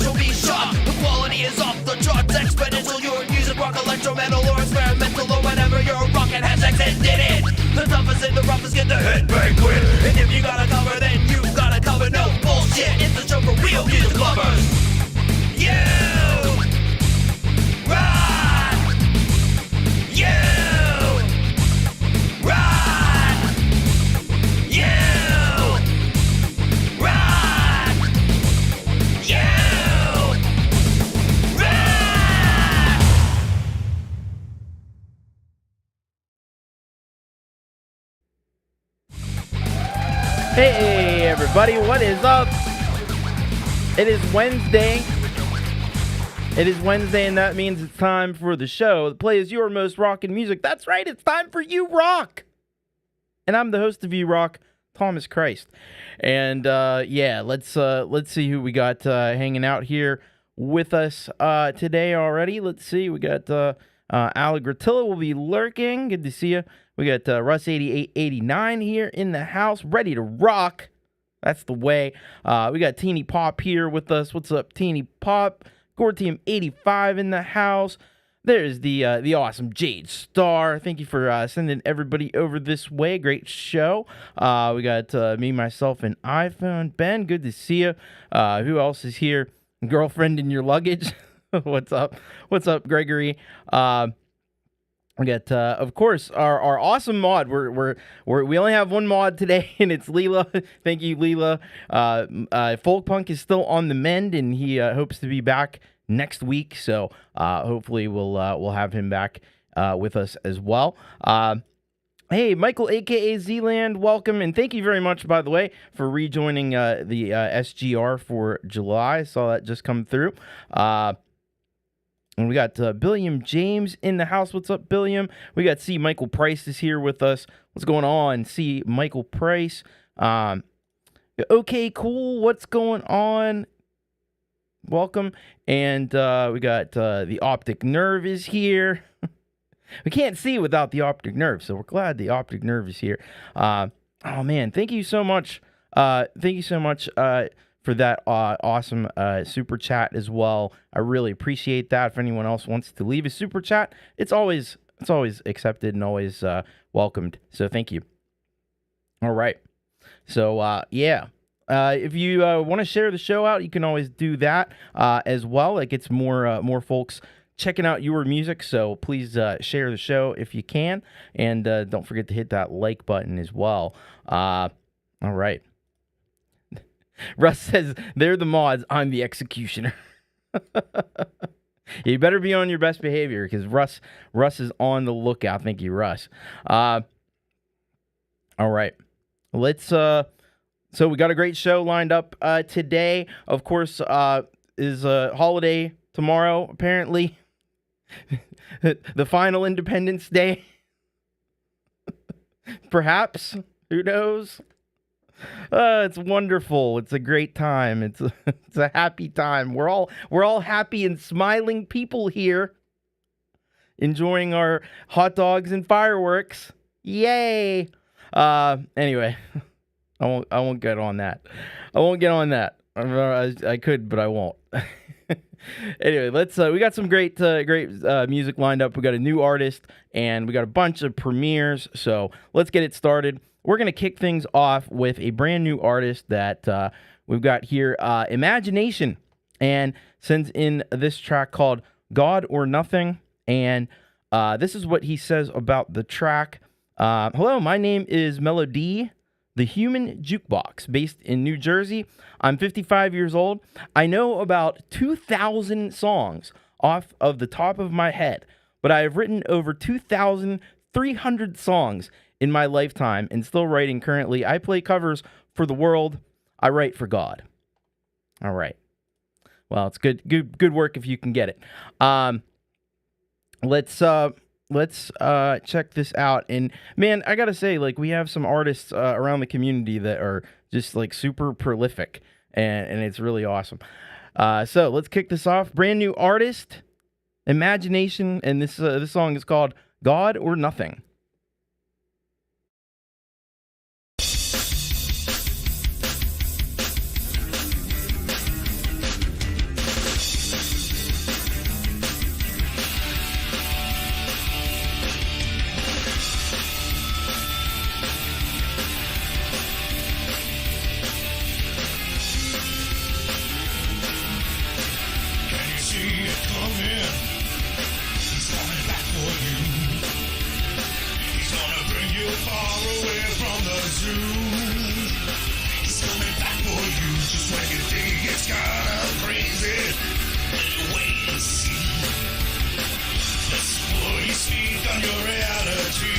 you'll be shocked. The quality is off the charts, exponential. Your music, rock, electro, metal, or experimental, or whatever you're rocking has extended it. The toughest and the roughest get the headbang quit. And if you gotta cover, then you gotta cover. No bullshit, it's the show for real music lovers. You rock. You rock. You rock. You rock. Hey everybody, what is up? It is Wednesday. It is Wednesday, and that means it's time for the show that plays your most rockin' music. That's right, it's time for You Rock. And I'm the host of You Rock, Thomas Christ. And yeah, let's see who we got hanging out here with us today already. Let's see, we got Allegratilla will be lurking. Good to see you. We got Russ8889 here in the house, ready to rock. That's the way. We got Teeny Pop here with us. What's up, Teeny Pop? Gore Team 85 in the house. There's the awesome Jade Star. Thank you for sending everybody over this way. Great show. We got me, myself, and iPhone. Ben, good to see you. Who else is here? Girlfriend in Your Luggage. What's up? What's up, Gregory? We got, of course, our awesome mod. We only have one mod today, and it's Leela. Thank you, Leela. Folkpunk is still on the mend, and he hopes to be back next week. So hopefully we'll have him back with us as well. Hey, Michael, AKA Zand, welcome, and thank you very much, by the way, for rejoining the SGR for July. I saw that just come through. And we got Billiam James in the house. What's up, Billiam? We got C. Michael Price is here with us. What's going on, C. Michael Price? Okay, cool. What's going on? Welcome. And we got the Optic Nerve is here. We can't see without the Optic Nerve, so we're glad the Optic Nerve is here. Oh, man, thank you so much. Thank you so much for that awesome super chat as well. I really appreciate that. If anyone else wants to leave a super chat, it's always accepted and always welcomed. So thank you. All right. So yeah, if you want to share the show out, you can always do that as well. It gets more folks checking out your music. So please share the show if you can, and don't forget to hit that like button as well. All right. Russ says, they're the mods, I'm the executioner. You better be on your best behavior, because Russ is on the lookout. Thank you, Russ. All right. Let's, so we got a great show lined up today. Of course, is a holiday tomorrow, apparently. The final Independence Day. Perhaps. Who knows? It's wonderful. It's a great time. It's a happy time. We're all happy and smiling people here, enjoying our hot dogs and fireworks. Yay! Anyway, I won't get on that. I could, but I won't. Anyway, let's. We got some great music lined up. We got a new artist, and we got a bunch of premieres. So let's get it started. We're going to kick things off with a brand new artist that we've got here, Imagination, and sends in this track called God or Nothing, and this is what he says about the track. Hello, my name is Melody, the Human Jukebox, based in New Jersey. I'm 55 years old. I know about 2,000 songs off of the top of my head, but I have written over 2,300 songs in my lifetime and still writing currently. I play covers for the world. I write for God. All right. Well, it's good work if you can get it. Let's check this out. And man, I gotta say, like, we have some artists around the community that are just like super prolific, and it's really awesome. So let's kick this off. Brand new artist, Imagination, and this song is called God or Nothing. coming. He's coming back for you. He's gonna bring you far away from the zoo. He's coming back for you. Just when you think it's kinda crazy, wait and see. That's before you speak on your reality.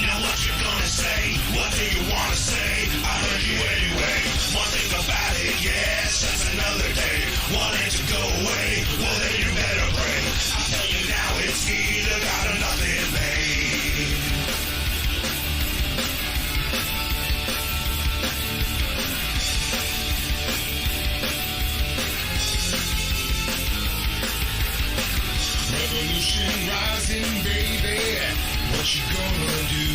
Now what you gonna say? What do you wanna say? I heard you anyway. One thing about it, yeah, it's just another day. Wanting to go away, well then you better pray. I tell you now, it's either got or nothing, babe. Revolution rising, baby. What you gonna do?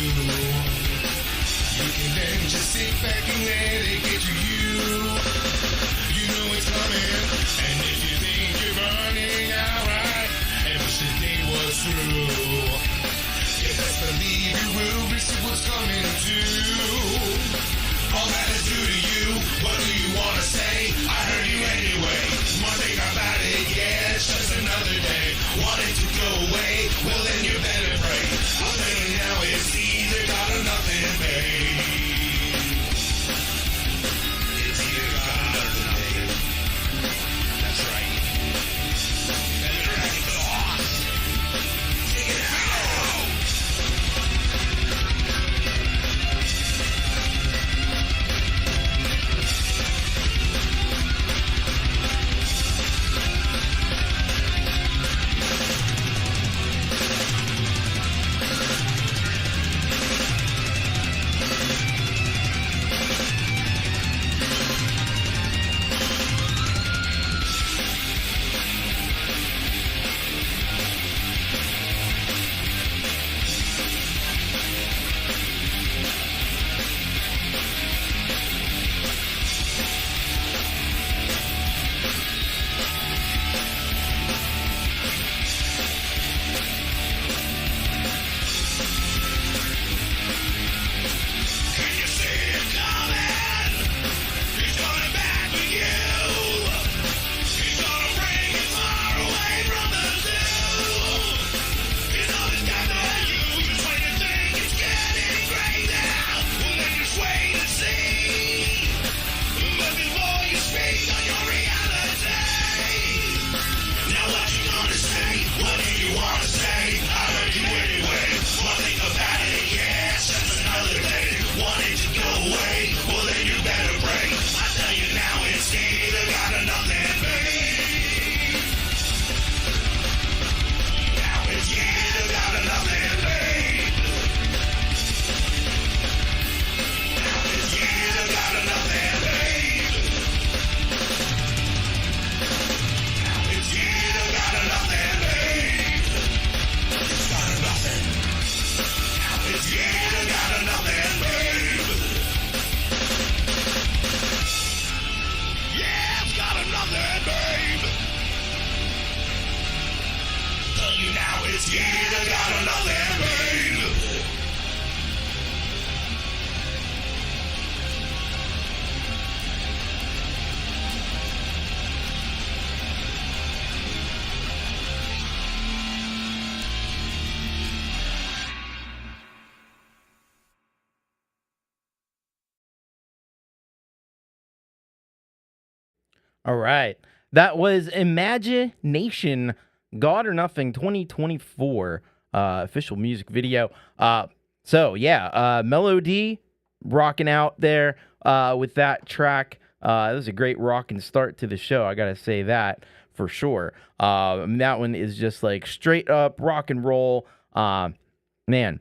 You can then just sit back and let it get to you. You know it's coming. And if you think you're running out right, and wish the day was through, you best believe you will receive what's coming too. All that is due to you. What do you wanna say? I heard you anyway. One thing about it, yeah, it's just another day. Wanting to go away, well then you better pray. I'll tell you now, it's either got or nothing, babe. It's either got or nothing, babe. That's right. And the dragon's lost. Take it out. All right. That was Imagination, God or Nothing 2024 official music video. Melody rocking out there with that track. That was a great rocking start to the show. I got to say that for sure. That one is just like straight up rock and roll. Man,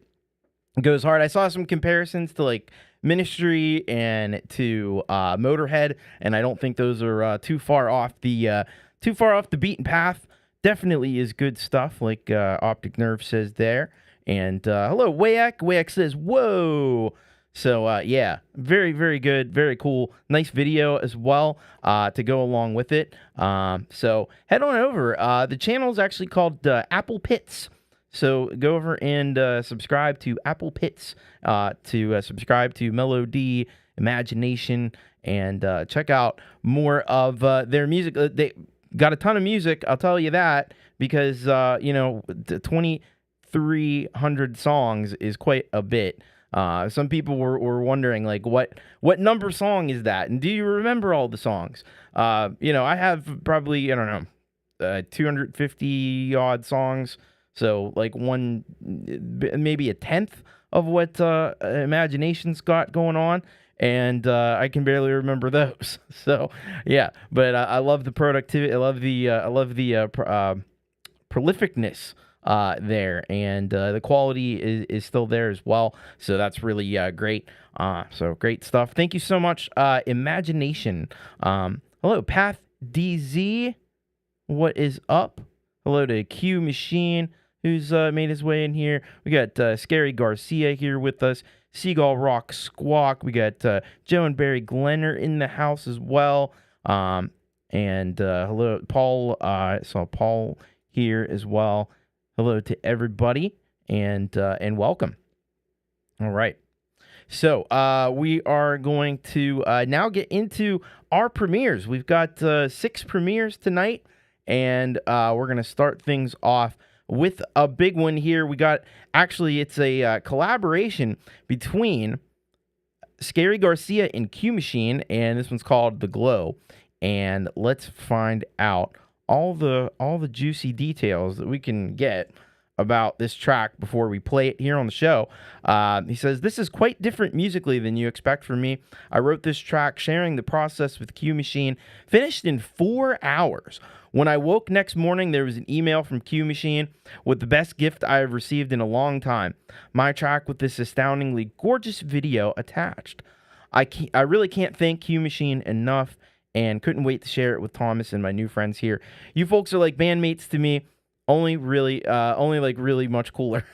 it goes hard. I saw some comparisons to like Ministry and to Motorhead, and I don't think those are too far off the beaten path. Definitely is good stuff, like Optic Nerve says there. And hello, Wayak. Wayak says, "Whoa." So very, very good, very cool, nice video as well to go along with it. So head on over. The channel is actually called Apple Pits. So go over and subscribe to Apple Pits, to subscribe to Melody, Imagination, and check out more of their music. got a ton of music, I'll tell you that, because, 2,300 songs is quite a bit. Some people were wondering, like, what number song is that? And do you remember all the songs? I have probably, 250 odd songs. So like maybe a tenth of what Imagination's got going on. And I can barely remember those. So yeah, but I love the productivity. I love the prolificness there, and the quality is still there as well. So that's really great. So great stuff. Thank you so much, Imagination. Hello, Path DZ. What is up? Hello to Q Machine, who's made his way in here. We got Scarry Garcia here with us. Seagull Rock Squawk. We got Joe and Barrie Glenn in the house as well. And hello, Paul. I saw Paul here as well. Hello to everybody, and welcome. All right. So we are going to now get into our premieres. We've got 6 premieres tonight, and we're going to start things off with a big one here. It's a collaboration between Scarry Garcia and Q Machine, and this one's called The Glow. And let's find out all the juicy details that we can get about this track before we play it here on the show. He says, "This is quite different musically than you expect from me. I wrote this track sharing the process with Q Machine, finished in 4 hours. When I woke next morning, there was an email from Q Machine with the best gift I have received in a long time. My track with this astoundingly gorgeous video attached. I really can't thank Q Machine enough, and couldn't wait to share it with Thomas and my new friends here. You folks are like bandmates to me, only really much cooler."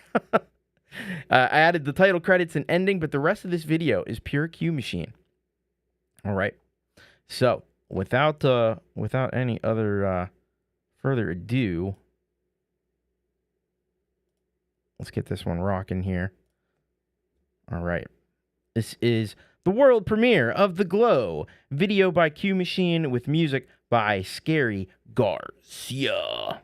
I added the title credits and ending, but the rest of this video is pure Q Machine. All right. So without any other further ado, let's get this one rocking here. All right. This is the world premiere of The Glow, video by Q Machine with music by Scarry Garcia.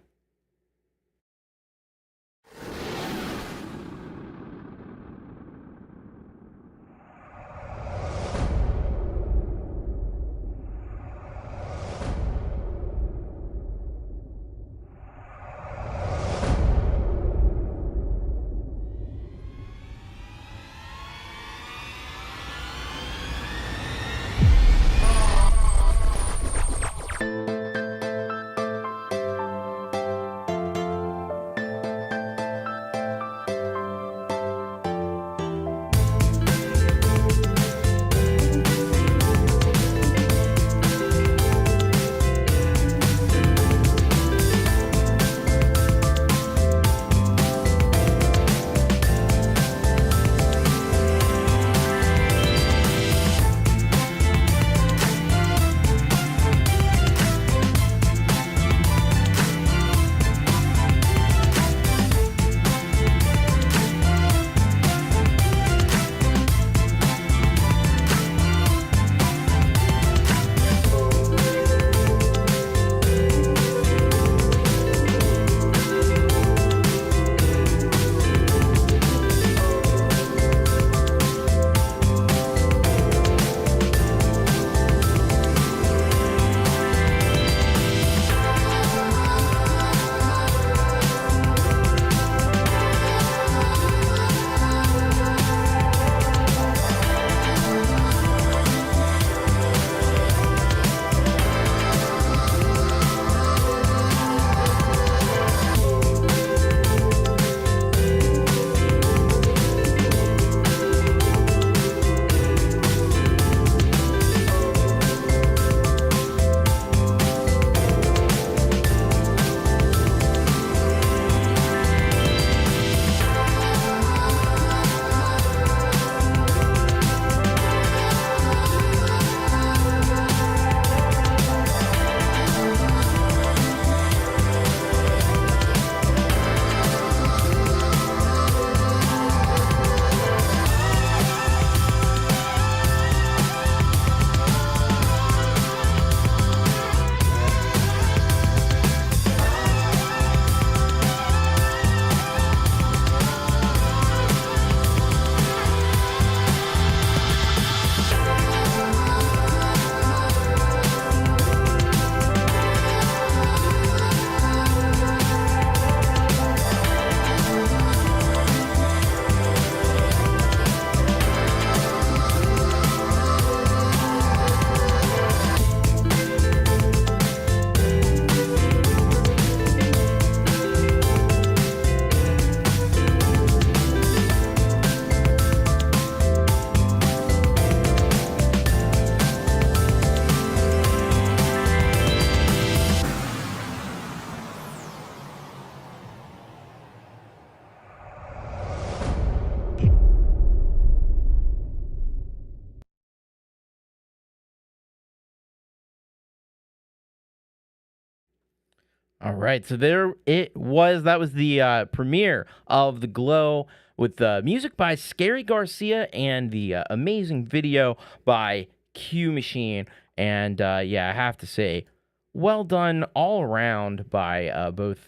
All right, so there it was. That was the premiere of The Glow with music by Scarry Garcia and the amazing video by Q Machine. And yeah, I have to say, well done all around by both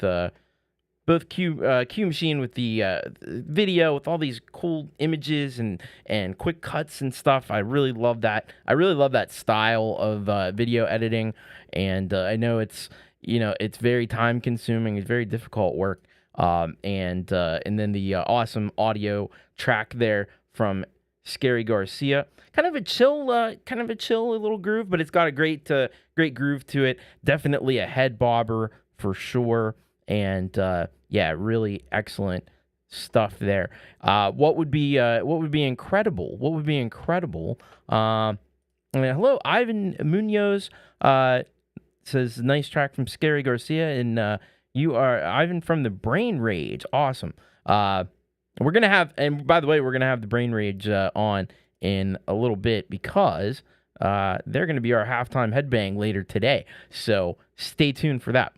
Q Machine with the video with all these cool images and quick cuts and stuff. I really love that. I really love that style of video editing, and I know it's it's very time consuming. It's very difficult work. And then the awesome audio track there from Scarry Garcia. Kind of a chill little groove, but it's got a great groove to it. Definitely a head bobber for sure. And yeah, really excellent stuff there. What would be incredible? What would be incredible? Hello, Ivan Munoz says nice track from Scarry Garcia, and you are Ivan from the Brain Rage. Awesome. We're gonna have, and by the way, we're gonna have the Brain Rage on in a little bit because they're gonna be our halftime headbang later today. So stay tuned for that.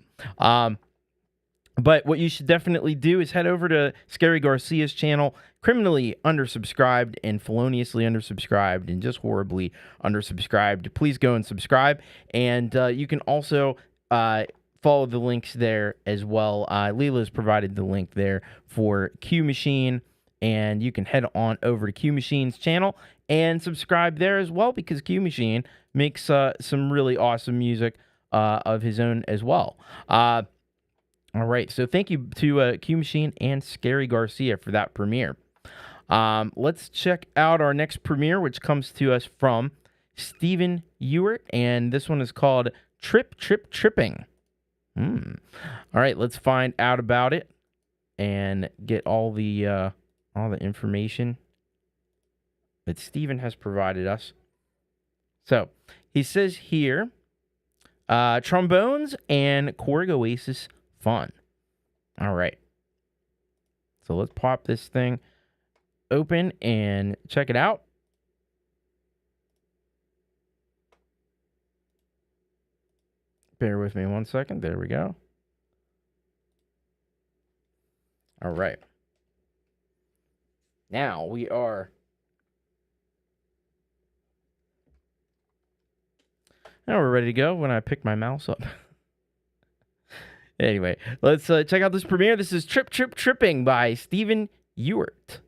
But what you should definitely do is head over to Scarry Garcia's channel, criminally undersubscribed and feloniously undersubscribed and just horribly undersubscribed. Please go and subscribe. And you can also follow the links there as well. Leela has provided the link there for Q Machine, and you can head on over to Q Machine's channel and subscribe there as well, because Q Machine makes some really awesome music of his own as well. All right, so thank you to Q Machine and Scarry Garcia for that premiere. Let's check out our next premiere, which comes to us from Stephen Ewart, and this one is called Tripping. All right, let's find out about it and get all the information that Stephen has provided us. So he says here, trombones and Korg Oasis fun. All right. So let's pop this thing open and check it out. Bear with me 1 second. There we go. All right. Now we're ready to go when I pick my mouse up. Anyway, let's check out this premiere. This is Tripping by Stephen Ewart.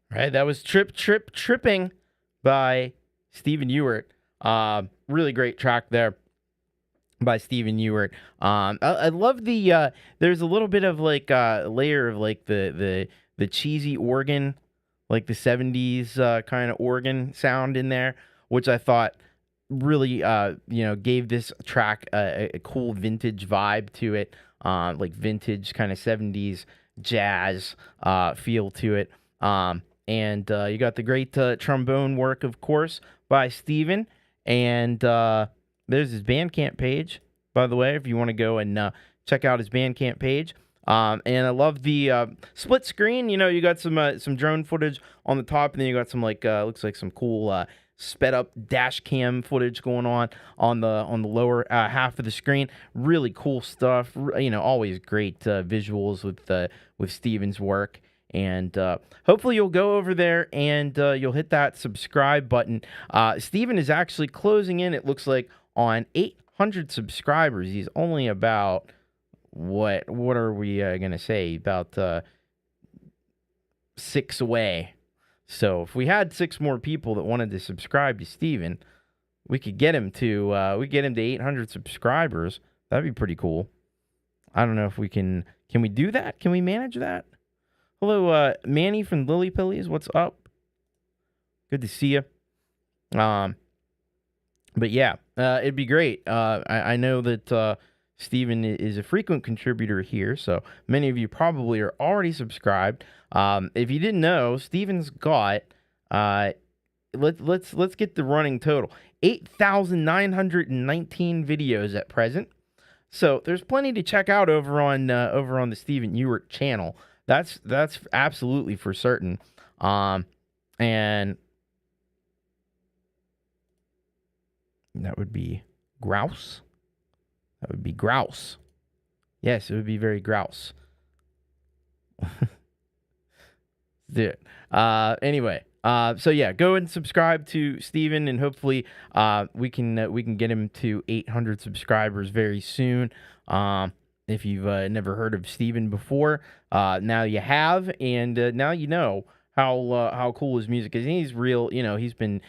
Right, that was Tripping by Stephen Ewart. Really great track there by Stephen Ewart. I love the there's a little bit of like layer of like the cheesy organ, like the 70s kind of organ sound in there, which I thought really gave this track a cool vintage vibe to it, like vintage kind of 70s jazz feel to it. And you got the great trombone work, of course, by Steven. And there's his Bandcamp page, by the way, if you want to go and check out his Bandcamp page. And I love the split screen. You got some drone footage on the top, and then you got some looks like some cool sped up dash cam footage going on the lower half of the screen. Really cool stuff. Always great visuals with Steven's work. And hopefully you'll go over there and you'll hit that subscribe button. Steven is actually closing in, it looks like, on 800 subscribers. He's only about, what are we going to say, about 6 away. So if we had 6 more people that wanted to subscribe to Steven, we could get him to 800 subscribers. That'd be pretty cool. I don't know if we can we do that? Can we manage that? Hello, Manny from Lily Pillies. What's up? Good to see you. But yeah, it'd be great. I know that Steven is a frequent contributor here, so many of you probably are already subscribed. If you didn't know, Steven's got let's get the running total. 8,919 videos at present. So there's plenty to check out over on the Stephen Ewart channel. That's absolutely for certain. And that would be grouse. That would be grouse. Yes, it would be very grouse. Dude. Anyway, so yeah, go and subscribe to Steven, and hopefully we can get him to 800 subscribers very soon. If you've never heard of Steven before, now you have, and now you know how cool his music is. And he's real, he's been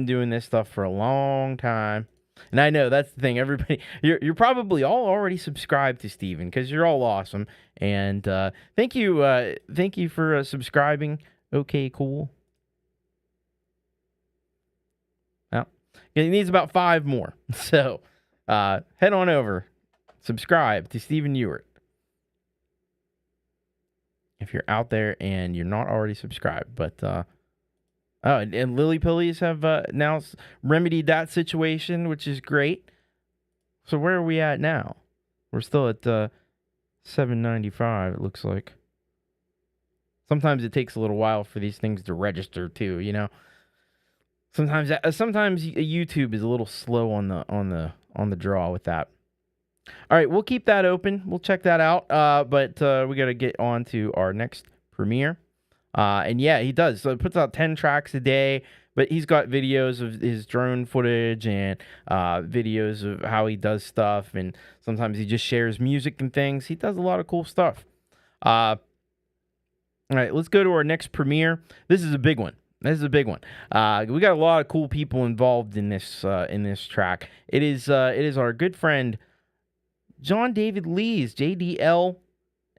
doing this stuff for a long time. And I know that's the thing. Everybody, you're probably all already subscribed to Steven because you're all awesome. And thank you for subscribing. Okay, cool. Well, he needs about 5 more. So head on over. Subscribe to Stephen Ewart if you're out there and you're not already subscribed. But and Lily Pillies have now remedied that situation, which is great. So where are we at now? We're still at 795. It looks like. Sometimes it takes a little while for these things to register too. Sometimes YouTube is a little slow on the draw with that. All right, we'll keep that open. We'll check that out. But we got to get on to our next premiere. And yeah, he does. So he puts out 10 tracks a day, but he's got videos of his drone footage and videos of how he does stuff. And sometimes he just shares music and things. He does a lot of cool stuff. All right, let's go to our next premiere. This is a big one. We got a lot of cool people involved in this track. It is our good friend John David Lee's J.D.L.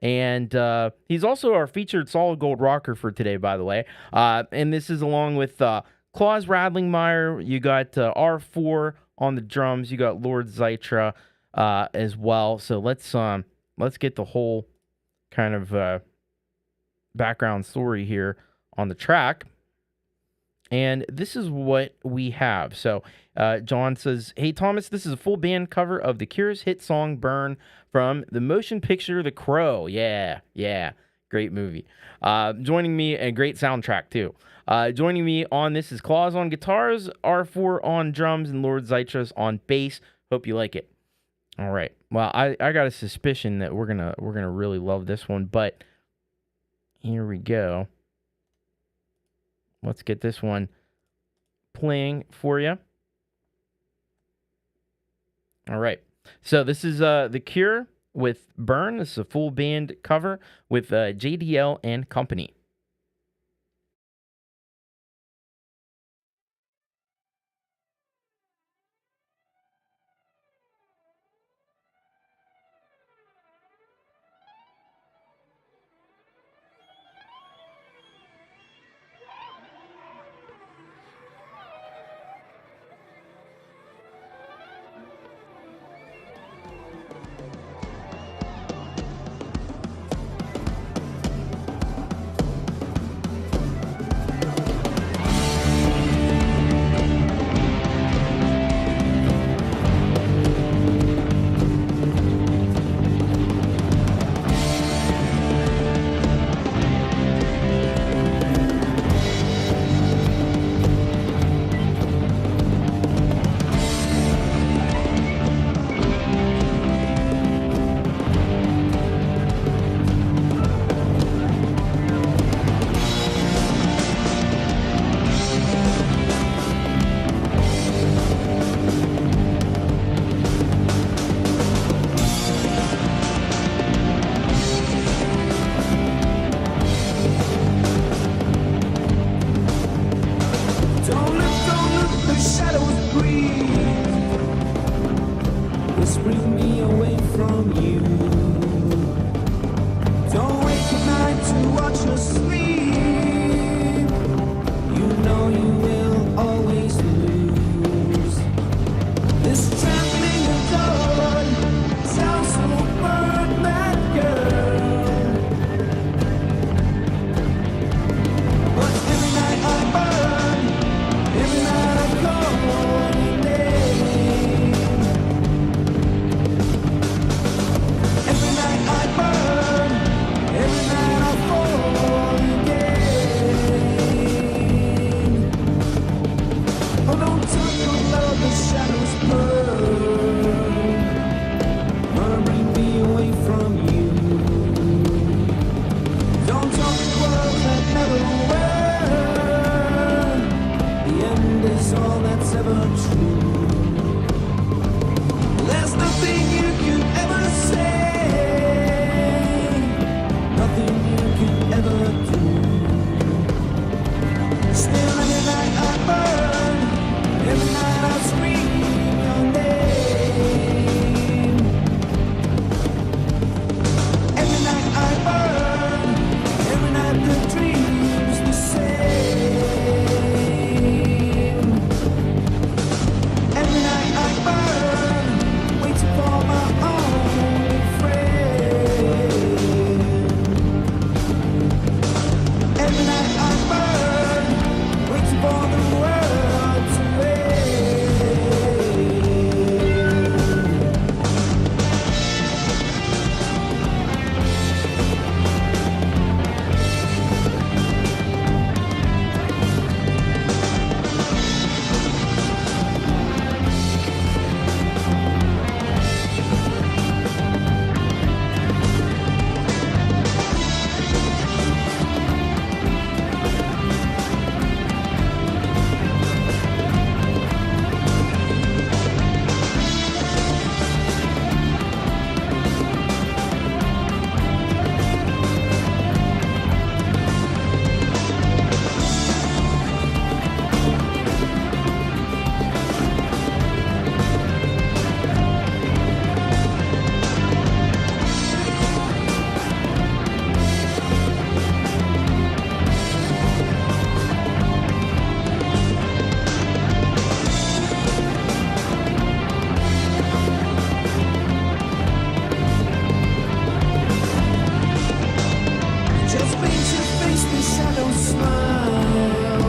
And he's also our featured solid gold rocker for today, by the way. And this is along with Claus Radlingmeyer. You got R4 on the drums. You got Lord Zytra as well. So let's get the whole kind of background story here on the track. And this is what we have. So John says, "Hey, Thomas, this is a full band cover of The Cure's hit song Burn from the motion picture The Crow." Yeah. Great movie. Joining me, a great soundtrack, too. Joining me on this is Claus on guitars, R4 on drums, and Lord Zytras on bass. Hope you like it. All right. Well, I got a suspicion that we're gonna really love this one, but here we go. Let's get this one playing for you. All right. So this is The Cure with Burn. This is a full band cover with J.D.L. and company. the shadows breathe, whispering me away from you. Don't wake at night to watch us sleep. You know you will always lose. This trampling of dawn sounds so burn that girl. But every night I burn, every night I call your name. Every night I burn, every night I fall again. Oh, don't talk about the shadows burn, murmuring me away from you. Don't talk the world that never were. The end is all that's ever true. There's nothing you can ever say, nothing you can ever do. Still every night I burn, every night I scream your name. Every night I burn, every night the dream's the same. Every night I burn, waiting for my only friend. Every night I burn, waiting for the world to end. Just paint your face with shadows smile,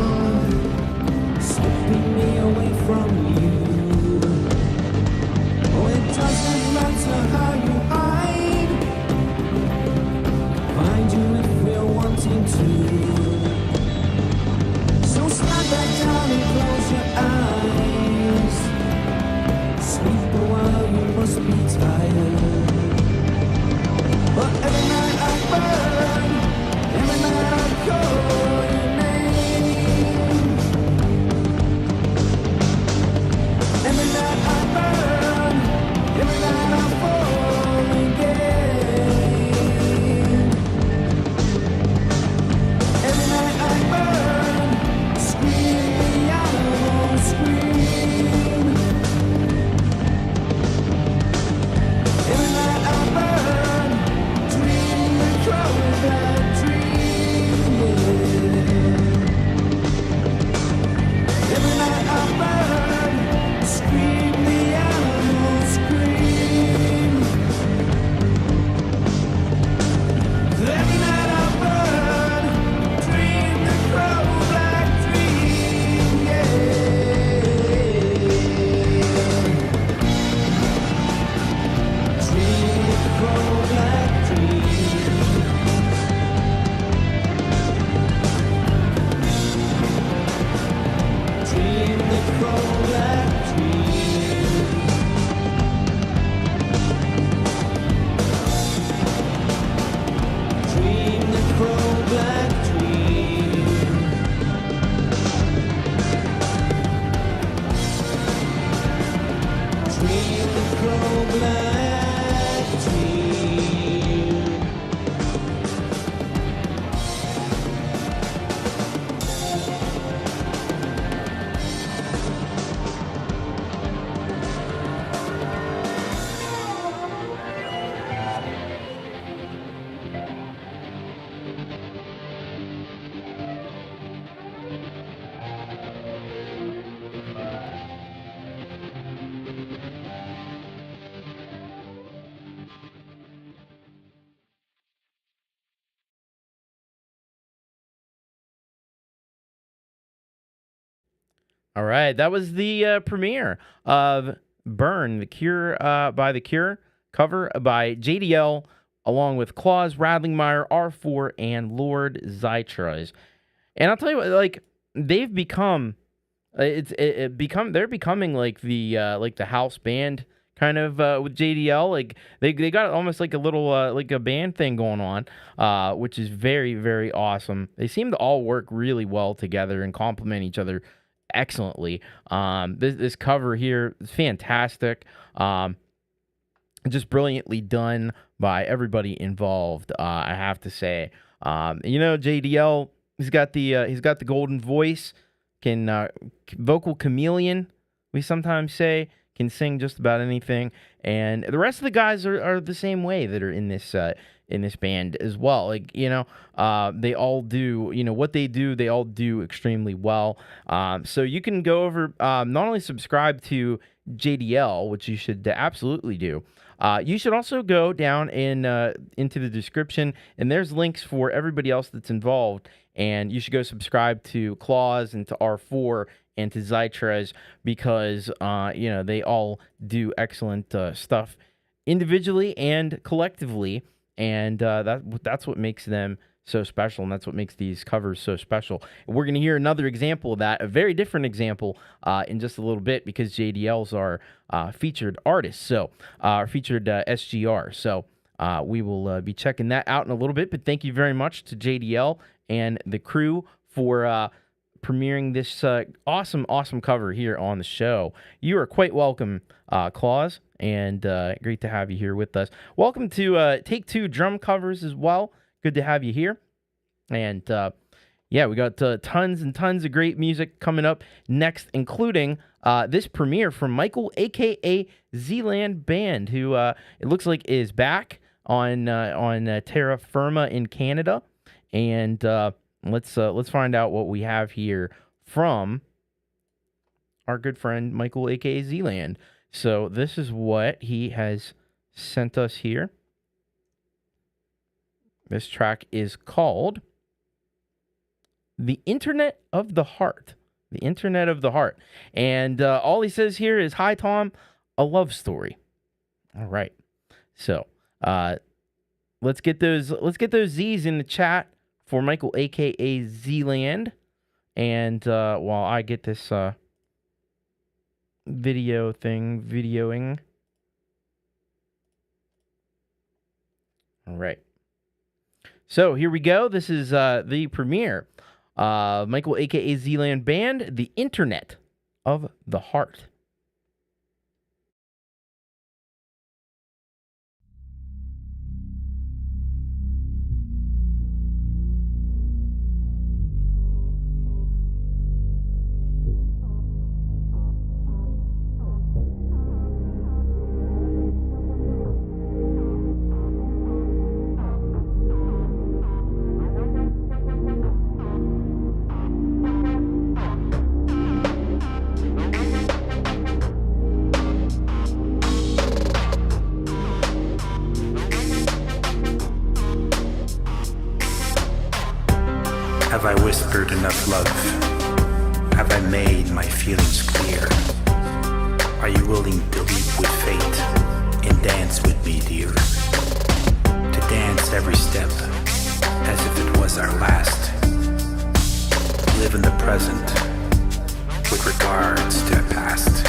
slipping me away from you. Oh, it doesn't matter how you hide, find you if we're wanting to. So slide back down and close your eyes. Sleep a while, you must be tired. But every night I burn, every night I call your name. Every night I burn, every night I fall again. Every night I burn, scream me out, won't All right, that was the premiere of Burn, The Cure by The Cure, cover by J.D.L, along with Claus, Radlingmeyer, R4, and Lord Zytras. And I'll tell you what, like, they've become, they're becoming like the house band kind of with J.D.L. Like they got almost like a little like a band thing going on, which is very, very awesome. They seem to all work really well together and complement each other excellently. This cover here is fantastic. Just brilliantly done by everybody involved. I have to say, J.D.L. He's got the golden voice, can vocal chameleon. We sometimes say can sing just about anything, and the rest of the guys are the same way that are in this band as well. Like, they all do, what they do, they all do extremely well. So you can go over, not only subscribe to J.D.L, which you should absolutely do. You should also go down into the description, and there's links for everybody else that's involved. And you should go subscribe to Claus and to R4 and to Zytras because, they all do excellent stuff individually and collectively. And that's what makes them so special, and that's what makes these covers so special. And we're going to hear another example of that, a very different example in just a little bit, because J.D.L's our featured artist, so our featured SGR. So we will be checking that out in a little bit. But thank you very much to J.D.L and the crew for premiering this awesome cover here on the show. You are quite welcome, Claus, and great to have you here with us. Welcome to Take Two Drum Covers as well. Good to have you here. And we got tons and tons of great music coming up next, including this premiere from Michael, AKA Zand Band, who it looks like is back on Terra Firma in Canada. And let's find out what we have here from our good friend Michael, a.k.a. Zand. So this is what he has sent us here. This track is called The Internet of the Heart. The Internet of the Heart. And all he says here is, "Hi, Tom, a love story." All right. So let's get those Z's in the chat for Michael, a.k.a. Zand. And while I get this videoing. All right. So here we go. This is the premiere. Michael, a.k.a. Zand Band, The Internet of the Heart. Have I whispered enough love? Have I made my feelings clear? Are you willing to leap with fate and dance with me, dear? To dance every step as if it was our last. Live in the present with regards to the past.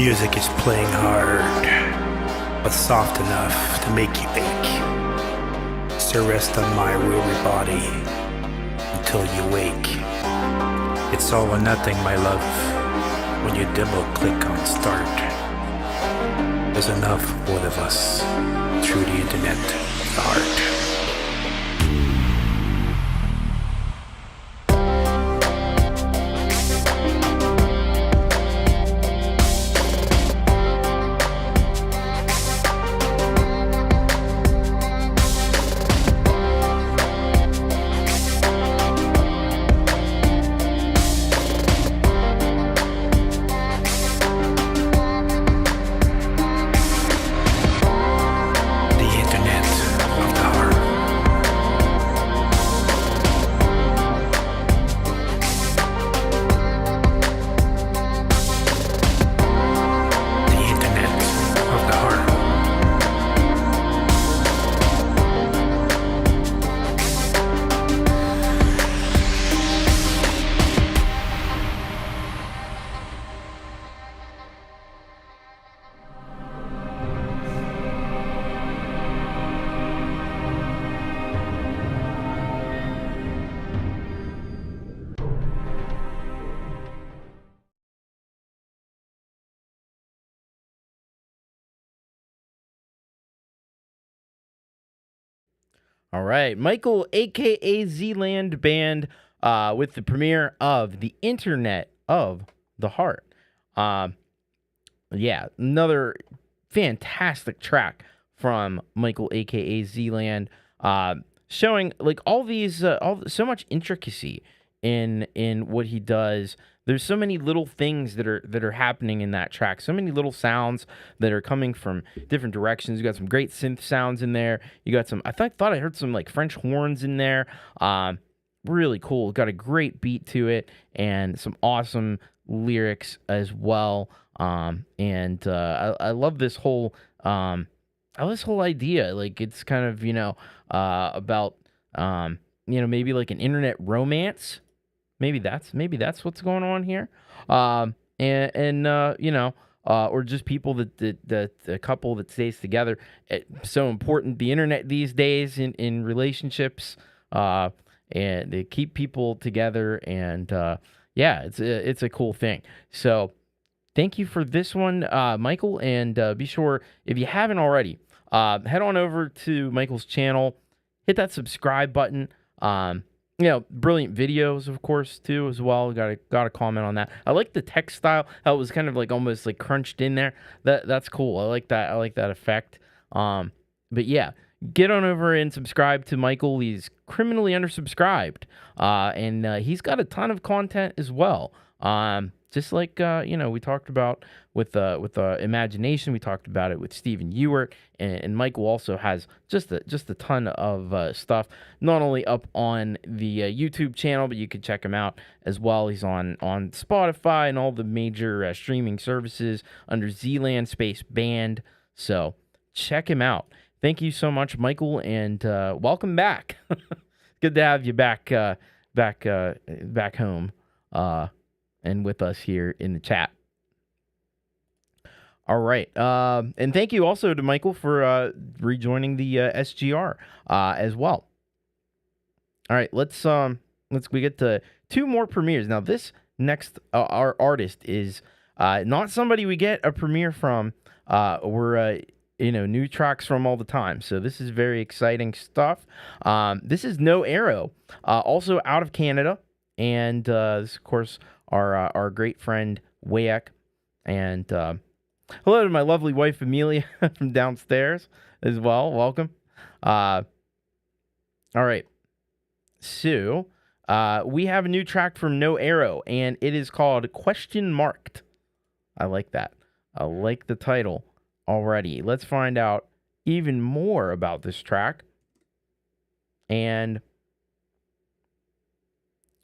music is playing hard, but soft enough to make you ache. So rest on my weary body until you wake. It's all or nothing, my love, when you double click on start. There's enough both of us through the internet, the heart. All right, Michael, AKA Zand Band, with the premiere of The Internet of the Heart. Yeah, another fantastic track from Michael, AKA Zland, showing like all these, so much intricacy in what he does. There's so many little things that are happening in that track. So many little sounds that are coming from different directions. You got some great synth sounds in there. You got some. I thought I heard some like French horns in there. Really cool. Got a great beat to it and some awesome lyrics as well. I love this whole idea. Like it's kind of about maybe like an internet romance. Maybe that's what's going on here, or just people that a couple that stays together. It's so important, the internet these days in relationships, and they keep people together, and it's a cool thing. So thank you for this one, Michael, and be sure, if you haven't already, head on over to Michael's channel, hit that subscribe button. Brilliant videos, of course, too, as well. Got to comment on that. I like the text style. How it was kind of like almost like crunched in there. That's cool. I like that. I like that effect. But yeah, get on over and subscribe to Michael. He's criminally undersubscribed, and he's got a ton of content as well. Just like we talked about with Imagination, we talked about it with Stephen Ewart, and Michael also has just a ton of stuff, not only up on the YouTube channel, but you can check him out as well. He's on Spotify and all the major streaming services under Zland Space Band. So check him out. Thank you so much, Michael, and welcome back. Good to have you back home. And with us here in the chat. All right. And thank you also to Michael for rejoining the SGR as well. All right, we get to two more premieres. Now this next our artist is not somebody we get a premiere from or new tracks from all the time. So this is very exciting stuff. This is No Arrow, also out of Canada, and this of course our great friend Wayek, and hello to my lovely wife Amelia from downstairs as well. Welcome. All right, so we have a new track from No Arrow, and it is called Question Marked. I like that. I like the title already. Let's find out even more about this track. And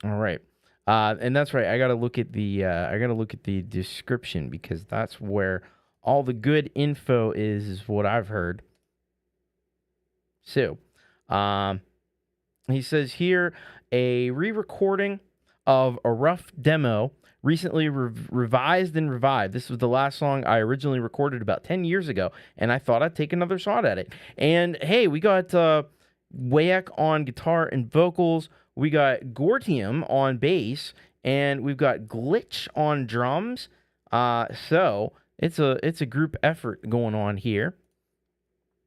all right. And that's right. I gotta look at the description, because that's where all the good info is what I've heard. So, he says here, a re-recording of a rough demo recently revised and revived. This was the last song I originally recorded about 10 years ago, and I thought I'd take another shot at it. And hey, we got Wayak on guitar and vocals, we got Gortium on bass, and we've got Glitch on drums. So it's a group effort going on here.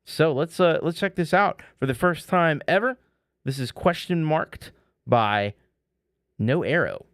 So let's check this out for the first time ever. This is Question Marked by No Arrow.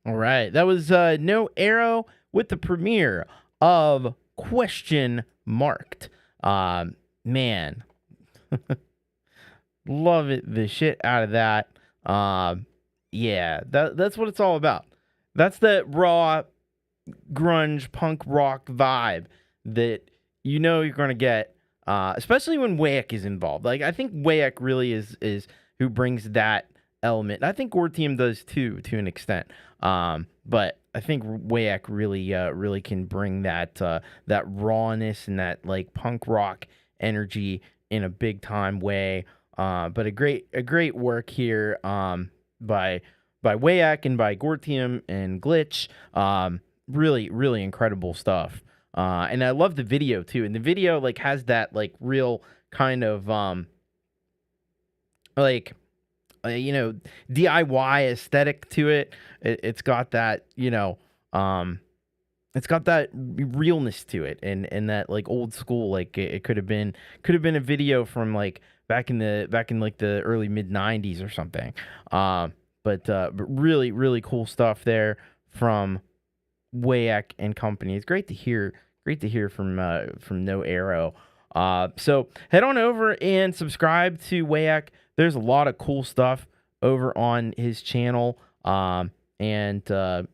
All right, that was No Arrow with the premiere of Question Marked. Man, love it, the shit out of that. Yeah, that's what it's all about. That's that raw grunge punk rock vibe that you know you're gonna get, especially when Wayak is involved. Like I think Wayak really is who brings that element. I think Gortium does too, to an extent. But I think Wayak really can bring that rawness and that like punk rock energy in a big time way. But a great work here by Wayak and by Gortium and Glitch. Really incredible stuff. And I love the video too. And the video like has that like real kind of DIY aesthetic to it. It's got that, it's got that realness to it, and that like old school, like it could have been a video from like back in like the early mid 90s or something. But really cool stuff there from Wayak and company. It's great to hear from No Arrow. So head on over and subscribe to Wayak. There's a lot of cool stuff over on his channel. And got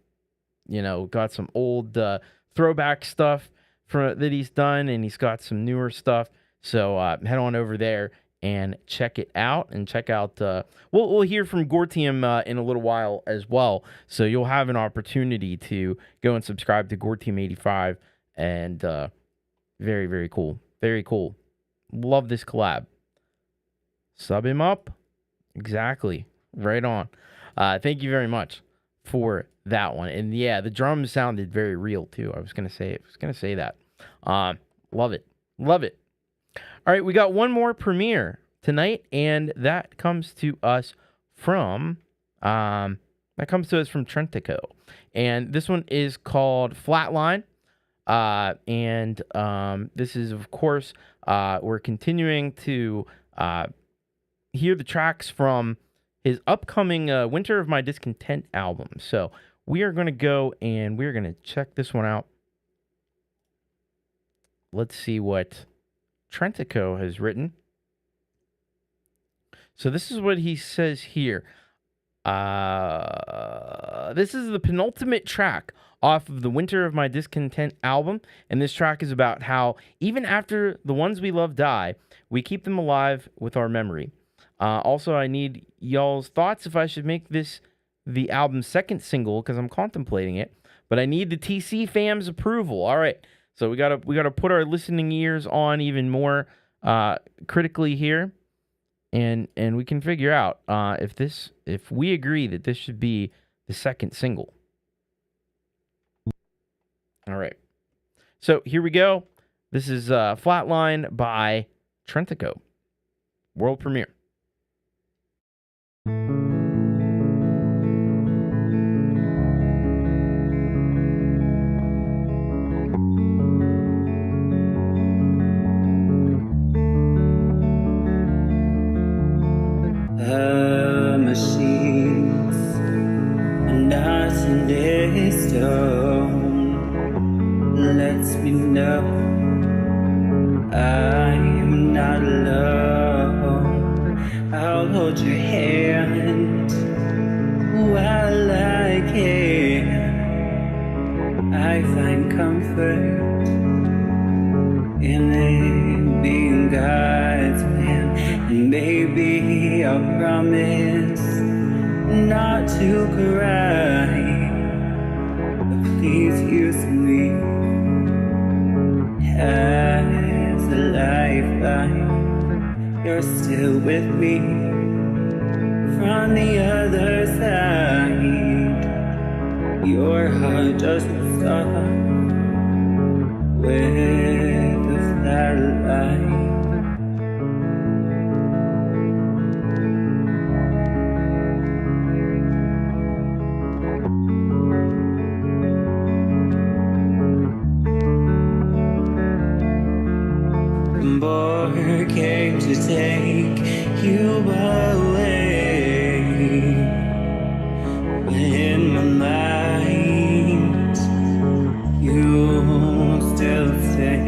some old throwback stuff that he's done, and he's got some newer stuff So head on over there and check it out, and check out we'll hear from Gortium in a little while as well, so you'll have an opportunity to go and subscribe to Gortium85, and very, very cool. Love this collab. Sub him up. Exactly. Right on. Thank you very much for that one. And yeah, the drums sounded very real too. I was gonna say that. Love it. All right, we got one more premiere tonight, and that comes to us from Trentico. And this one is called Flatline. And this is, of course, we're continuing to hear the tracks from his upcoming Winter of My Discontent album. So we are going to go and we're going to check this one out. Let's see what Trentico has written. So this is what he says here. This is the penultimate track off of the Winter of My Discontent album, and this track is about how even after the ones we love die, we keep them alive with our memory. Also, I need y'all's thoughts if I should make this the album's second single, because I'm contemplating it, but I need the TC fam's approval. All right, so we gotta put our listening ears on even more critically here, and we can figure out if we agree that this should be the second single. All right, so here we go. This is Flatline by Trentico, world premiere. Machines and not in this stone lets me know I'm not alone. I'll hold your hand while I can. I find comfort in it being God's plan, and maybe I'll promise not to cry, but please use me as a lifeline. You're still with me from the other side. Your heart doesn't stop with the flatline. Boy came to take you away. In my mind, you still stay.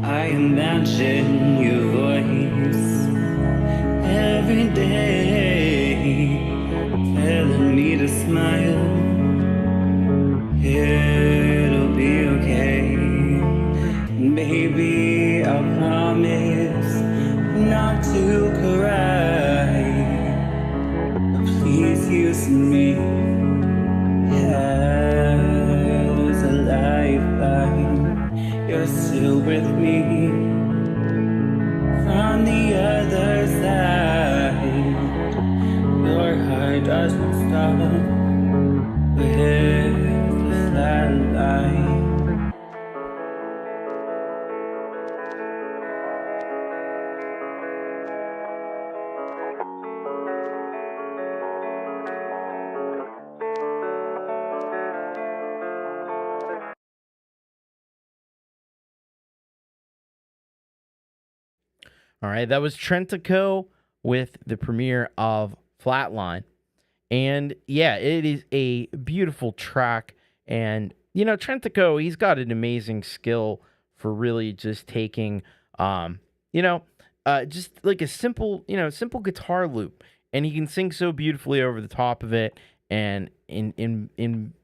I imagine your voice every day, telling me to smile. It'll be okay. Maybe I'll promise not to cry, but please use me as a lifeline. You're still with me from the other side. Your heart doesn't stop with the flatline. All right, that was Trentico with the premiere of Flatline. And yeah, it is a beautiful track. And, you know, Trentico, he's got an amazing skill for really just taking, just like a simple guitar loop. And he can sing so beautifully over the top of it. And in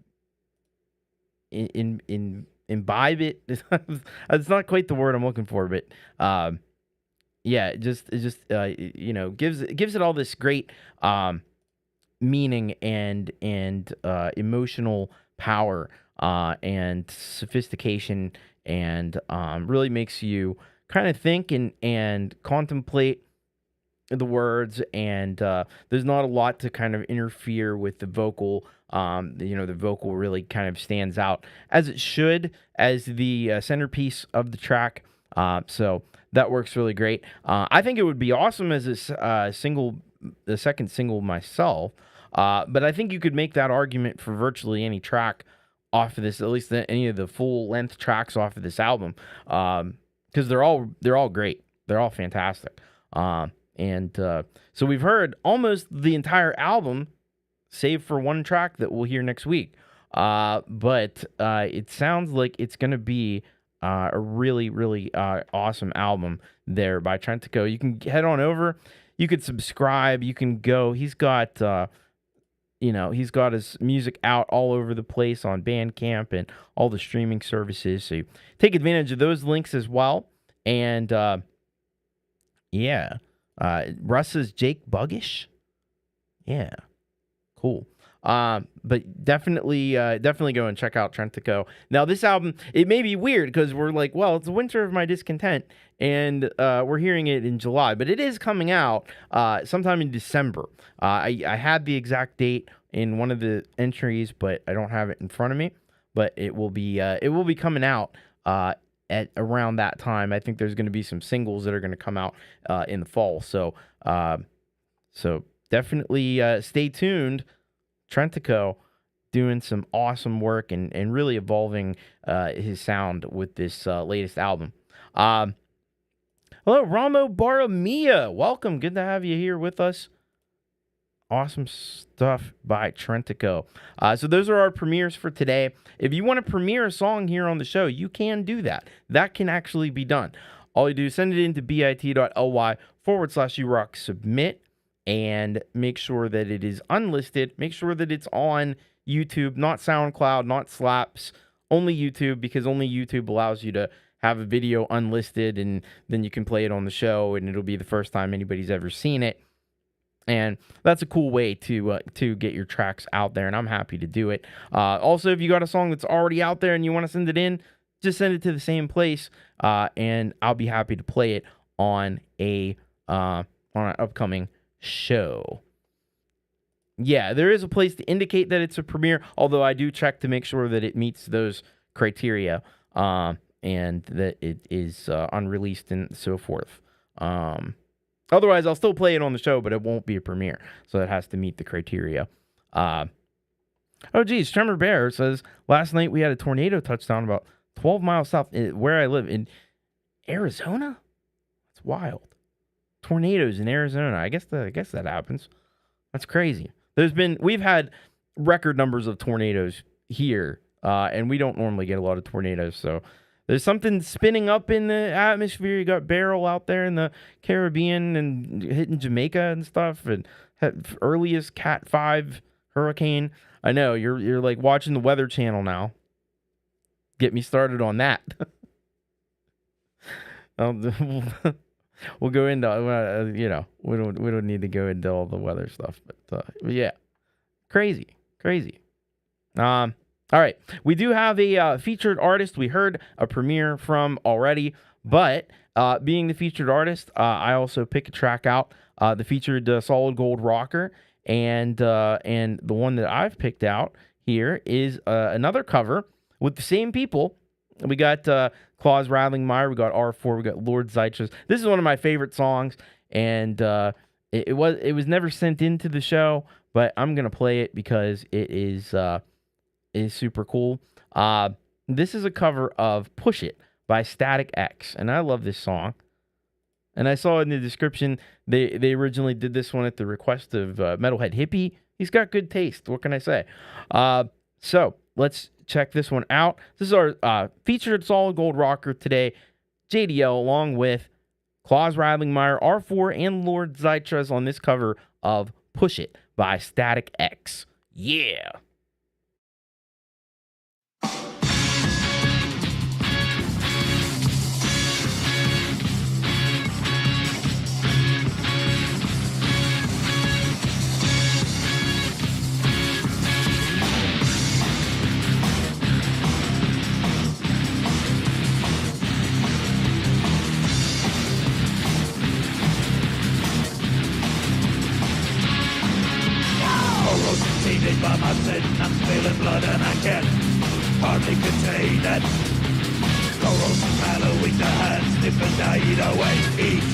imbibe it. It's not quite the word I'm looking for, but yeah, it just gives it all this great meaning and emotional power and sophistication, and really makes you kind of think and contemplate the words, and there's not a lot to kind of interfere with the vocal. The vocal really kind of stands out as it should as the centerpiece of the track. So that works really great. I think it would be awesome as a the second single myself. But I think you could make that argument for virtually any track off of this, at least any of the full length tracks off of this album, because they're all great. They're all fantastic. So we've heard almost the entire album, save for one track that we'll hear next week. But it sounds like it's going to be a really, really awesome album there by Trentico. You can head on over. You could subscribe. You can go. He's got his music out all over the place on Bandcamp and all the streaming services. So you take advantage of those links as well. And Russ says Jake Buggish. Yeah, cool. But definitely go and check out Trentico. Now, this album, it may be weird because we're like, well, it's the winter of my discontent, and we're hearing it in July, but it is coming out sometime in December. I had the exact date in one of the entries, but I don't have it in front of me. But it will be coming out at around that time. I think there's going to be some singles that are going to come out in the fall. So definitely stay tuned. Trentico doing some awesome work and really evolving his sound with this latest album. Hello, Ramo Baramia. Welcome. Good to have you here with us. Awesome stuff by Trentico. So those are our premieres for today. If you want to premiere a song here on the show, you can do that. That can actually be done. All you do is send it into bit.ly/urock submit and make sure that it is unlisted. Make sure that it's on YouTube, not SoundCloud, not Slaps, only YouTube, because only YouTube allows you to have a video unlisted, and then you can play it on the show, and it'll be the first time anybody's ever seen it. And that's a cool way to get your tracks out there, and I'm happy to do it. Also, if you got a song that's already out there and you want to send it in, just send it to the same place, and I'll be happy to play it on an upcoming show. Yeah, there is a place to indicate that it's a premiere, although I do check to make sure that it meets those criteria, and that it is unreleased and so forth. Otherwise, I'll still play it on the show, but it won't be a premiere. So it has to meet the criteria. Oh, geez. Tremor Bear says, last night we had a tornado touchdown about 12 miles south where I live in Arizona. That's wild. Tornadoes in Arizona. I guess that happens. That's crazy. We've had record numbers of tornadoes here, and we don't normally get a lot of tornadoes, so there's something spinning up in the atmosphere. You got Beryl out there in the Caribbean and hitting Jamaica and stuff, and earliest Cat 5 hurricane. I know, you're like watching the Weather Channel now. Get me started on that. We'll go into, we don't need to go into all the weather stuff, but yeah, crazy. All right, we do have a featured artist we heard a premiere from already, but being the featured artist, I also pick a track out, the featured Solid Gold Rocker, and the one that I've picked out here is another cover with the same people. We got Claus Rattling Meyer, we got R4, we got Lord Zeitras. This is one of my favorite songs, and it was never sent into the show, but I'm gonna play it because it is super cool. This is a cover of Push It by Static X, and I love this song. And I saw in the description, they originally did this one at the request of Metalhead Hippie. He's got good taste, what can I say? So, let's check this one out. This is our featured Solid Gold Rocker today, J.D.L, along with Claus Rattling Meyer, R4, and Lord Zeitras on this cover of Push It by Static X. Yeah! I'm sitting, I'm spilling blood and I can't hardly contain it. Corrosive mallow with the hands, sniff and eat away, eat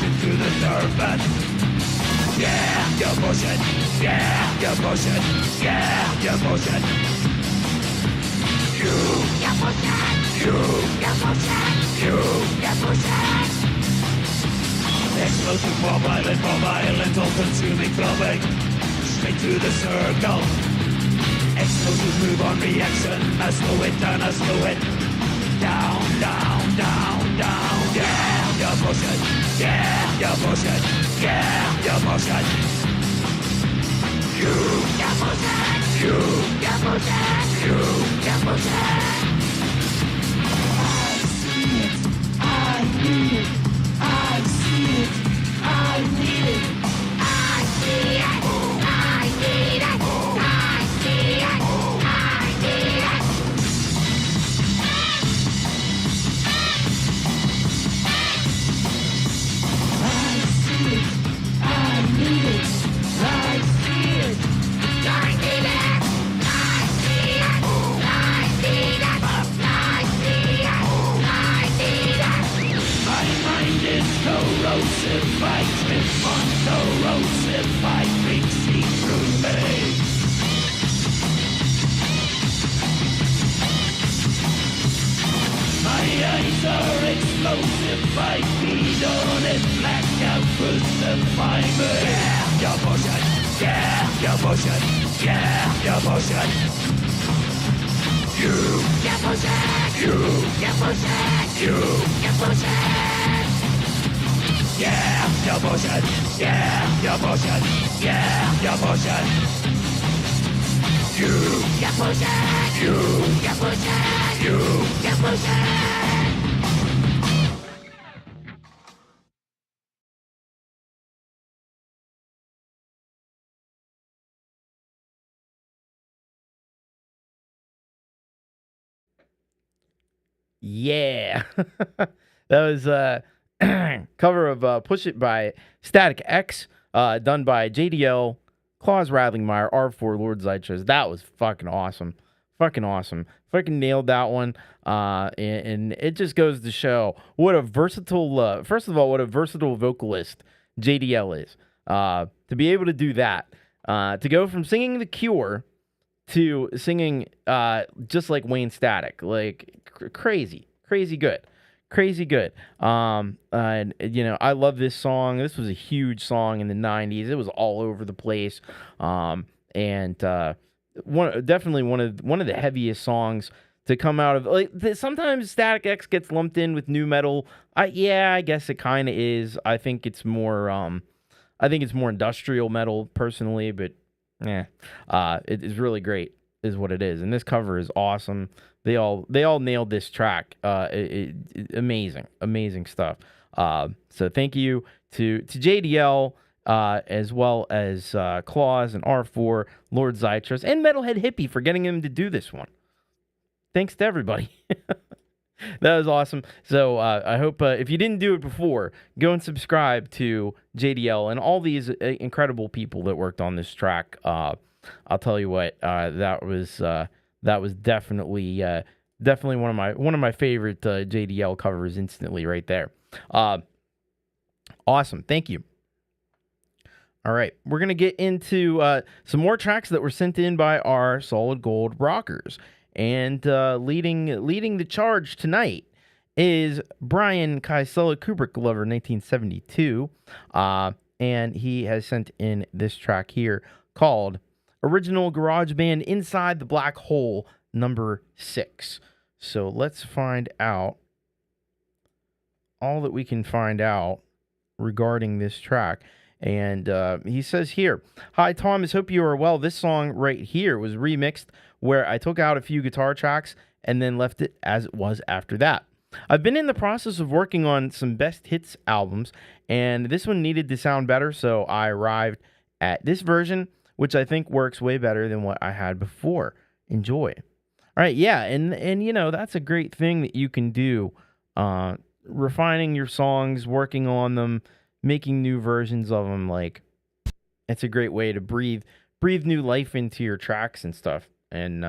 into the nerve and yeah, you're pushing, yeah, you're pushing, yeah, you're pushing. You're pushing, you're pushing, you're pushing. Explosive, more violent, all-consuming clubbing. Straight to the circle. Explosive move on reaction. I slow it down, I slow it down, down, down, down. Yeah, you're pushing. Yeah, you're pushing. Yeah, you're pushing. You're pushing. You're pushing. You're pushing. I see it. I need it. I see it. I need it. I see it. I need it. I see it. I need it. I see it. I need it. I see it. I need it. I see it. I need it. I see it. I need it. My mind is corrosive. I trip on corrosive. I think see through me. My eyes are explosive. I feed on it. Blackout crucify me. Yeah, you're pushing. Yeah, you're pushing. Yeah, you're pushing. You're pushing. You're pushing. You're pushing. Yeah, you're pushing. Yeah, you're pushing. Yeah, you're pushing. You're pushing. You're pushing. You're pushing. Yeah. That was a cover of Push It by Static X, done by J.D.L, Claus Radlingmeyer, R4, Lord Zeitras. That was fucking awesome. Fucking awesome. Fucking nailed that one. And it just goes to show what a versatile, first of all, what a versatile vocalist J.D.L is. To be able to do that, to go from singing The Cure to singing just like Wayne Static, like crazy good. And you know, I love this song. This was a huge song in the 90s. It was all over the place. And definitely one of the heaviest songs to come out of, like, sometimes Static X gets lumped in with nu metal. I guess it kind of is. I think it's more industrial metal personally, but it is really great is what it is. And this cover is awesome. They all nailed this track. Amazing stuff. So thank you to J.D.L, as well as Claus and R4, Lord Zeitras, and Metalhead Hippie for getting him to do this one. Thanks to everybody. That was awesome. So I hope if you didn't do it before, go and subscribe to J.D.L and all these incredible people that worked on this track. I'll tell you what, that was definitely one of my favorite J.D.L covers instantly right there. Awesome. Thank you. All right, we're going to get into some more tracks that were sent in by our Solid Gold rockers. And leading the charge tonight is Brian Kaisela, Kubric Lover, 1972. And he has sent in this track here called Original Garage Band Inside the Black Hole, number 6. So let's find out all that we can find out regarding this track. And he says here, "Hi, Thomas, hope you are well. This song right here was remixed where I took out a few guitar tracks and then left it as it was after that. I've been in the process of working on some best hits albums, and this one needed to sound better, so I arrived at this version, which I think works way better than what I had before. Enjoy." All right, yeah, and you know, that's a great thing that you can do, refining your songs, working on them, making new versions of them. Like, it's a great way to breathe breathe new life into your tracks and stuff. And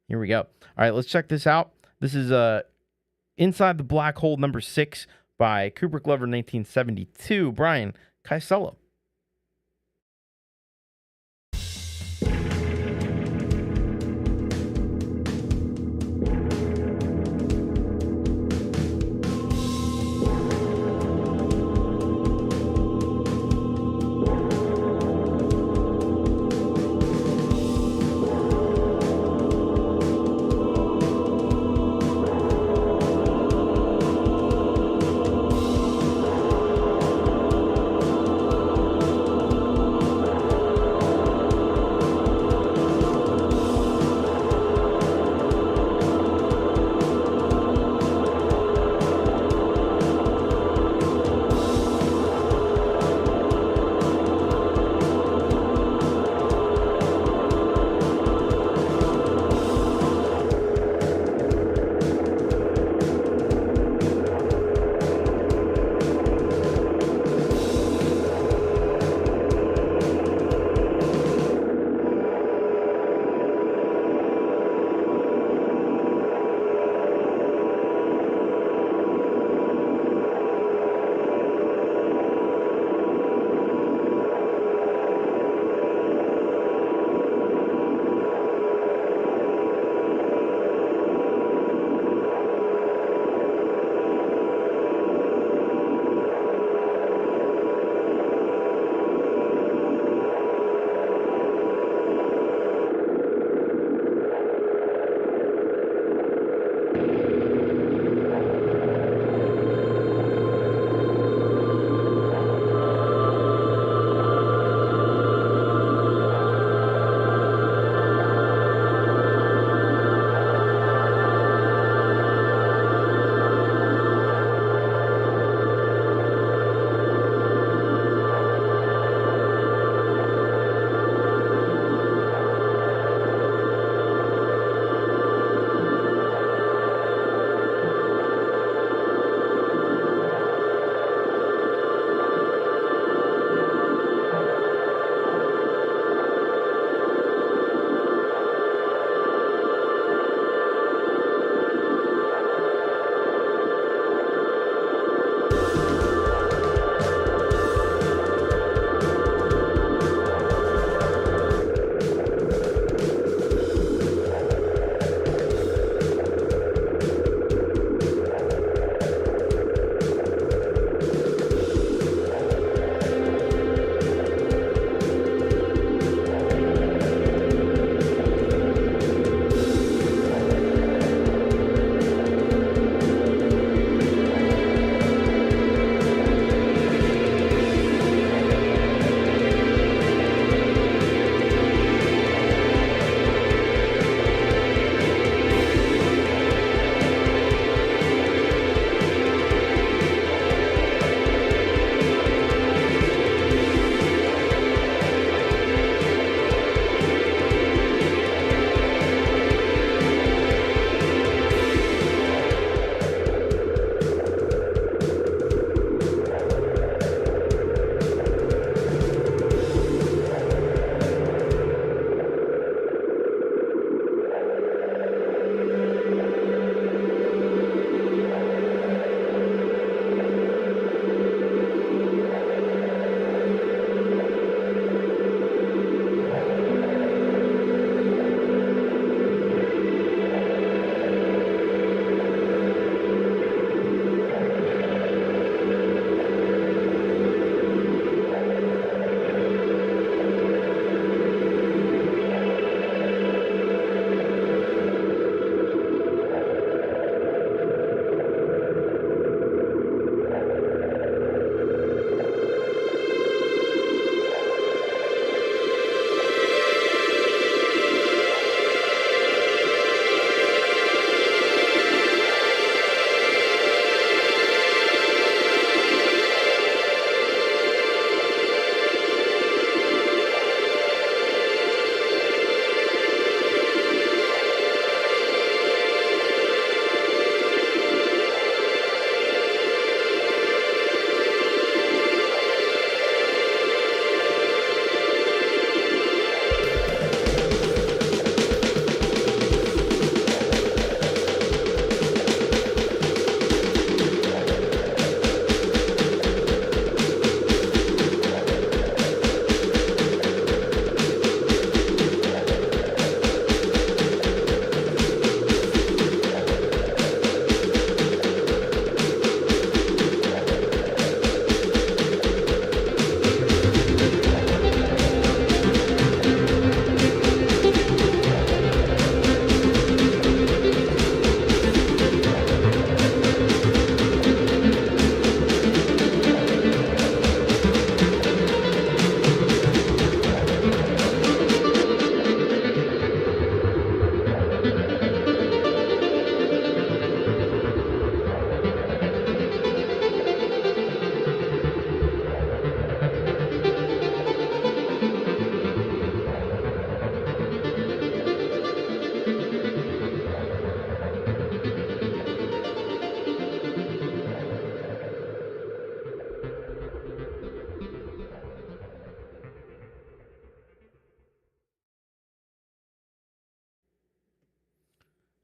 here we go. All right, let's check this out. This is Inside the Black Hole number 6 by Kubric Lover 1972. Brian Kaisello.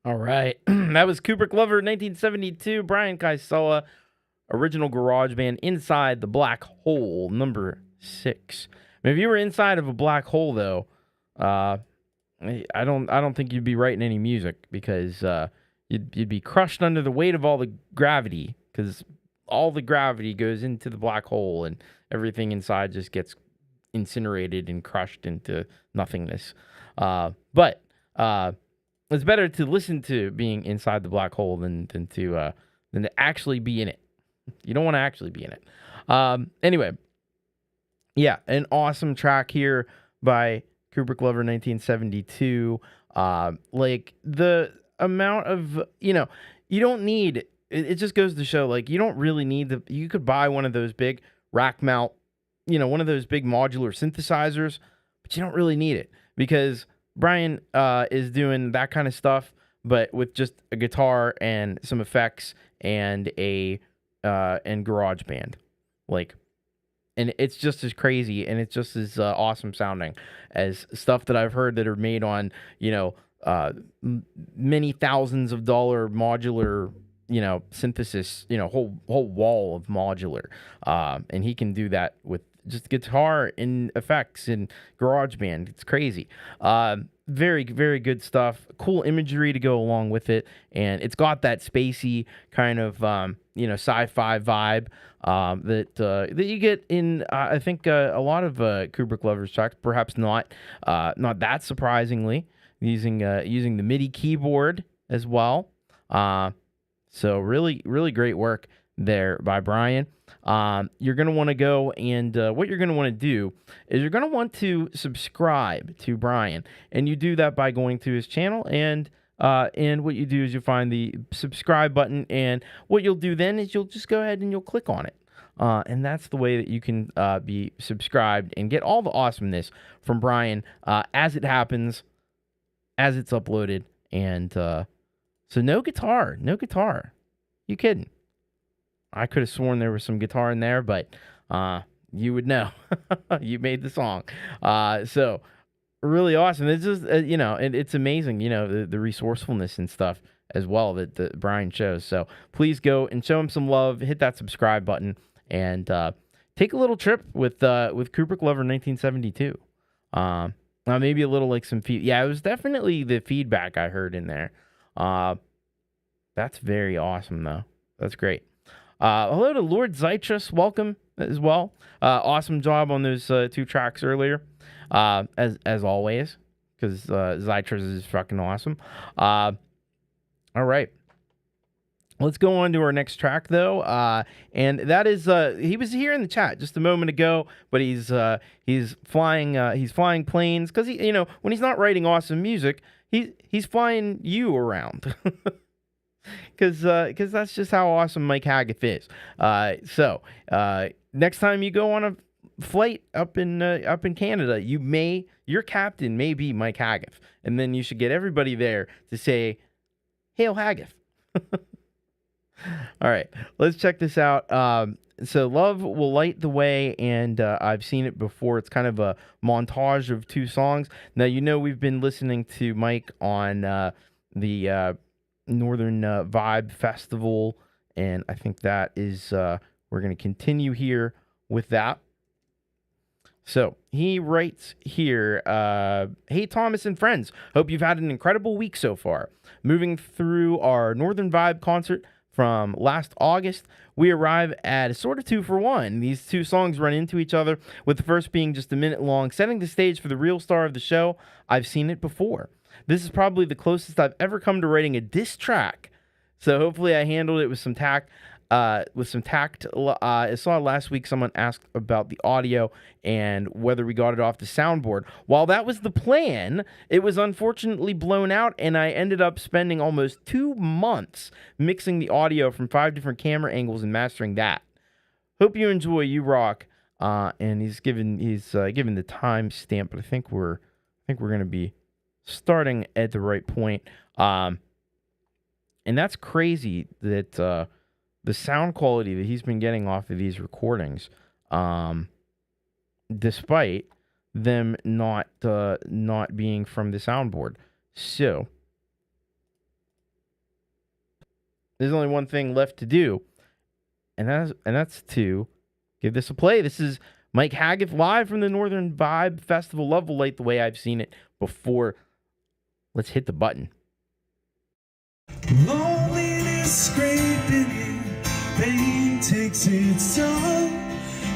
All right. That was Kubric Lover, 1972. Brian Kaisela, original garage band, Inside the Black Hole, number 6. I mean, if you were inside of a black hole, though, I don't think you'd be writing any music because you'd be crushed under the weight of all the gravity because all the gravity goes into the black hole and everything inside just gets incinerated and crushed into nothingness. But it's better to listen to being inside the black hole than to actually be in it. You don't want to actually be in it. Anyway, yeah, an awesome track here by Kubric Lover, 1972. Like the amount of, you don't need, it just goes to show, like, you don't really need you could buy one of those big rack mount, one of those big modular synthesizers, but you don't really need it because Brian is doing that kind of stuff, but with just a guitar and some effects and and GarageBand, like, and it's just as crazy and it's just as awesome sounding as stuff that I've heard that are made on many thousands of dollar modular synthesis, whole wall of modular, and he can do that with just guitar and effects and GarageBand. It's crazy. Very, very good stuff. Cool imagery to go along with it, and it's got that spacey kind of sci-fi vibe that you get in I think a lot of Kubrick Lover's tracks. Perhaps not that surprisingly, using the MIDI keyboard as well. So really, really great work there by Brian. You're going to want to go and what you're going to want to do is you're going to want to subscribe to Brian, and you do that by going to his channel, and what you do is you find the subscribe button, and what you'll do then is you'll just go ahead and you'll click on it. And that's the way that you can be subscribed and get all the awesomeness from Brian as it happens, as it's uploaded. And so no guitar. You kidding? I could have sworn there was some guitar in there, but you would know. You made the song. So really awesome. It's just, and it's amazing, the resourcefulness and stuff as well that Brian shows. So please go and show him some love. Hit that subscribe button and take a little trip with Kubrick Lover 1972. Maybe a little like some it was definitely the feedback I heard in there. That's very awesome though. That's great. Hello to Lord Zytrus. Welcome as well. Awesome job on those 2 tracks earlier, as always, because Zytrus is fucking awesome. All right. Let's go on to our next track, though, and that is he was here in the chat just a moment ago, but he's flying planes because he when he's not writing awesome music, he's flying you around. Because that's just how awesome Mike Hageth is. So next time you go on a flight up in Canada, your captain may be Mike Hageth, and then you should get everybody there to say, "Hail Hageth." All right, let's check this out. So Love Will Light the Way, and I've seen it before. It's kind of a montage of 2 songs. Now, we've been listening to Mike on the Northern Vibe Festival, and I think that is we're going to continue here with that. So he writes here, "Hey Thomas and friends, hope you've had an incredible week so far. Moving through our Northern Vibe concert from last August, we arrive at a sort of 2-for-1. These 2 songs run into each other, with the first being just a minute long, setting the stage for the real star of the show. I've seen it before. This is probably the closest I've ever come to writing a diss track, so hopefully I handled it with some tact. I saw last week someone asked about the audio and whether we got it off the soundboard. While that was the plan, it was unfortunately blown out, and I ended up spending almost 2 months mixing the audio from 5 different camera angles and mastering that. Hope you enjoy. You rock." And he's given the time stamp, but I think we're gonna be starting at the right point. And that's crazy that the sound quality that he's been getting off of these recordings, despite them not being from the soundboard. So there's only one thing left to do, and that's to give this a play. This is Mike Haggith live from the Northern Vibe Festival. Love will Light the way I've seen it before. Let's hit the button. Loneliness scraping in, pain takes its toll.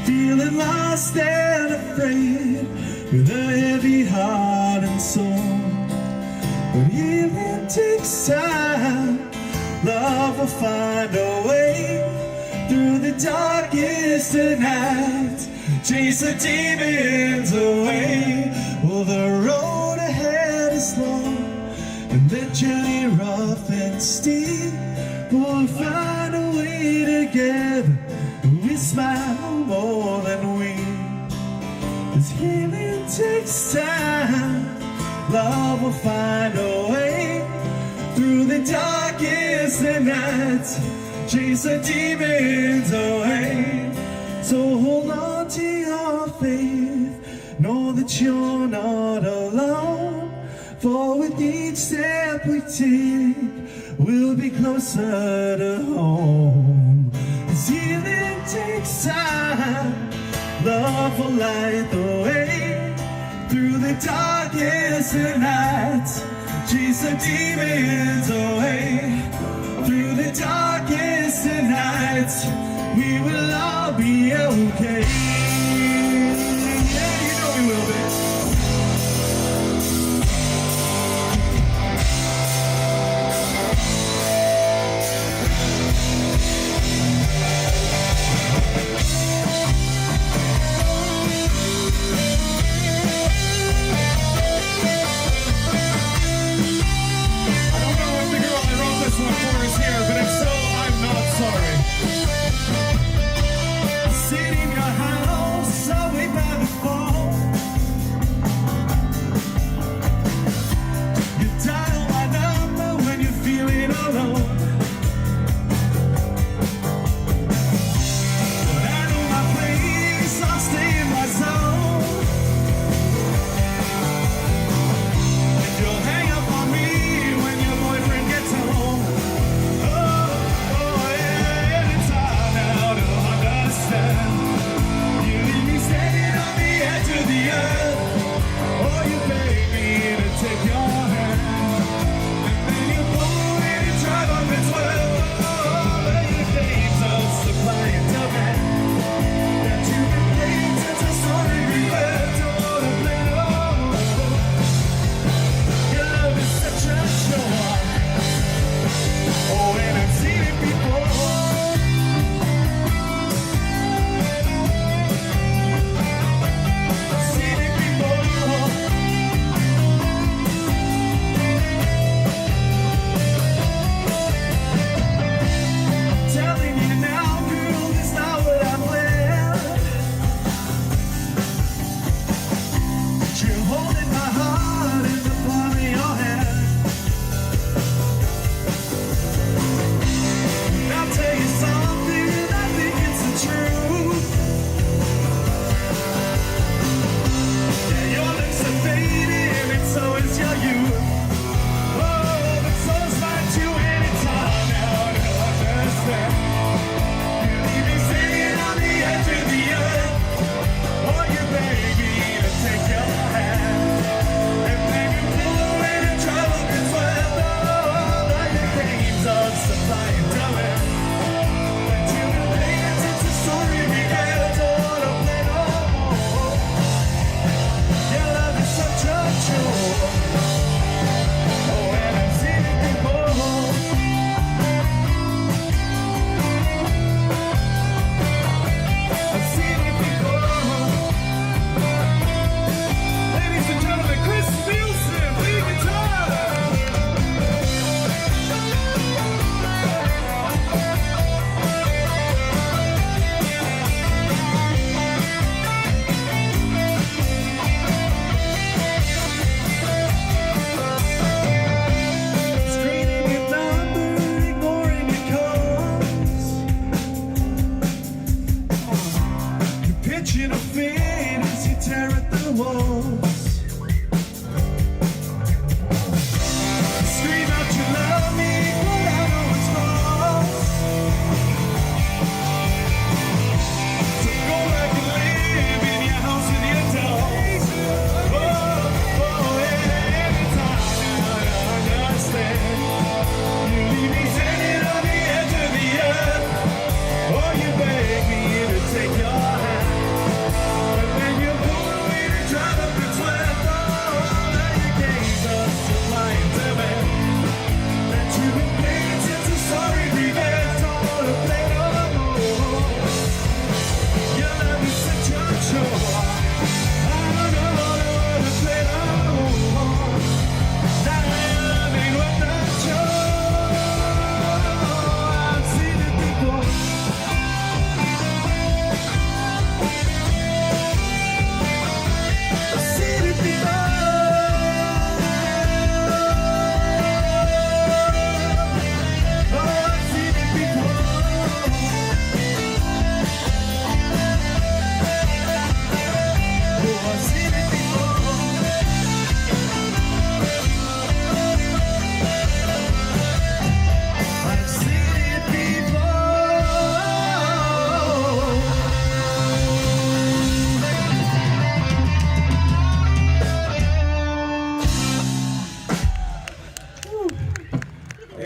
Feeling lost and afraid, with a heavy heart and soul. But healing takes time, love will find a way. Through the darkest of nights, chase the demons away. Well, the road ahead is long, and the journey rough and steep. We'll find a way together, we smile more than we. 'Cause healing takes time, love will find a way. Through the darkest of nights, chase the demons away. So hold on to your faith, know that you're not alone. For with each step we take, we'll be closer to home. 'Cause healing takes time, love will light the way. Through the darkest of nights, chase the demons away. Through the darkest of nights, we will all be okay. Yeah, you know we will be. But if so, I'm not sorry. Sit in your house.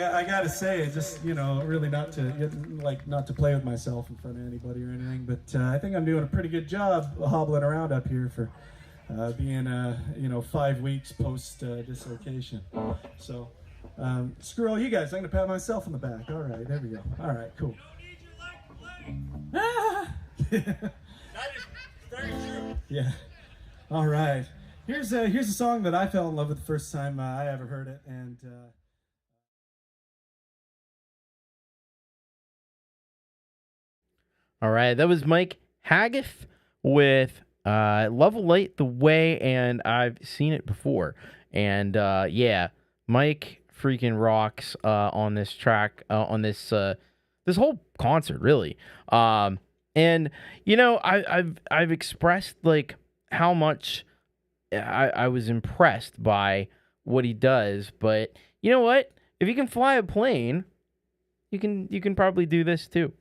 I gotta say, just really not to play with myself in front of anybody or anything, but I think I'm doing a pretty good job hobbling around up here for being 5 weeks post dislocation. So screw all you guys. I'm gonna pat myself on the back. All right, there we go. All right, cool. Ah! That is very true. Yeah. All right. Here's a song that I fell in love with the first time I ever heard it, and. All right, that was Mike Haggith with Love Light the Way, and I've seen it before. And yeah, Mike freaking rocks on this track, on this whole concert, really. And I've expressed like how much I was impressed by what he does, but you know what? If you can fly a plane, you can probably do this too.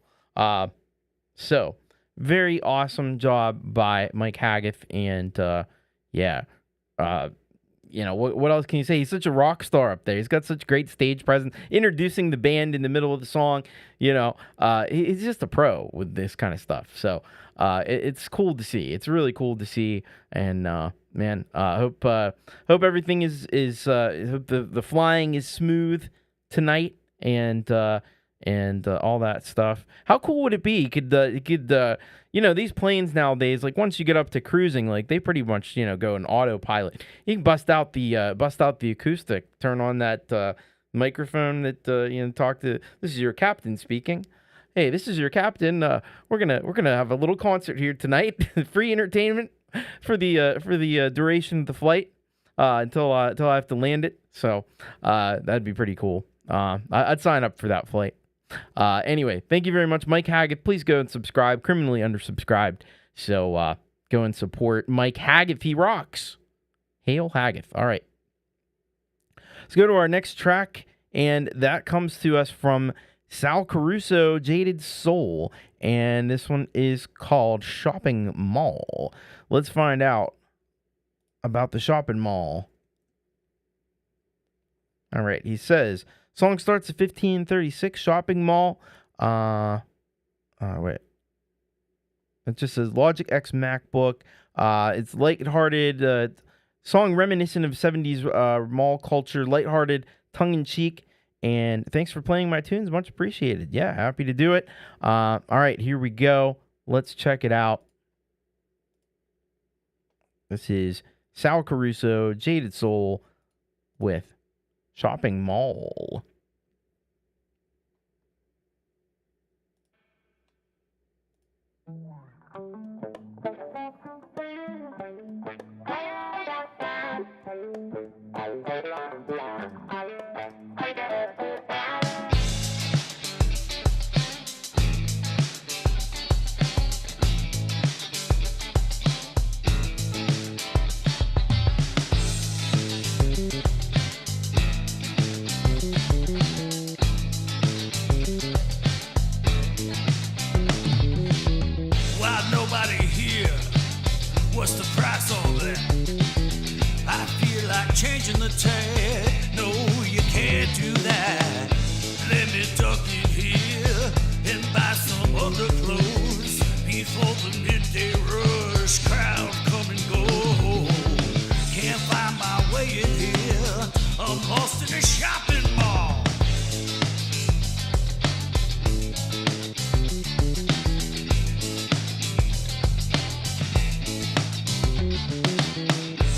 So, very awesome job by Mike Haggith, and what else can you say? He's such a rock star up there. He's got such great stage presence, introducing the band in the middle of the song. He's just a pro with this kind of stuff. So, it's cool to see. It's really cool to see, and man, hope everything is hope the flying is smooth tonight, and all that stuff. How cool would it be? These planes nowadays, like once you get up to cruising, like they pretty much go in autopilot. You can bust out the acoustic, turn on that microphone that talk to. This is your captain speaking. Hey, this is your captain. We're gonna have a little concert here tonight. Free entertainment for the duration of the flight until I have to land it. So that'd be pretty cool. I'd sign up for that flight. Anyway, thank you very much, Mike Haggith. Please go and subscribe. Criminally undersubscribed. So go and support Mike Haggith. He rocks. Hail Haggith. All right. Let's go to our next track, and that comes to us from Sal Caruso, Jaded Soul, and this one is called Shopping Mall. Let's find out about the shopping mall. All right, he says, song starts at 15:36, shopping mall. Wait. It just says Logic X MacBook. It's lighthearted, song reminiscent of 70s mall culture, lighthearted, tongue-in-cheek. And thanks for playing my tunes. Much appreciated. Yeah, happy to do it. All right, here we go. Let's check it out. This is Sal Caruso, Jaded Soul with Shopping Mall. What's the price on that? I feel like changing the tag. No, you can't do that. Let me duck in here and buy some underclothes before the midday rush. Crowd come and go. Can't find my way in here. I'm lost in a shopping mall.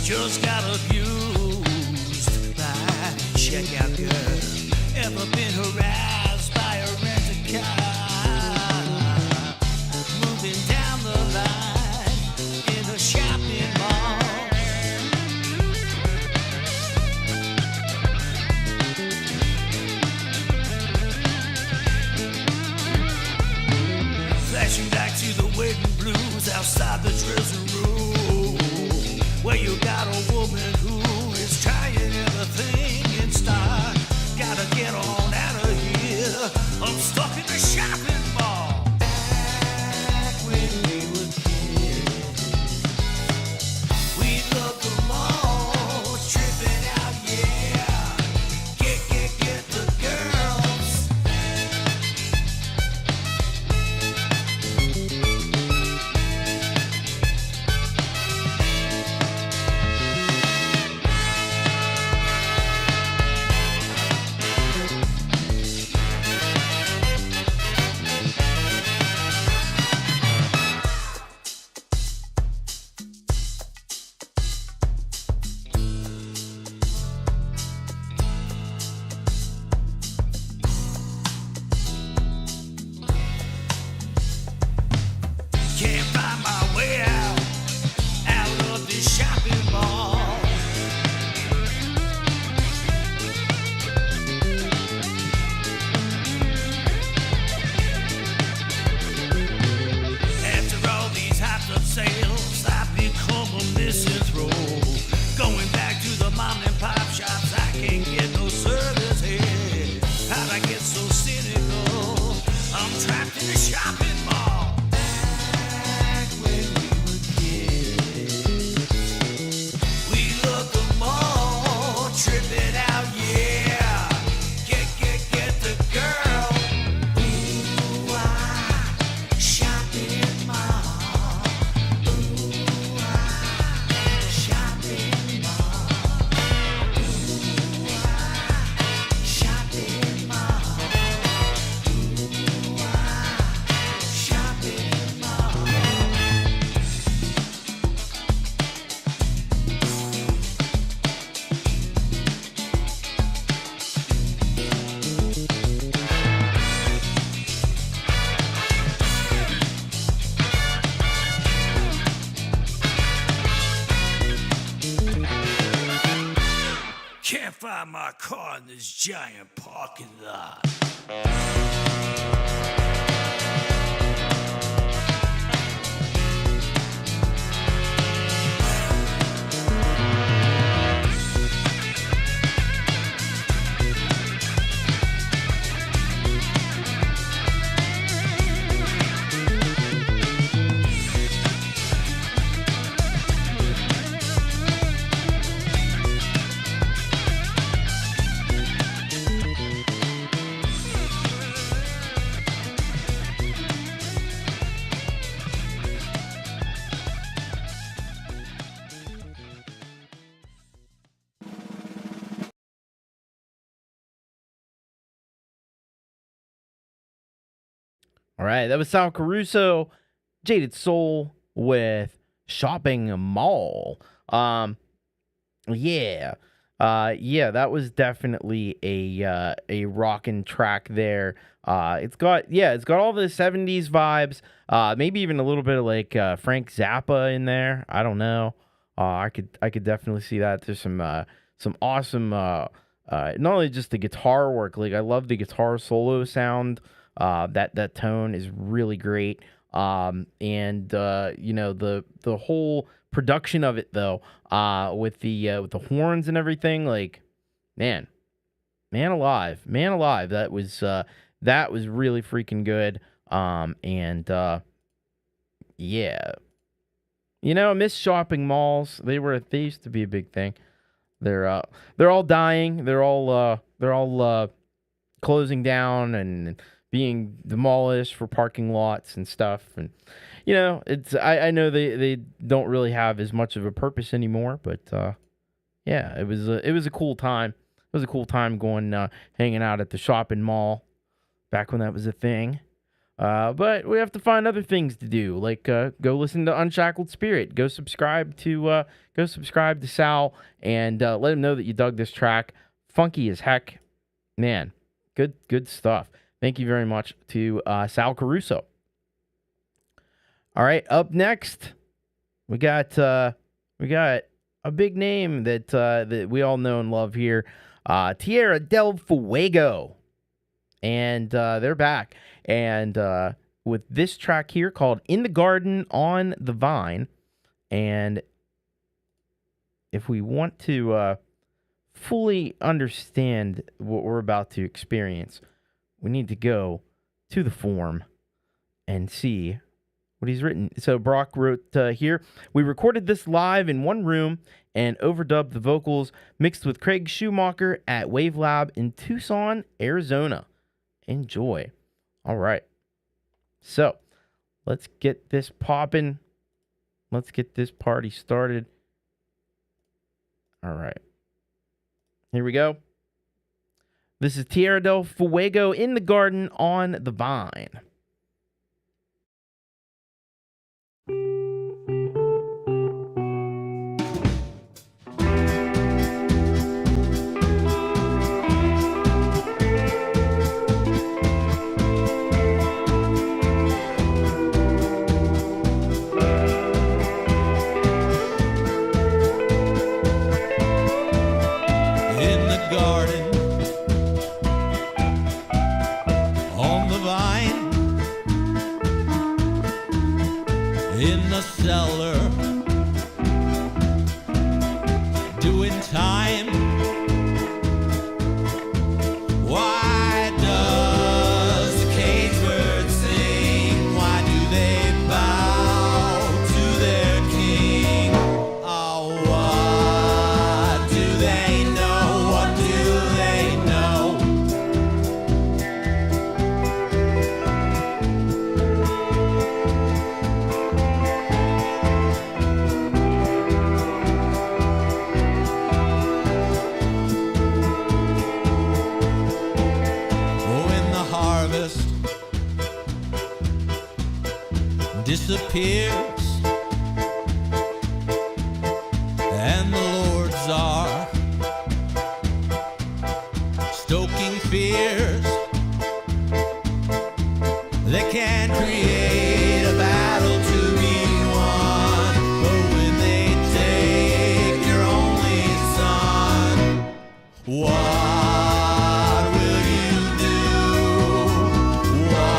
Just got abused by a checkout girl. Ever been harassed by a rent-a-car? Moving down the line in a shopping mall. Flashing back to the wedding blues outside the dressing room, where you got a woman who is trying everything in stock. Gotta get on out of here. I'm stuck in the shop. Can't find my car in this giant parking lot. All right, that was Sal Caruso, Jaded Soul with Shopping Mall. Yeah, that was definitely a rockin' track there. It's got all the 70s vibes. Maybe even a little bit of like Frank Zappa in there. I don't know. I could definitely see that. There's some awesome not only just the guitar work. Like I love the guitar solo sound. That tone is really great. And you know, the whole production of it though, with the horns and everything, like man alive, that was really freaking good. Yeah, you know, I miss shopping malls. They used to be a big thing. They're all dying. They're all closing down and being demolished for parking lots and stuff. And you know, I know they don't really have as much of a purpose anymore, but yeah, it was a cool time. It was a cool time going hanging out at the shopping mall back when that was a thing. But we have to find other things to do, like go listen to Unshackled Spirit. Go subscribe to Sal and let him know that you dug this track. Funky as heck, man. Good stuff. Thank you very much to Sal Caruso. All right, up next, we got a big name that we all know and love here, Tiara Del Fuego, and they're back, and with this track here called "In the Garden on the Vine." And if we want to fully understand what we're about to experience, we need to go to the form and see what he's written. So Brock wrote here, "We recorded this live in one room and overdubbed the vocals, mixed with Craig Schumacher at Wave Lab in Tucson, Arizona. Enjoy." All right. So let's get this popping. Let's get this party started. All right. Here we go. This is Tiara Del Fuego, "In the Garden on the Vine." In the garden on the vine, in the cellar, doing time. Why does the cage bird sing? Why do they bow to their king? Oh, what do they know? What do they know? When the harvest disappears and the lords are stoking fears, they can create a battle to be won. But when they take your only son, What will you do? What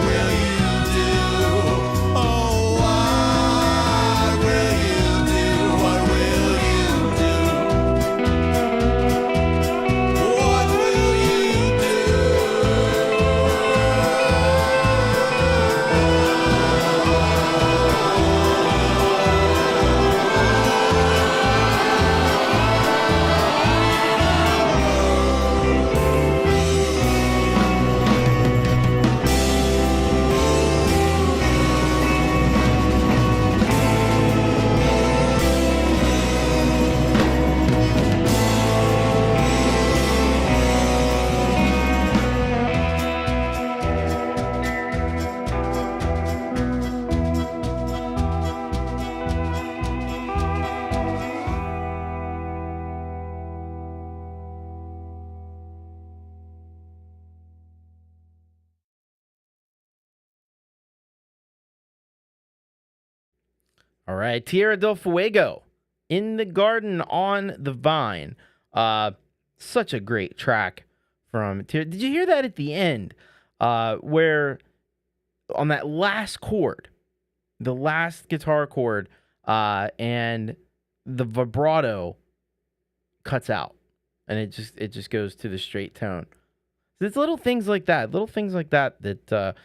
will you do? Oh, what will you do? What will you do? What will you do? All right, Tiara Del Fuego, In the Garden on the Vine. Such a great track from Tiara. Did you hear that at the end? Where on that last chord, the last guitar chord, and the vibrato cuts out, and it just goes to the straight tone. It's little things like that that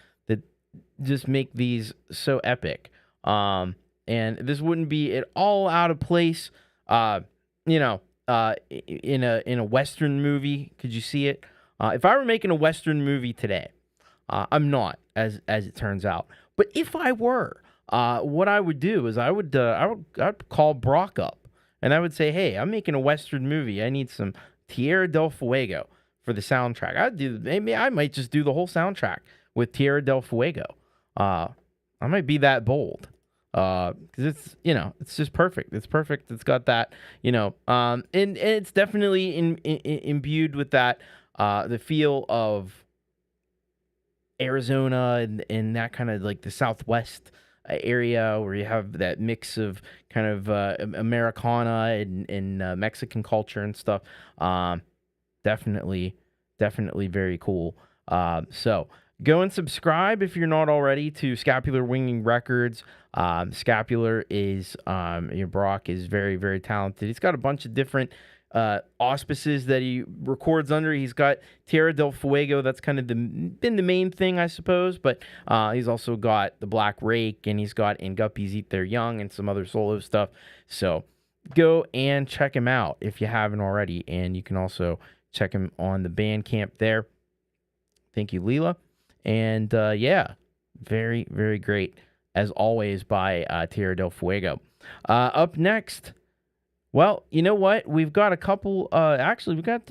just make these so epic. And this wouldn't be at all out of place, in a Western movie. Could you see it? If I were making a Western movie today, I'm not, as it turns out. But if I were, what I would do is I'd call Brock up, and I would say, hey, I'm making a Western movie. I need some Tiara Del Fuego for the soundtrack. Maybe I might just do the whole soundtrack with Tiara Del Fuego. I might be that bold. Because it's just perfect. It's perfect. It's got that, and it's definitely imbued with that, the feel of Arizona and that kind of like the Southwest area where you have that mix of kind of Americana and Mexican culture and stuff. Definitely very cool. So go and subscribe if you're not already to Scapular Winging Records. Scapular is, Brock is very, very talented. He's got a bunch of different auspices that he records under. He's got Tiara Del Fuego. That's kind of been the main thing, I suppose. But he's also got the Black Rake, and he's got And Guppies Eat Their Young and some other solo stuff. So go and check him out if you haven't already. And you can also check him on the Bandcamp there. Thank you, Leela. And very, very great, as always, by Tiara Del Fuego. Up next, well, you know what? We've got a couple. Actually, we got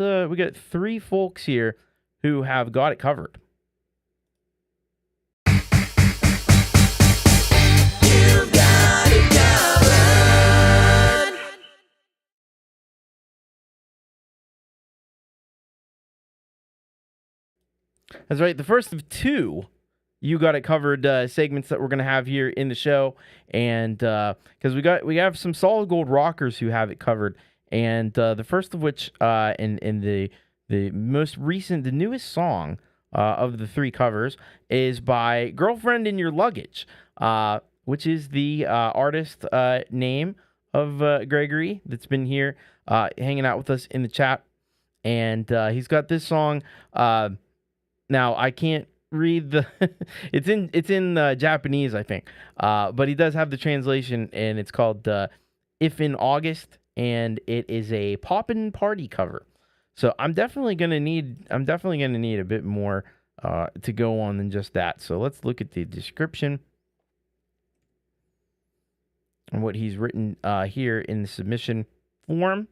three folks here who have got it covered. You've got it covered. That's right. The first of two You Got It Covered segments that we're going to have here in the show. And because we have some solid gold rockers who have it covered. And the first of which, in the most recent, the newest song of the three covers is by Girlfriend in Your Luggage, which is the artist name of Gregory that's been here hanging out with us in the chat. And he's got this song. Now, I can't read the it's in Japanese, I think, but he does have the translation, and it's called If in August, and it is a Poppin' Party cover. So I'm definitely gonna need a bit more to go on than just that. So let's look at the description and what he's written here in the submission form.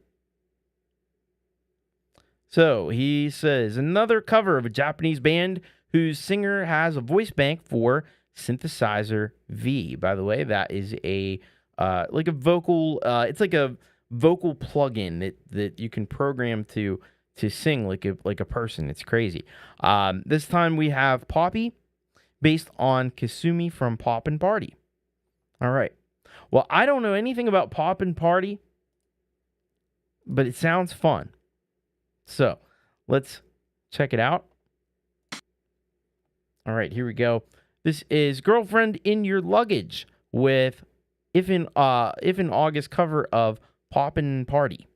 So he says, another cover of a Japanese band whose singer has a voice bank for Synthesizer V. By the way, that is a vocal. It's like a vocal plugin that you can program to sing like a person. It's crazy. This time we have Poppy, based on Kasumi from Poppin' Party. All right. Well, I don't know anything about Poppin' Party, but it sounds fun. So let's check it out. All right, here we go. This is Girlfriend in Your Luggage with If in August cover of Poppin' Party.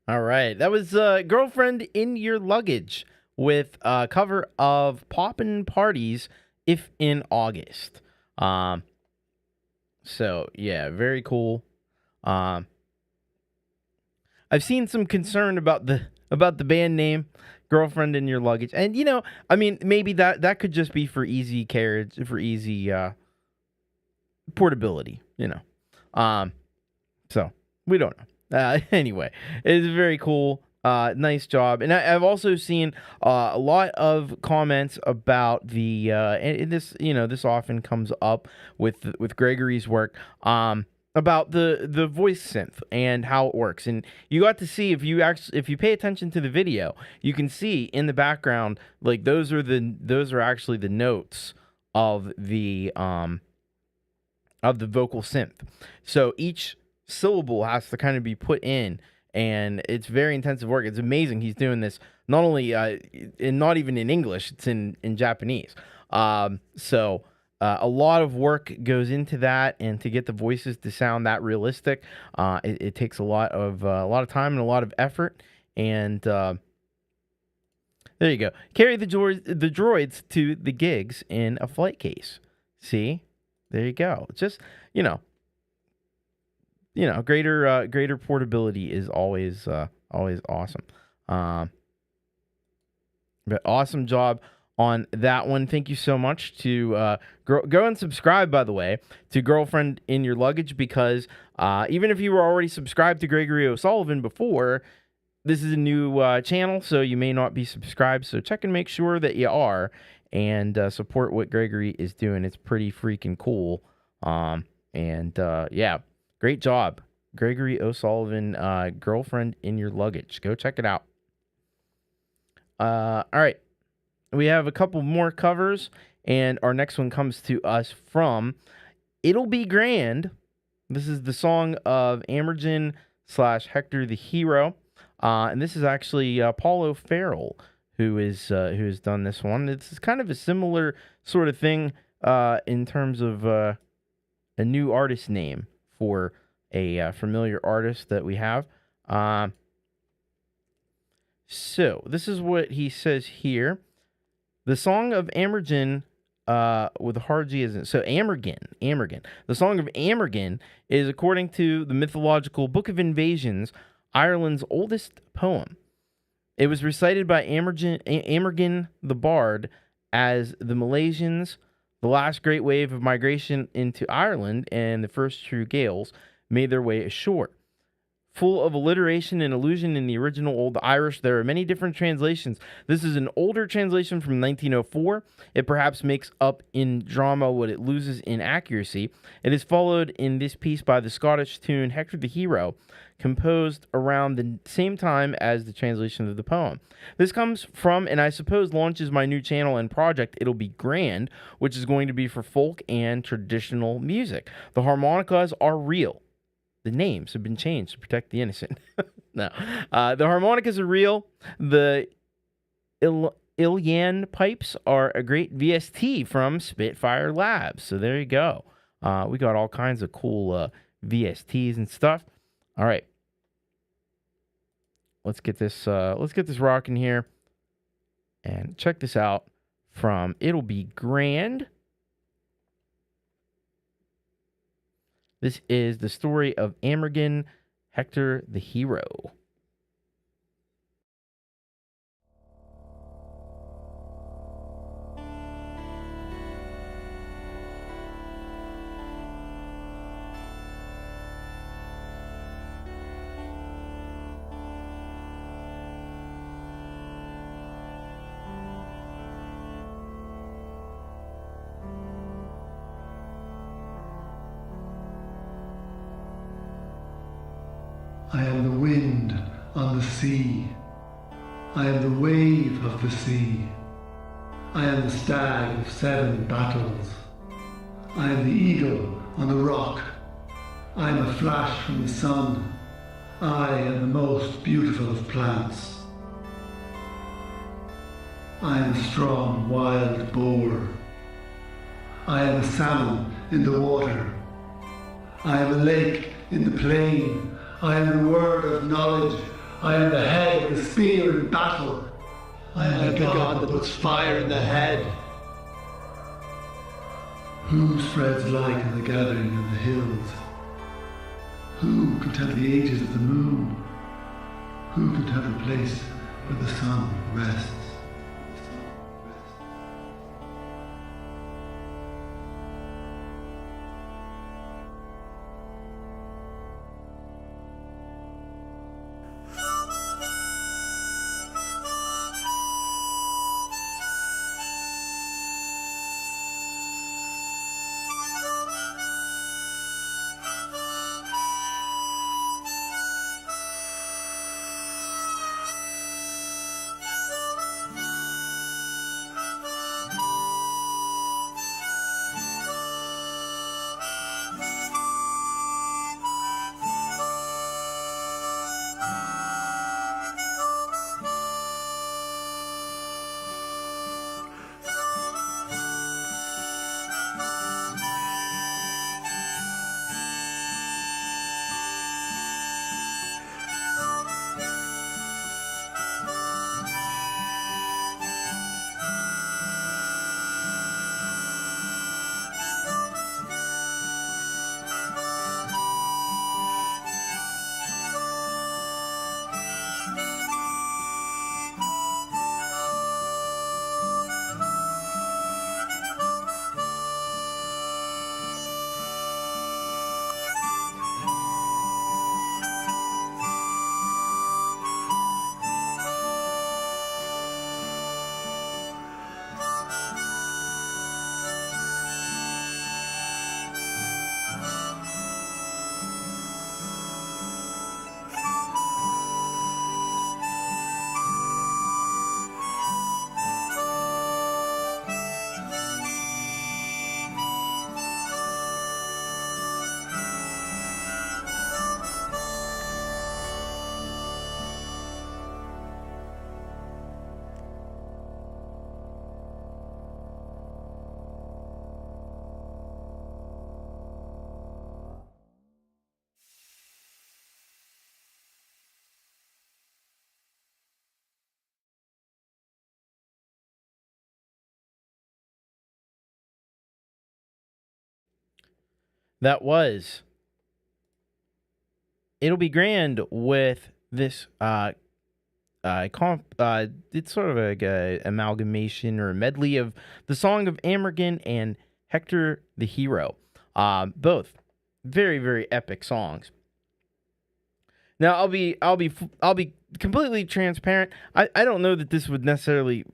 All right. That was Girlfriend in Your Luggage with a cover of Poppin' Parties If in August. So, yeah, very cool. I've seen some concern about the band name, Girlfriend in Your Luggage. And, you know, I mean, maybe that could just be for easy carriage, for easy portability, you know. So, we don't know. Anyway, it is very cool. Nice job. And I've also seen a lot of comments about the and this, you know, this often comes up with Gregory's work, about the voice synth and how it works. And you got to see, if you pay attention to the video, you can see in the background, like those are actually the notes of the vocal synth. So each syllable has to kind of be put in, and it's very intensive work. It's amazing he's doing this not only not even in English, it's in Japanese. So a lot of work goes into that, and to get the voices to sound that realistic, it takes a lot of time and a lot of effort. And there you go. Carry the droids to the gigs in a flight case. See, there you go. Just, you know, greater portability is always awesome. But awesome job on that one. Thank you so much to go and subscribe, by the way, to Girlfriend in Your Luggage, because even if you were already subscribed to Gregory O'Sullivan before, this is a new channel, so you may not be subscribed. So check and make sure that you are, and support what Gregory is doing. It's pretty freaking cool. Yeah. Great job, Gregory O'Sullivan, Girlfriend in Your Luggage. Go check it out. All right. We have a couple more covers, and our next one comes to us from It'll Be Grand. This is the song of Amergen / Hector the Hero. And this is actually Paulo Farrell who has done this one. It's kind of a similar sort of thing in terms of a new artist name for a familiar artist that we have. So this is what he says here. The song of Amergen, with a hard G, isn't so Amergen. The song of Amergen is, according to the mythological Book of Invasions, Ireland's oldest poem. It was recited by Amergen the Bard as the Malaysians, the last great wave of migration into Ireland, and the first true Gaels made their way ashore. Full of alliteration and allusion in the original Old Irish, there are many different translations. This is an older translation from 1904. It perhaps makes up in drama what it loses in accuracy. It is followed in this piece by the Scottish tune Hector the Hero, composed around the same time as the translation of the poem. This comes from, and I suppose launches my new channel and project, It'll Be Grand, which is going to be for folk and traditional music. The harmonicas are real. The names have been changed to protect the innocent. No. The harmonicas are real. The Ilian pipes are a great VST from Spitfire Labs. So there you go. We got all kinds of cool VSTs and stuff. All right. Let's get this rocking here. And check this out from It'll Be Grand. This is the story of Amergen, Hector the Hero. I am the wind on the sea. I am the wave of the sea. I am the stag of 7 battles. I am the eagle on the rock. I am a flash from the sun. I am the most beautiful of plants. I am a strong wild boar. I am a salmon in the water. I am a lake in the plain. I am the word of knowledge. I am the head of the spear in battle. I am the god that puts fire in the head. Who spreads light in the gathering of the hills? Who could tell the ages of the moon? Who could tell the place where the sun rests? That was It'll Be Grand with this it's sort of a amalgamation or a medley of the Song of Amergin and Hector the Hero. Both very, very epic songs. Now I'll be completely transparent. I don't know that this would necessarily.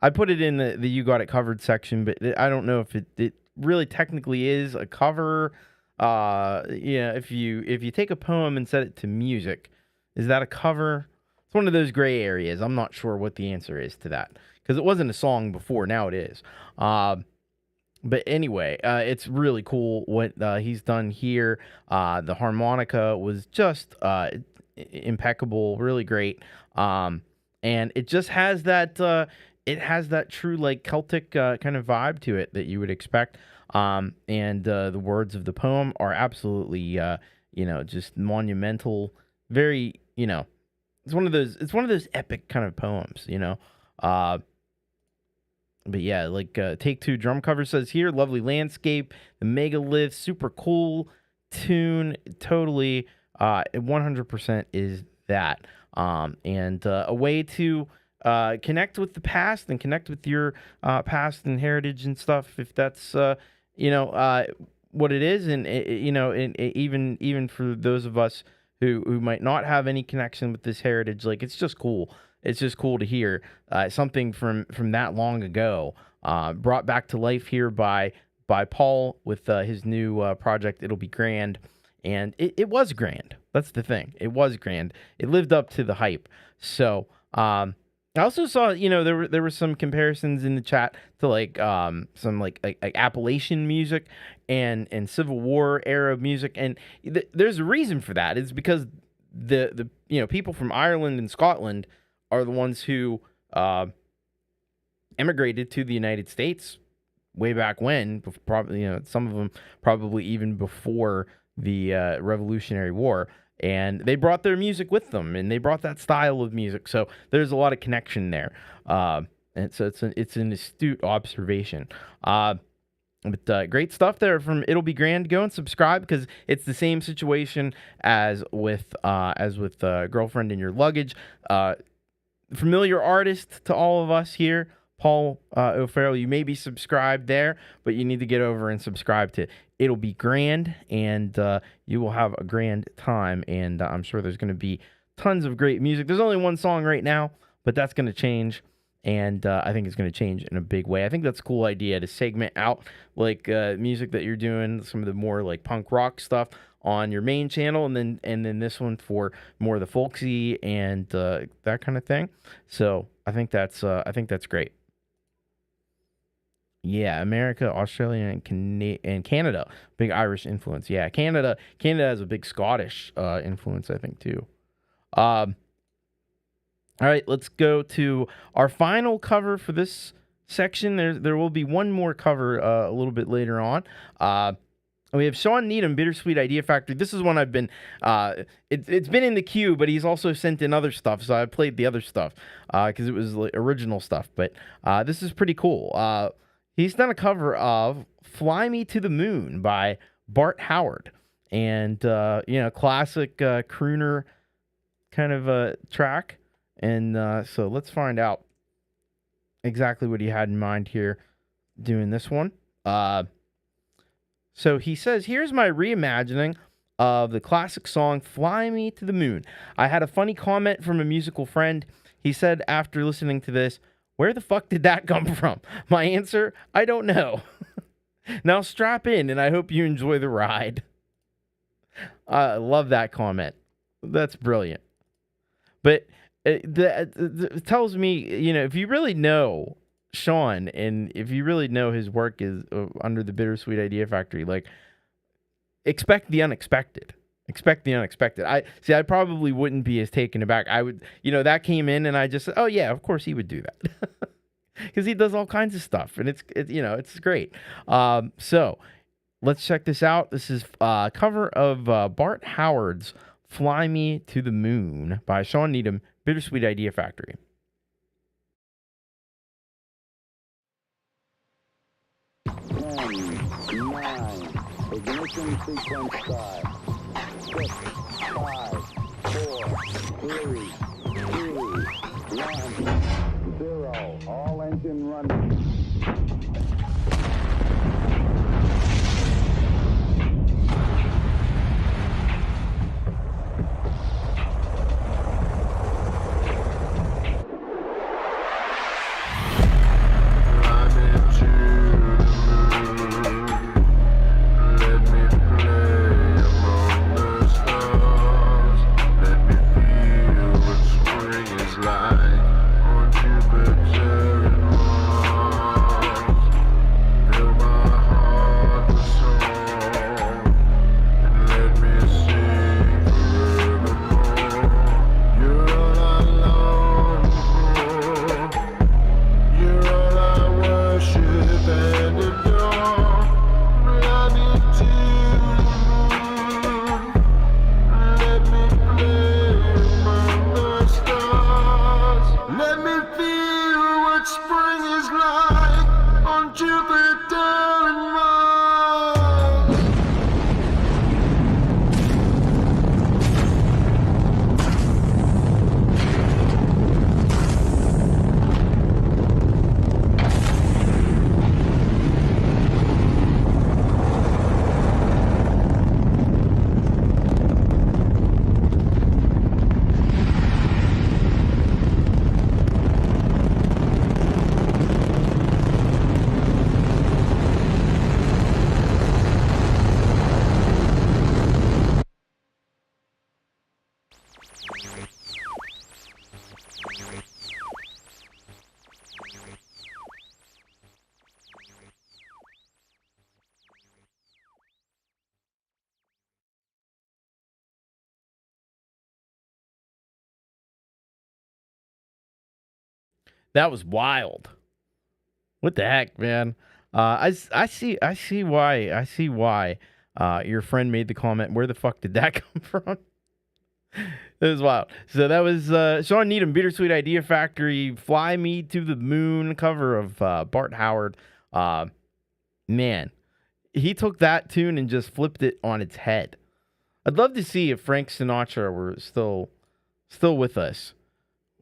I put it in the You Got It Covered section, but I don't know if it really technically is a cover. If you take a poem and set it to music, is that a cover? It's one of those gray areas. I'm not sure what the answer is to that because it wasn't a song before. Now it is. But anyway, it's really cool what he's done here. The harmonica was just impeccable, really great. And it just has that true like Celtic kind of vibe to it that you would expect. And the words of the poem are absolutely just monumental. Very, it's one of those epic kind of poems, But yeah, like Take Two drum cover says here, lovely landscape, the megalith, super cool tune, totally 100% is that. And a way to connect with the past and connect with your past and heritage and stuff, if that's what it is, and even for those of us who might not have any connection with this heritage, like it's just cool. It's just cool to hear something from that long ago brought back to life here by Paul with his new project, It'll Be Grand. And it was grand. That's the thing. It was grand. It lived up to the hype. So I also saw, there were some comparisons in the chat to like some like Appalachian music and Civil War era music. And there's a reason for that. It's because the people from Ireland and Scotland are the ones who emigrated to the United States way back when, probably, some of them probably even before the Revolutionary War. and they brought their music with them, and they brought that style of music. So there's a lot of connection there. And so it's an astute observation. But great stuff there from It'll Be Grand. Go and subscribe because it's the same situation as with Girlfriend in Your Luggage. Familiar artist to all of us here, Paul O'Farrell. You may be subscribed there, but you need to get over and subscribe to It'll Be Grand, and you will have a grand time. And I'm sure there's going to be tons of great music. There's only one song right now, but that's going to change. And I think it's going to change in a big way. I think that's a cool idea to segment out like music that you're doing, some of the more like punk rock stuff on your main channel, and then this one for more of the folksy and that kind of thing. So I think that's great. Yeah, America, Australia, and Canada, big Irish influence. Yeah, Canada has a big Scottish influence, I think too. All right, let's go to our final cover for this section. There will be one more cover a little bit later on. We have Sean Needham, Bittersweet Idea Factory. This is one I've been, it's been in the queue, but he's also sent in other stuff, so I played the other stuff because it was like original stuff. But this is pretty cool. He's done a cover of Fly Me to the Moon by Bart Howard. And, classic crooner kind of a track. And so let's find out exactly what he had in mind here doing this one. So he says, here's my reimagining of the classic song Fly Me to the Moon. I had a funny comment from a musical friend. He said after listening to this, where the fuck did that come from? My answer, I don't know. Now strap in and I hope you enjoy the ride. I love that comment. That's brilliant. But it tells me, if you really know Sean and if you really know his work is under the Bittersweet Idea Factory, like, expect the unexpected. Expect the unexpected. I probably wouldn't be as taken aback. I would, that came in and I just said, oh yeah, of course he would do that. Because he does all kinds of stuff and it's great. So let's check this out. This is a cover of Bart Howard's Fly Me to the Moon by Sean Needham, Bittersweet Idea Factory. Ignition sequence start. 6, 5, 4, 3, 2, 1, 0. All engine running. That was wild. What the heck, man? I see why your friend made the comment. Where the fuck did that come from? It was wild. So that was Sean Needham, Bittersweet Idea Factory, Fly Me to the Moon cover of Bart Howard. Man, he took that tune and just flipped it on its head. I'd love to see if Frank Sinatra were still with us.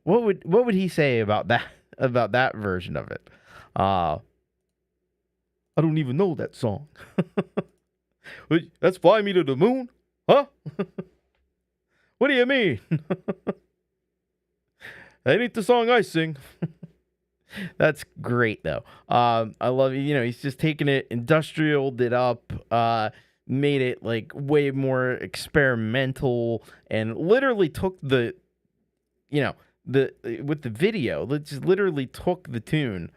What would he say about that version of it? I don't even know that song. That's Fly Me to the Moon? Huh? What do you mean? That ain't the song I sing. That's great, though. I love it. You know, he's just taking it, industrialed it up, made it like way more experimental, and literally took with the video, just literally took the tune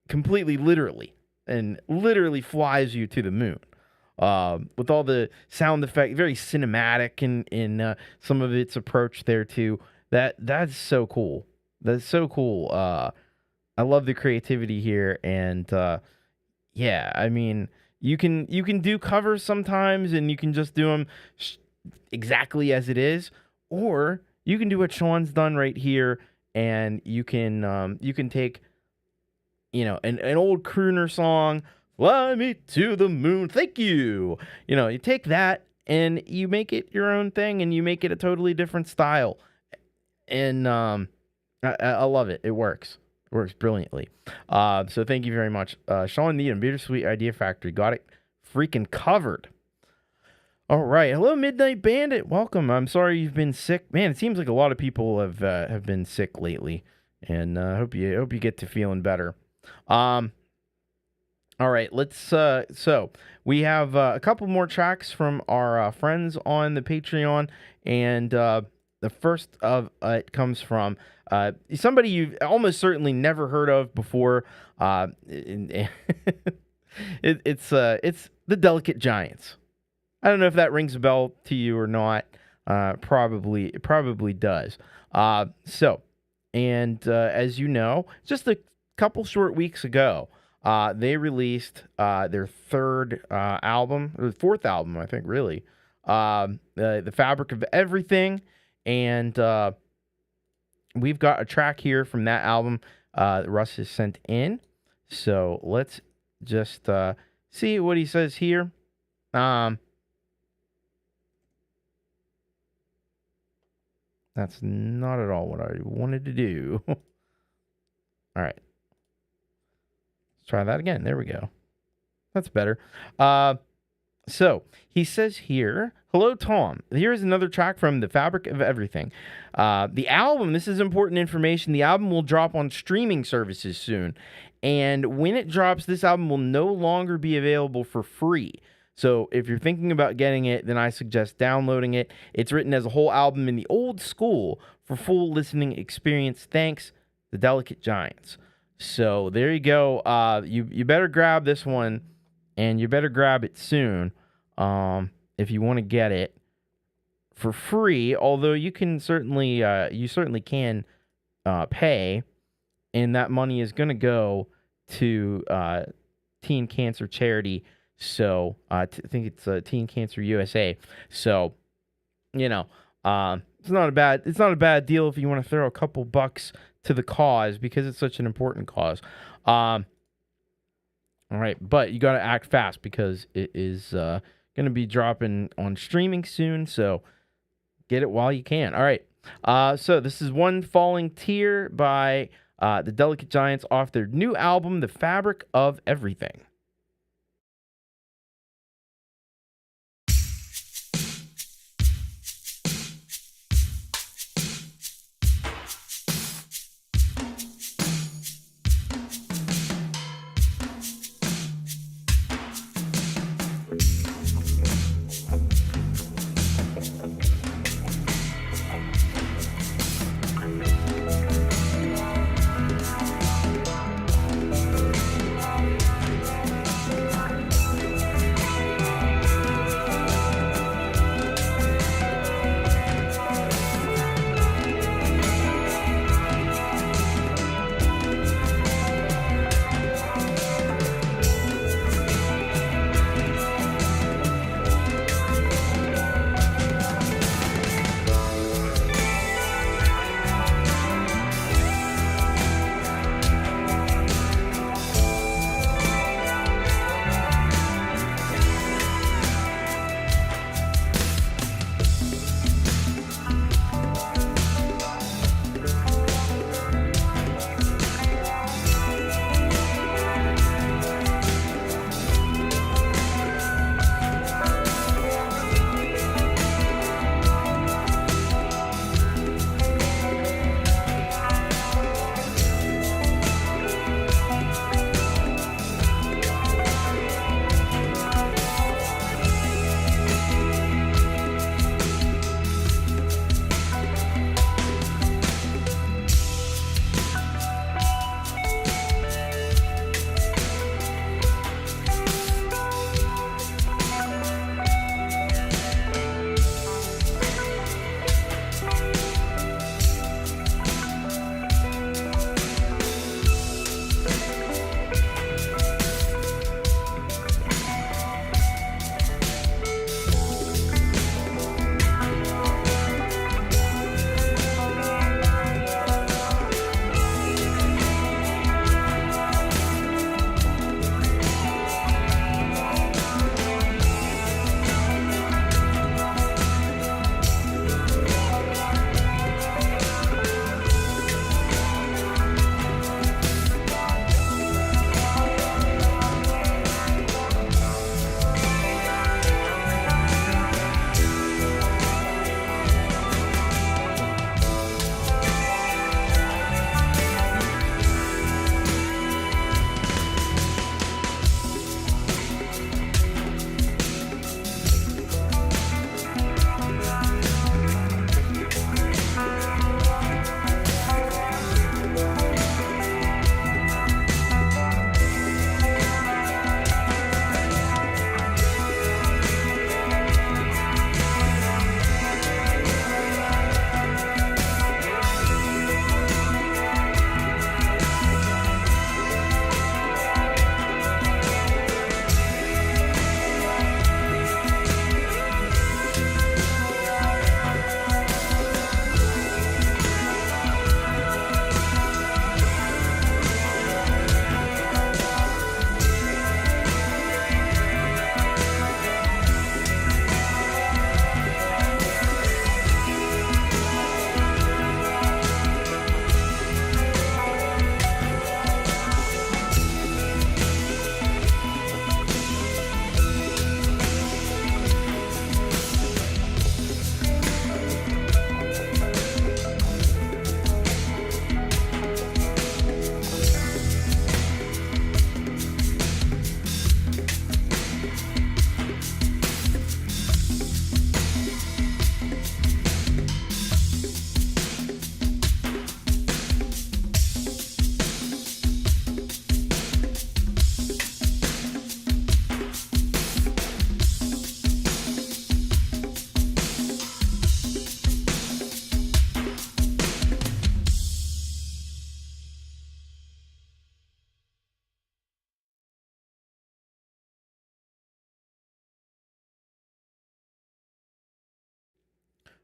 completely literally, and literally flies you to the moon. With all the sound effect, very cinematic in some of its approach there too. That's so cool. That's so cool. I love the creativity here, and yeah, I mean, you can do covers sometimes, and you can just do them exactly as it is, or you can do what Sean's done right here, and you can take, you know, an old crooner song. Fly me to the moon. Thank you. You know, you take that and you make it your own thing, and you make it a totally different style. And I love it. It works. It works brilliantly. So thank you very much. Sean Needham, Bittersweet Idea Factory. Got it freaking covered. All right. Hello, Midnight Bandit. Welcome. I'm sorry you've been sick. Man, it seems like a lot of people have been sick lately. And hope you get to feeling better. All right, let's. So we have a couple more tracks from our friends on the Patreon, and the first of it comes from somebody you've almost certainly never heard of before. It's the Delicate Giants. I don't know if that rings a bell to you or not. It probably does. So, and as you know, just a couple short weeks ago, they released their third album, or fourth album, I think, really, The Fabric of Everything, and we've got a track here from that album that Russ has sent in, so let's just see what he says here. That's not at all what I wanted to do. All right. Let's try that again. There we go. That's better. So he says here, hello, Tom. Here's another track from The Fabric of Everything. The album, this is important information, the album will drop on streaming services soon. And when it drops, this album will no longer be available for free. So if you're thinking about getting it, then I suggest downloading it. It's written as a whole album in the old school for full listening experience. Thanks, The Delicate Giants. So there you go. You better grab this one, and you better grab it soon if you want to get it for free. Although you can certainly can pay, and that money is going to go to teen cancer charity. So I think it's Teen Cancer USA. So you know, it's not a bad deal if you want to throw a couple bucks to the cause, because it's such an important cause. All right, but you got to act fast because it is going to be dropping on streaming soon, so get it while you can. All right, so this is One Falling Tear by the Delicate Giants off their new album, The Fabric of Everything.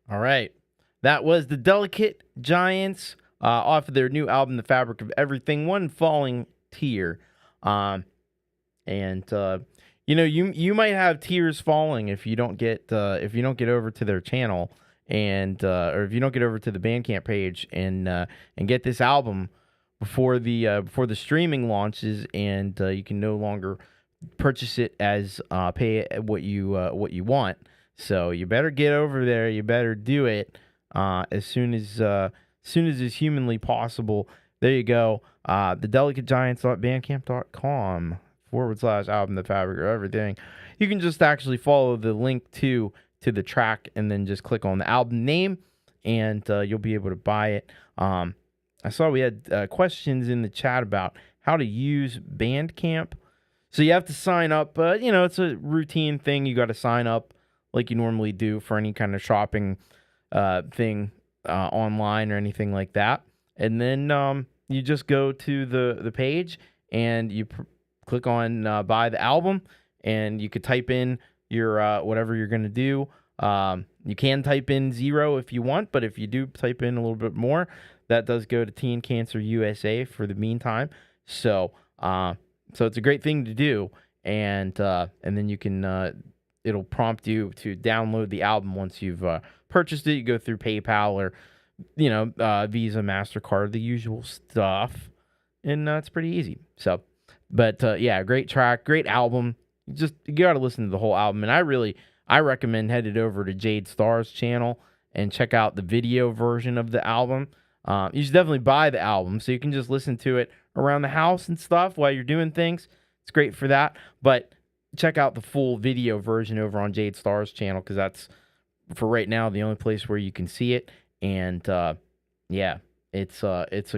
All right. That was the Delicate Giants off of their new album, The Fabric of Everything, One Falling Tear. You might have tears falling if you don't get over to their channel and or if you don't get over to the Bandcamp page and get this album before the streaming launches, and you can no longer purchase it as pay what you want. So you better get over there. You better do it as soon as is humanly possible. There you go. The delicategiants.bandcamp.com /album, The Fabric of Everything. You can just actually follow the link to the track and then just click on the album name, and you'll be able to buy it. I saw we had questions in the chat about how to use Bandcamp. So you have to sign up. It's a routine thing. You got to sign up like you normally do for any kind of shopping thing online or anything like that. And then you just go to the page and you click on buy the album, and you could type in your whatever you're going to do. You can type in 0 if you want, but if you do type in a little bit more, that does go to Teen Cancer USA for the meantime. So it's a great thing to do, and then you can it'll prompt you to download the album once you've purchased it. You go through PayPal or Visa, MasterCard, the usual stuff, and it's pretty easy. So. But great track, great album. You got to listen to the whole album. And I recommend headed over to Jade Starr's channel and check out the video version of the album. You should definitely buy the album so you can just listen to it around the house and stuff while you're doing things. It's great for that. But check out the full video version over on Jade Starr's channel, because that's, for right now, the only place where you can see it. And it's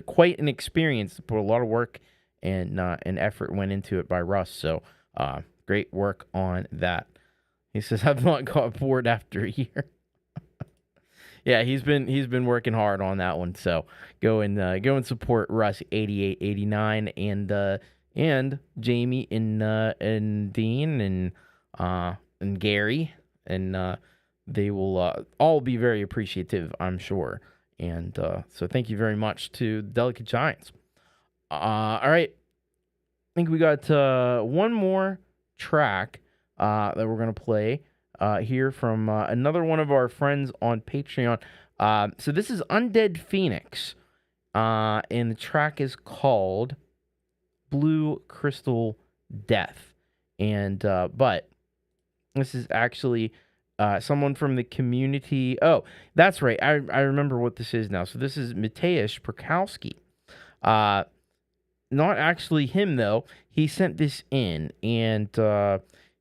quite an experience. To put a lot of work and effort went into it by Russ. So great work on that. He says, I've not got bored after a year. Yeah, he's been working hard on that one. So go and support Russ 8889 and Jamie and Dean and Gary, and they will all be very appreciative, I'm sure. And so thank you very much to Delicate Giants. All right. I think we got one more track that we're going to play here from another one of our friends on Patreon. So this is Undead Phoenix, and the track is called Blue Crystal Death. And but this is actually someone from the community. Oh, that's right. I remember what this is now. So this is Mateusz Perkowski. Not actually him, though. He sent this in, and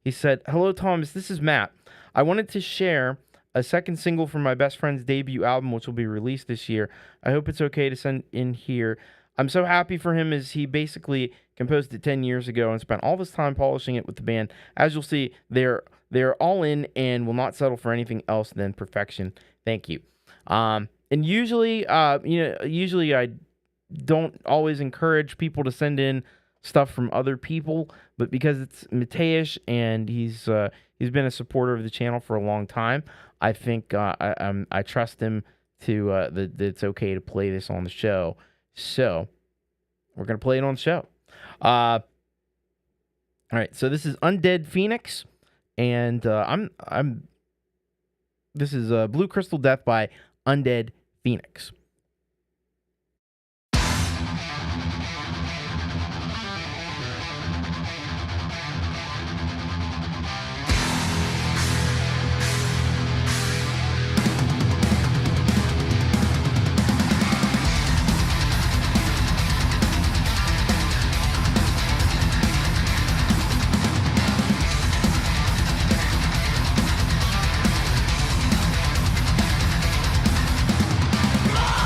he said, "Hello, Thomas. This is Matt. I wanted to share a second single from my best friend's debut album, which will be released this year. I hope it's okay to send in here. I'm so happy for him, as he basically composed it 10 years ago and spent all this time polishing it with the band. As you'll see, they're all in and will not settle for anything else than perfection. Thank you." And usually I don't always encourage people to send in stuff from other people, but because it's Mateusz and he's been a supporter of the channel for a long time, I think I trust him to that it's okay to play this on the show. So we're gonna play it on the show. All right, so this is Undead Phoenix, and this is Blue Crystal Death by Undead Phoenix. Blood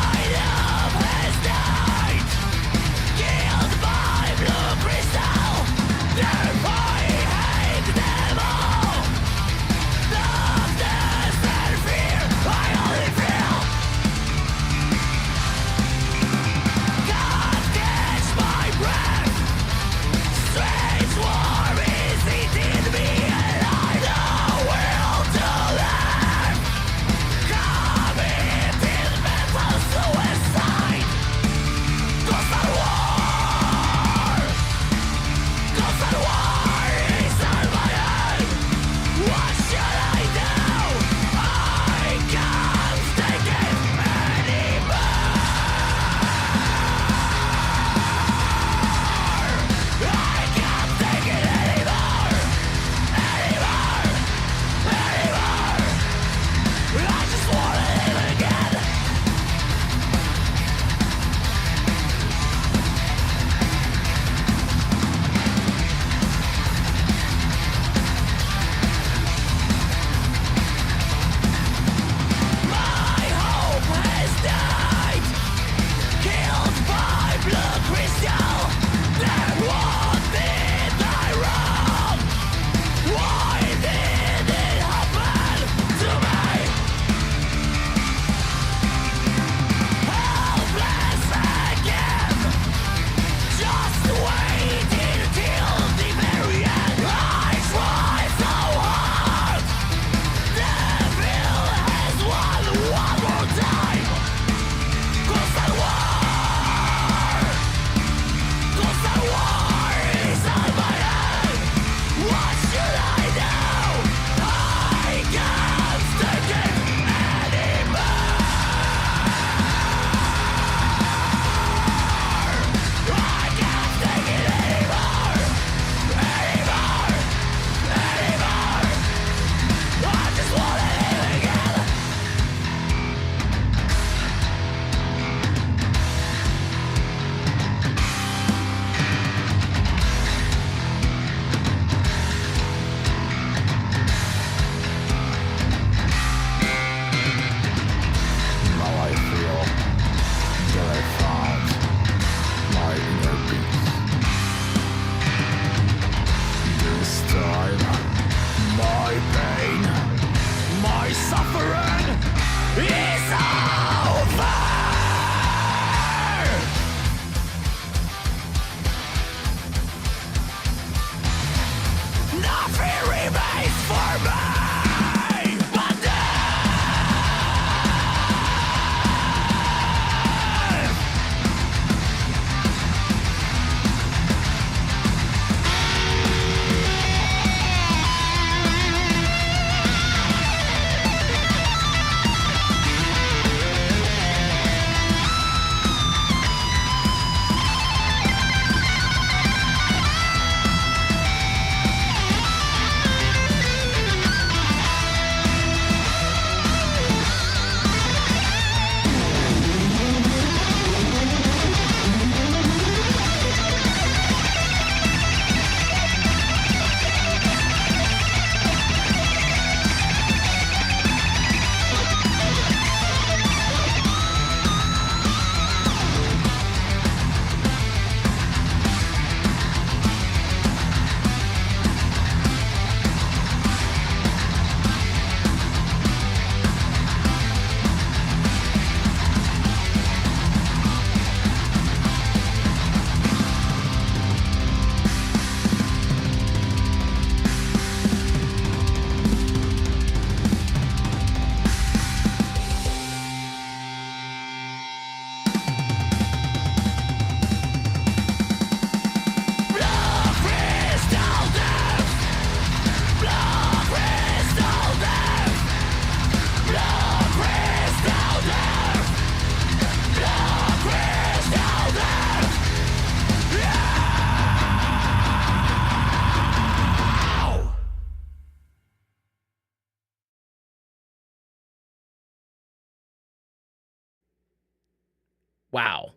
Wow.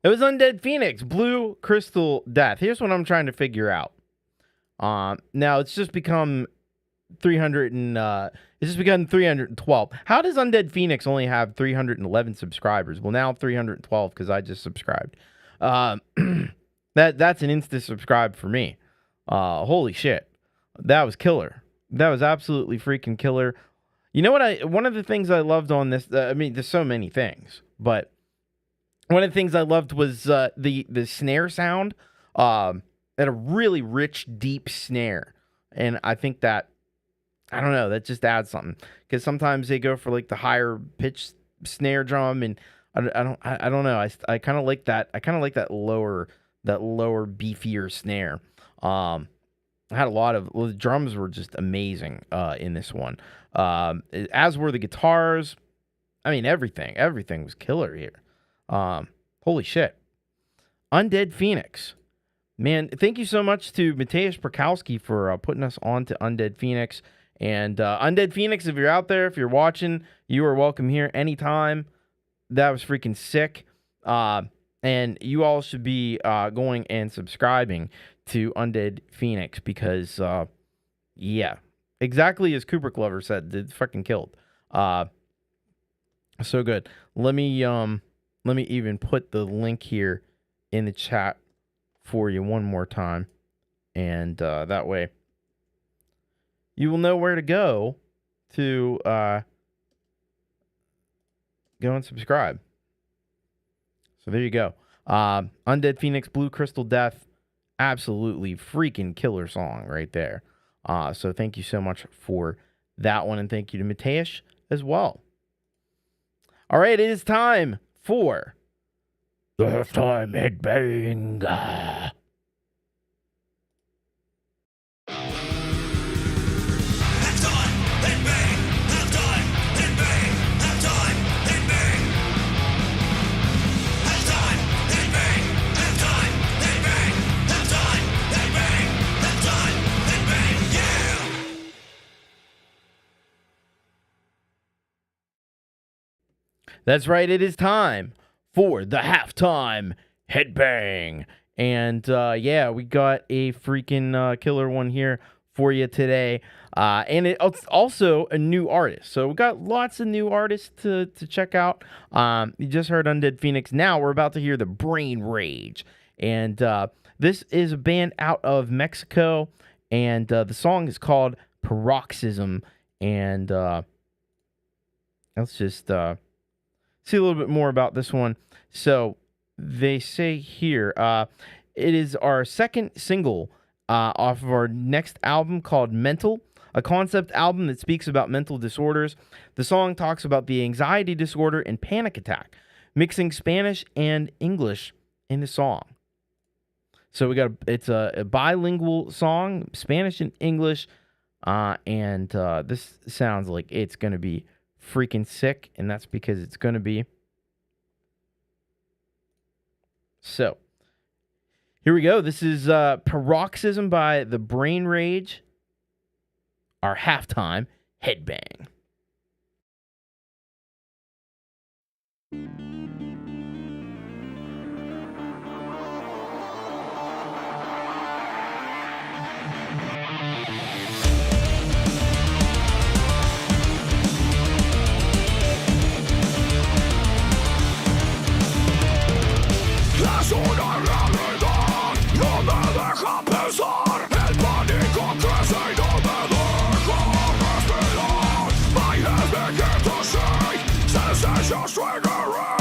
It was Undead Phoenix, Blue Crystal Death. Here's what I'm trying to figure out. Now it's just become 312. How does Undead Phoenix only have 311 subscribers? Well, now 312 because I just subscribed. That's an insta subscribe for me. Holy shit. That was killer. That was absolutely freaking killer. You know what? One of the things I loved on this, I mean, there's so many things, but one of the things I loved was the snare sound. Had a really rich, deep snare, and I think that, I don't know, that just adds something, because sometimes they go for like the higher pitch snare drum, and I don't know. I kind of like that. I kind of like that lower beefier snare. I had a lot of, the drums were just amazing in this one. As were the guitars. I mean, everything was killer here. Holy shit. Undead Phoenix. Man, thank you so much to Mateusz Prakowski for putting us on to Undead Phoenix. And Undead Phoenix, if you're out there, if you're watching, you are welcome here anytime. That was freaking sick. And you all should be going and subscribing to Undead Phoenix because, yeah, exactly as Kubric Lover said, it fucking killed. So good. Let me even put the link here in the chat for you one more time, and that way you will know where to go to go and subscribe. So there you go. Undead Phoenix, Blue Crystal Death, absolutely freaking killer song right there. So thank you so much for that one, and thank you to Mateusz as well. All right, it is time for the halftime headbang. That's right, it is time for the halftime headbang. And yeah, we got a freaking killer one here for you today. And it's also a new artist. So we got lots of new artists to check out. You just heard Undead Phoenix. Now we're about to hear the Brain Rage. And this is a band out of Mexico. And the song is called Paroxysm. And let's just see a little bit more about this one. So they say here, it is our second single off of our next album called Mental, a concept album that speaks about mental disorders. The song talks about the anxiety disorder and panic attack, mixing Spanish and English in the song. So it's a bilingual song, Spanish and English, and this sounds like it's going to be freaking sick, and that's because it's going to be. So, here we go. This is Paroxysm by the Brain Rage, our halftime headbang. Es una realidad, no me deja pensar. El pánico crece y no me deja respirar. My head begins to shake, sensations triggering.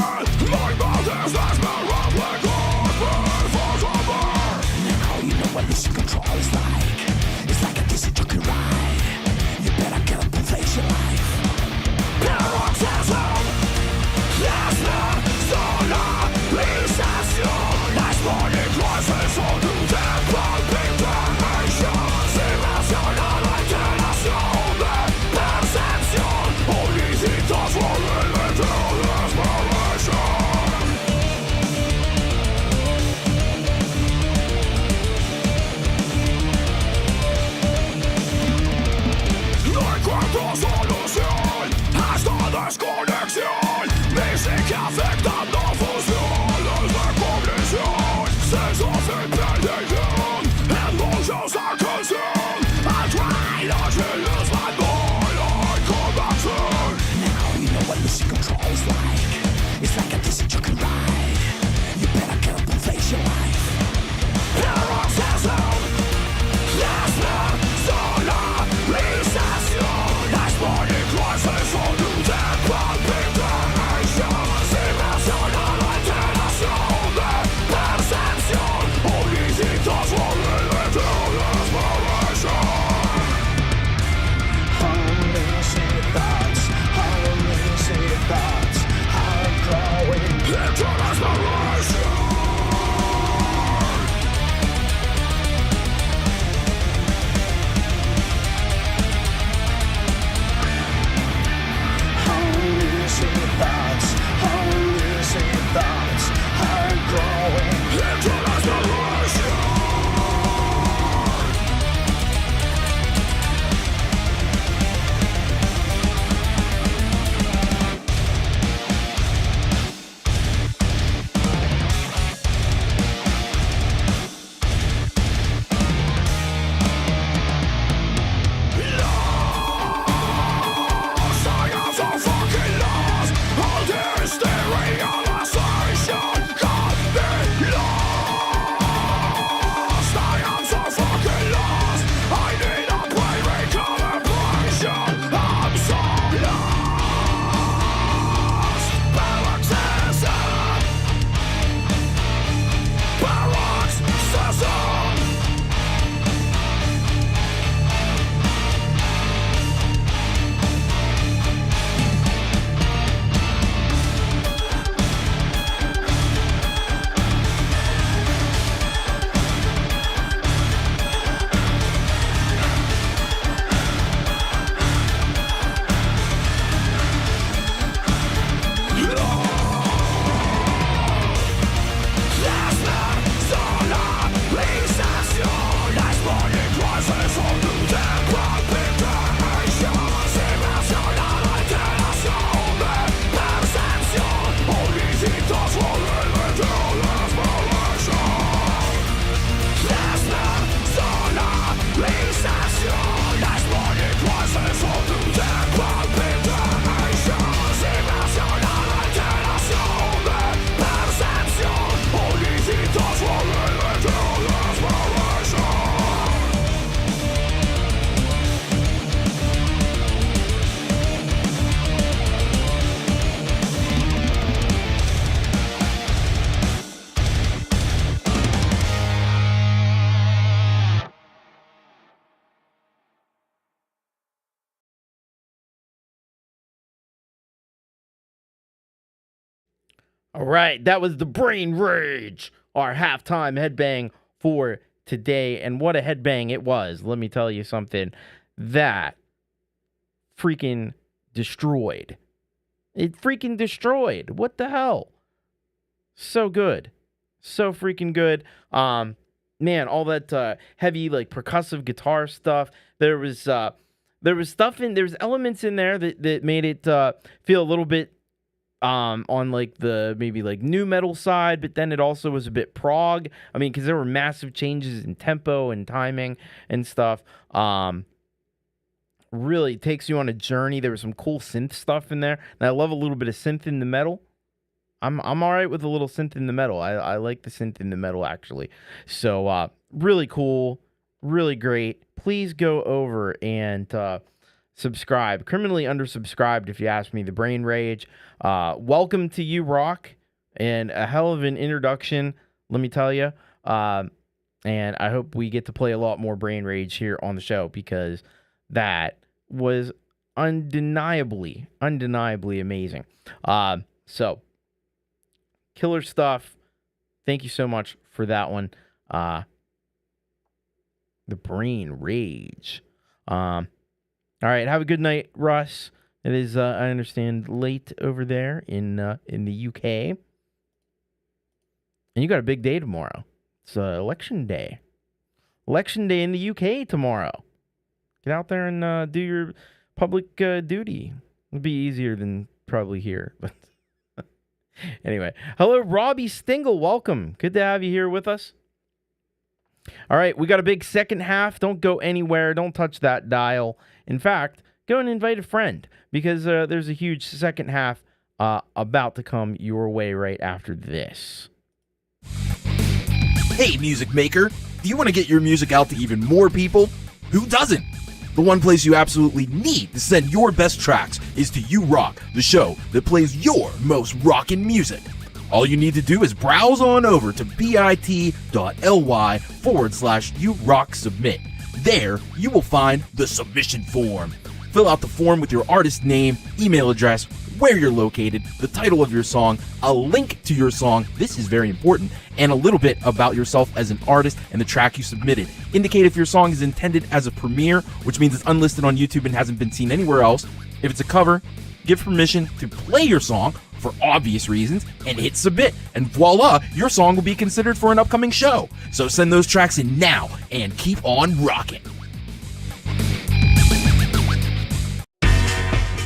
All right, that was the Brain Rage, our halftime headbang for today. And what a headbang it was. Let me tell you something. That freaking destroyed. It freaking destroyed. What the hell? So good. So freaking good. Man, all that heavy, like, percussive guitar stuff. There was stuff in, there's elements in there that made it feel a little bit on like the maybe like new metal side, but then it also was a bit prog. I mean, because there were massive changes in tempo and timing and stuff. Really takes you on a journey. There was some cool synth stuff in there, and I love a little bit of synth in the metal. I'm all right with a little synth in the metal. I like the synth in the metal, actually. So really cool, really great. Please go over and subscribe. Criminally undersubscribed, if you ask me. The Brain Rage. Welcome to you, Rock, and a hell of an introduction, let me tell you. And I hope we get to play a lot more Brain Rage here on the show, because that was undeniably amazing. So killer stuff. Thank you so much for that one. The Brain Rage. All right, have a good night, Russ. It is, I understand, late over there in the UK. And you got a big day tomorrow. It's election day. Election day in the UK tomorrow. Get out there and do your public duty. It'll be easier than probably here. But anyway, hello, Robbie Stingle. Welcome. Good to have you here with us. All right, we got a big second half. Don't go anywhere. Don't touch that dial. In fact, go and invite a friend because there's a huge second half about to come your way right after this. Hey, music maker, do you want to get your music out to even more people? Who doesn't? The one place you absolutely need to send your best tracks is to You Rock, the show that plays your most rockin' music. All you need to do is browse on over to bit.ly/YouRockSubmit. There, you will find the submission form. Fill out the form with your artist name, email address, where you're located, the title of your song, a link to your song, this is very important, and a little bit about yourself as an artist and the track you submitted. Indicate if your song is intended as a premiere, which means it's unlisted on YouTube and hasn't been seen anywhere else. If it's a cover, give permission to play your song for obvious reasons and hit submit, and voila, your song will be considered for an upcoming show. So send those tracks in now and keep on rocking.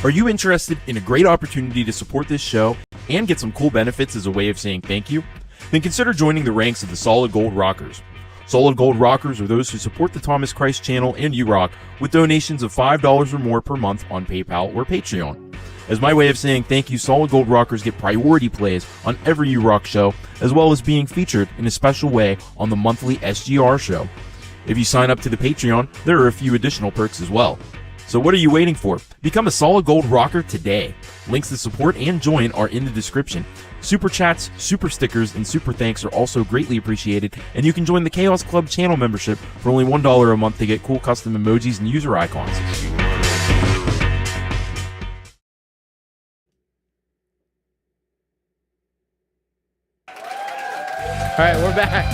Are you interested in a great opportunity to support this show and get some cool benefits as a way of saying thank you? Then consider joining the ranks of the Solid Gold Rockers. Solid Gold Rockers are those who support the Thomas Christ channel and You Rock with donations of $5 or more per month on PayPal or Patreon. As my way of saying thank you, Solid Gold Rockers get priority plays on every You Rock show, as well as being featured in a special way on the monthly SGR show. If you sign up to the Patreon, there are a few additional perks as well. So what are you waiting for? Become a Solid Gold Rocker today. Links to support and join are in the description. Super chats, super stickers, and super thanks are also greatly appreciated, and you can join the Chaos Club channel membership for only $1 a month to get cool custom emojis and user icons. All right, we're back.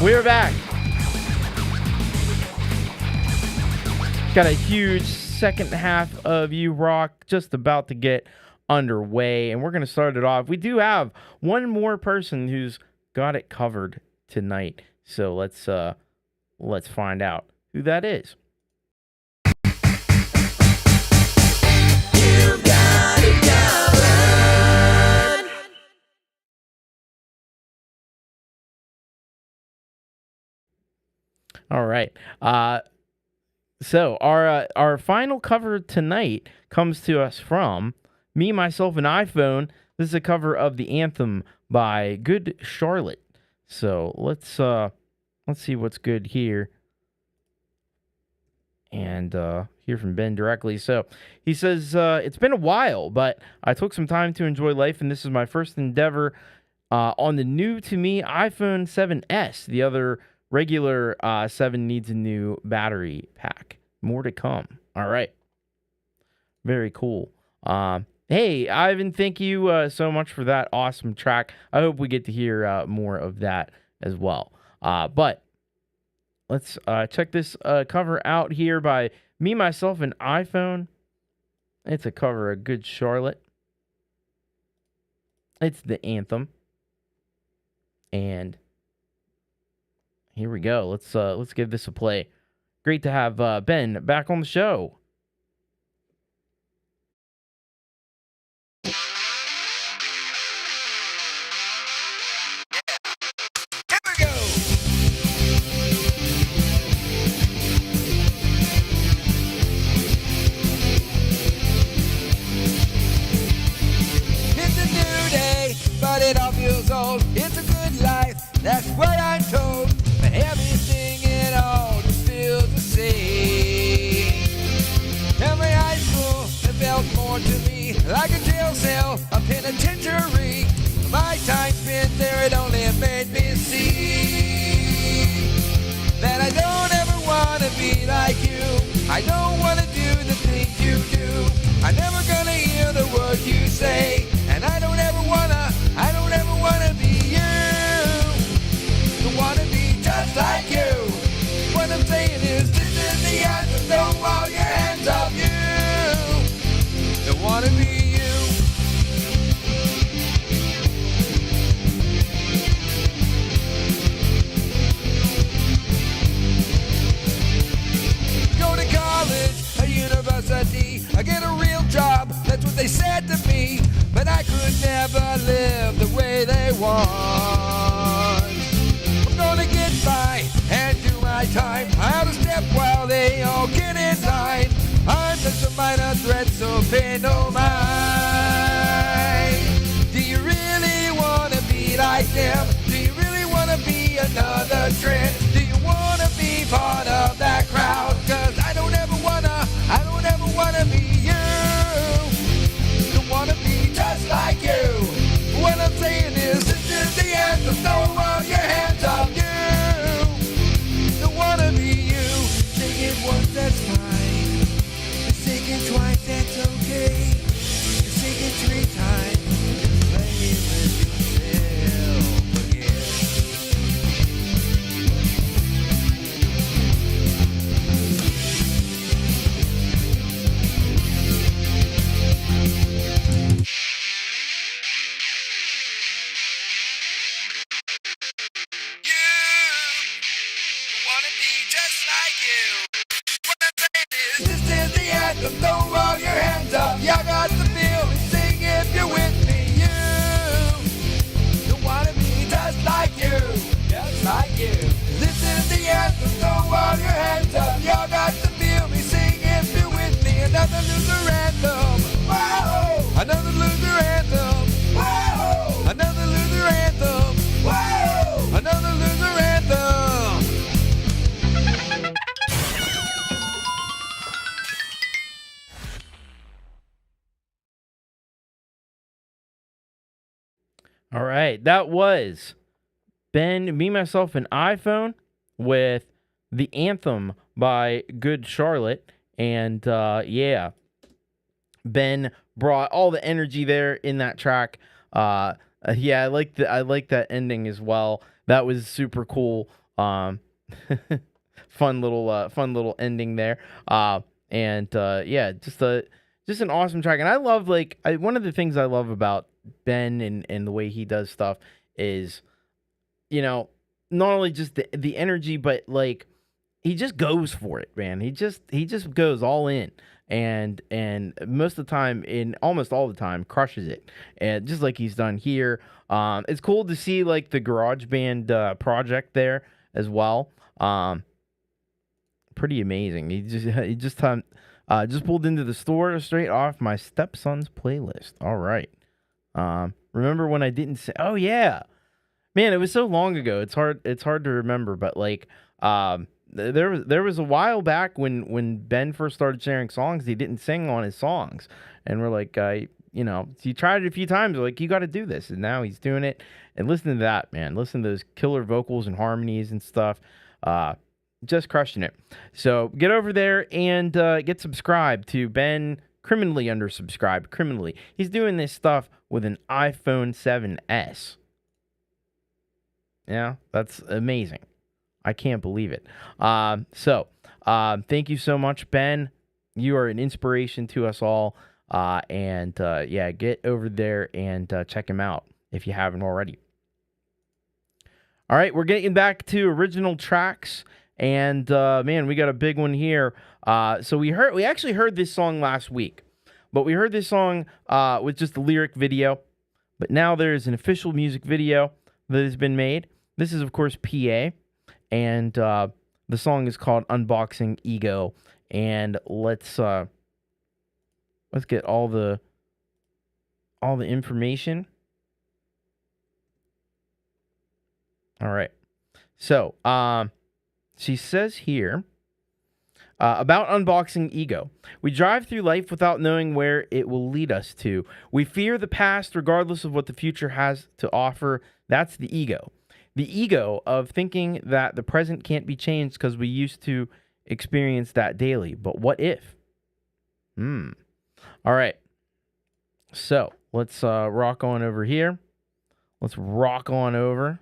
We're back. Got a huge second half of You Rock just about to get underway, and we're going to start it off. We do have one more person who's got it covered tonight, so let's find out who that is. You got it covered. All right. So our final cover tonight comes to us from Me, Myself, and iPhone. This is a cover of the anthem by Good Charlotte. So let's see what's good here. And hear from Ben directly. So he says, it's been a while, but I took some time to enjoy life, and this is my first endeavor on the new to me iPhone 7S. The other regular 7 needs a new battery pack. More to come. All right. Very cool. Hey, Ivan, thank you so much for that awesome track. I hope we get to hear more of that as well. But let's check this cover out here by Me, Myself, and iPhone. It's a cover of Good Charlotte. It's the anthem. And here we go. Let's give this a play. Great to have Ben back on the show. Here we go. It's a new day, but it all feels old. It's a good life, that's what I'm told. But everything it all just feels the same. Every high school, it felt more to me like a jail cell, a penitentiary. My time spent there, it only made me see that I don't ever want to be like you. I don't want to do the things you do. I'm never gonna hear the words you say, and I don't ever wanna be you. Don't wanna be just like you. What I'm saying is, this is the answer. Don't hold your hands off you. Don't wanna be you. Go to college, a university, I get a real job. That's what they said to me, but I could never live the way they want. I'm gonna get by, like you. What I'm saying is, this is the anthem. Throw all your hands up. Y'all got the feeling. Sing if you're with me. You wanna be just like you. Just like you. This is the anthem. Throw all your hands up. Y'all got the feeling. Sing if you're with me. Another loser anthem. Whoa! Another loser anthem. Whoa! Another loser anthem. Whoa! Another loser anthem. All right, that was Ben, Me, Myself, and iPhone with the anthem by Good Charlotte. And yeah, Ben brought all the energy there in that track. Yeah, I like that ending as well. That was super cool. Fun little ending there. And yeah, just an awesome track. And I love one of the things I love about Ben and the way he does stuff is, you know, not only just the energy, but like he just goes for it, man. He just goes all in, and most of the time, almost all the time, crushes it, and just like he's done here. It's cool to see like the GarageBand project there as well. Pretty amazing. He just pulled into the store straight off my stepson's playlist. All right. Remember when I didn't say? Oh yeah, man, it was so long ago. It's hard to remember, but like, there was a while back when Ben first started sharing songs, he didn't sing on his songs, and we're like, he tried it a few times. We're like, you got to do this, and now he's doing it. And listen to that, man. Listen to those killer vocals and harmonies and stuff. Just crushing it. So get over there and get subscribed to Ben. Criminally undersubscribed. Criminally. He's doing this stuff with an iPhone 7S. Yeah, that's amazing. I can't believe it. So thank you so much, Ben. You are an inspiration to us all. And yeah, get over there and check him out if you haven't already. All right, we're getting back to original tracks. And man, we got a big one here. So we actually heard this song last week, but we heard this song with just the lyric video. But now there's an official music video that has been made. This is, of course, PA, and the song is called "Unboxing Ego." And let's get all the information. All right, so she says here about unboxing ego. We drive through life without knowing where it will lead us to. We fear the past regardless of what the future has to offer. That's the ego. The ego of thinking that the present can't be changed because we used to experience that daily. But what if? All right. So let's rock on over here. Let's rock on over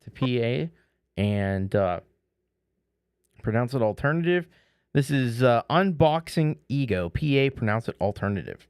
to PA and pronounce it alternative. This is Unboxing Ego. PA, pronounce it alternative.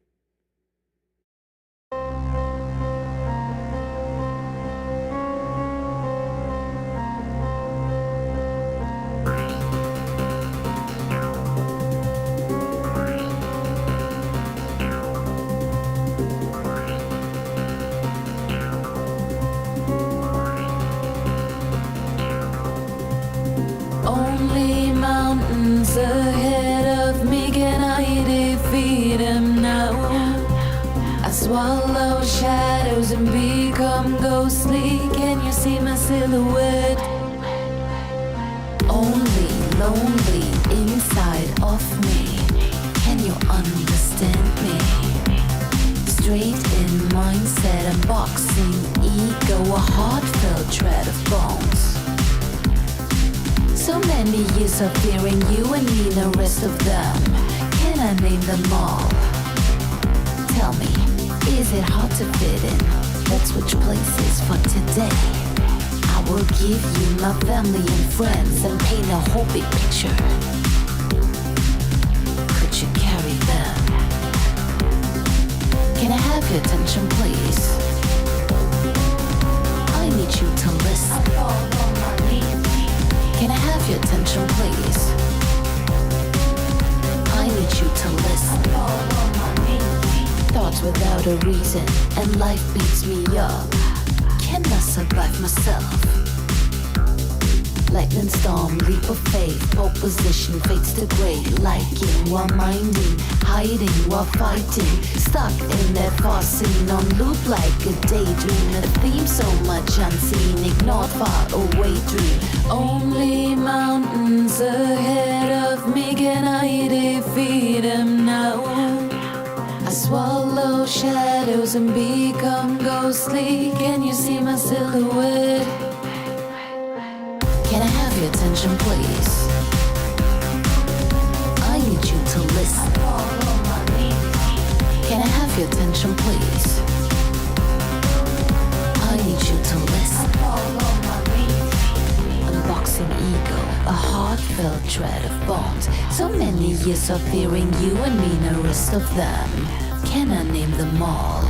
Only mountains ahead of me, can I defeat him now? I swallow shadows and become ghostly. Can you see my silhouette? Only lonely inside of me. Can you understand me? Straight in mindset, unboxing ego, a heartfelt tread of bones. So many years of fearing you and me, the rest of them. Can I name them all? Tell me, is it hard to fit in? Let's switch places for today. I will give you my family and friends and paint a whole big picture. Could you carry them? Can I have your attention, please? I need you to listen. Can I have a reason, and life beats me up. Can I survive myself? Lightning storm, leap of faith, pole position fades to gray. Liking while minding, hiding while fighting. Stuck in that fast scene on loop like a daydream. A theme so much unseen, ignored, far away dream. Only mountains ahead of me, can I defeat them now? I swallow shadows and become ghostly. Can you see my silhouette? Can I have your attention, please? I need you to listen. Can I have your attention, please? I need you to listen. Unboxing ego, a heartfelt thread of bones. So many years of fearing you and me, the rest of them. Can I name them all?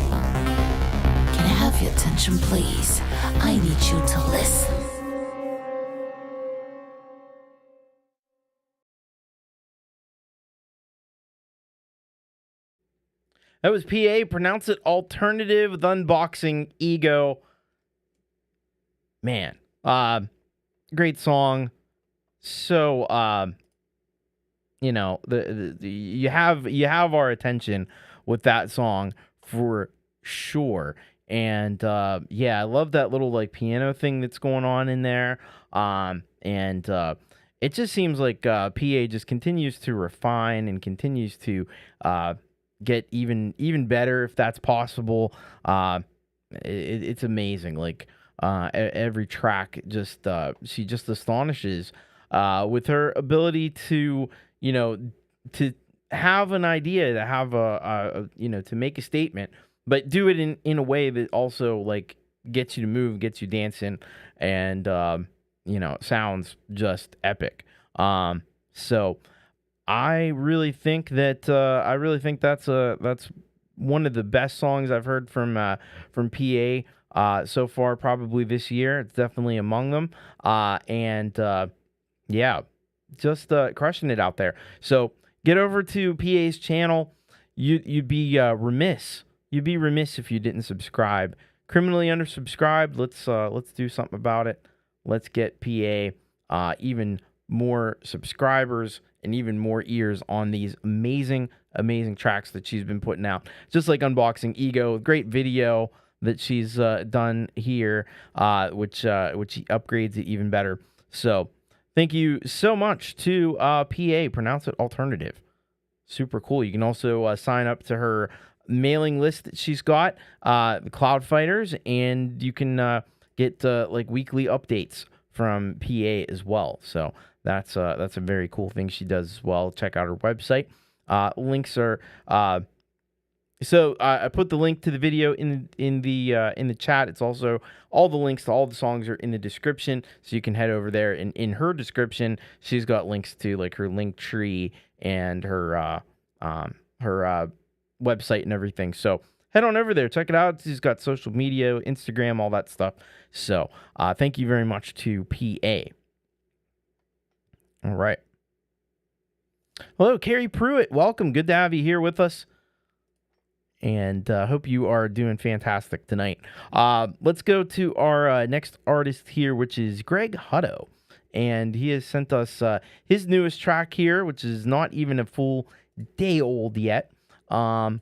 Can I have your attention, please? I need you to listen. That was PA, Pronounce It Alternative with Unboxing Ego. Man, great song. So, you know, you have our attention with that song for sure. And yeah, I love that little like piano thing that's going on in there. And it just seems like PA just continues to refine and continues to get even better if that's possible. It's amazing. Like every track, just she just astonishes with her ability to, you know, to have an idea, to have a you know, to make a statement, but do it in a way that also like gets you to move, gets you dancing, and you know, sounds just epic. So I really think that that's one of the best songs I've heard from PA so far, probably this year. It's definitely among them. Yeah, just crushing it out there. So get over to PA's channel. You'd be remiss. You'd be remiss if you didn't subscribe. Criminally undersubscribed. Let's do something about it. Let's get PA even more subscribers and even more ears on these amazing tracks that she's been putting out. Just like Unboxing Ego, great video that she's done here, which upgrades it even better. So thank you so much to PA, Pronounce It Alternative. Super cool. You can also sign up to her mailing list that she's got, the Cloud Fighters, and you can get like weekly updates from PA as well. So that's a very cool thing she does as well. Check out her website. Links are so I put the link to the video in the chat. It's also all the links to all the songs are in the description, so you can head over there. And in her description, she's got links to like her link tree and her website and everything. So head on over there, check it out. She's got social media, Instagram, all that stuff. So thank you very much to PA. All right. Hello, Carrie Pruitt. Welcome. Good to have you here with us. And hope you are doing fantastic tonight. Let's go to our next artist here, which is Greg Hutto. And he has sent us his newest track here, which is not even a full day old yet. And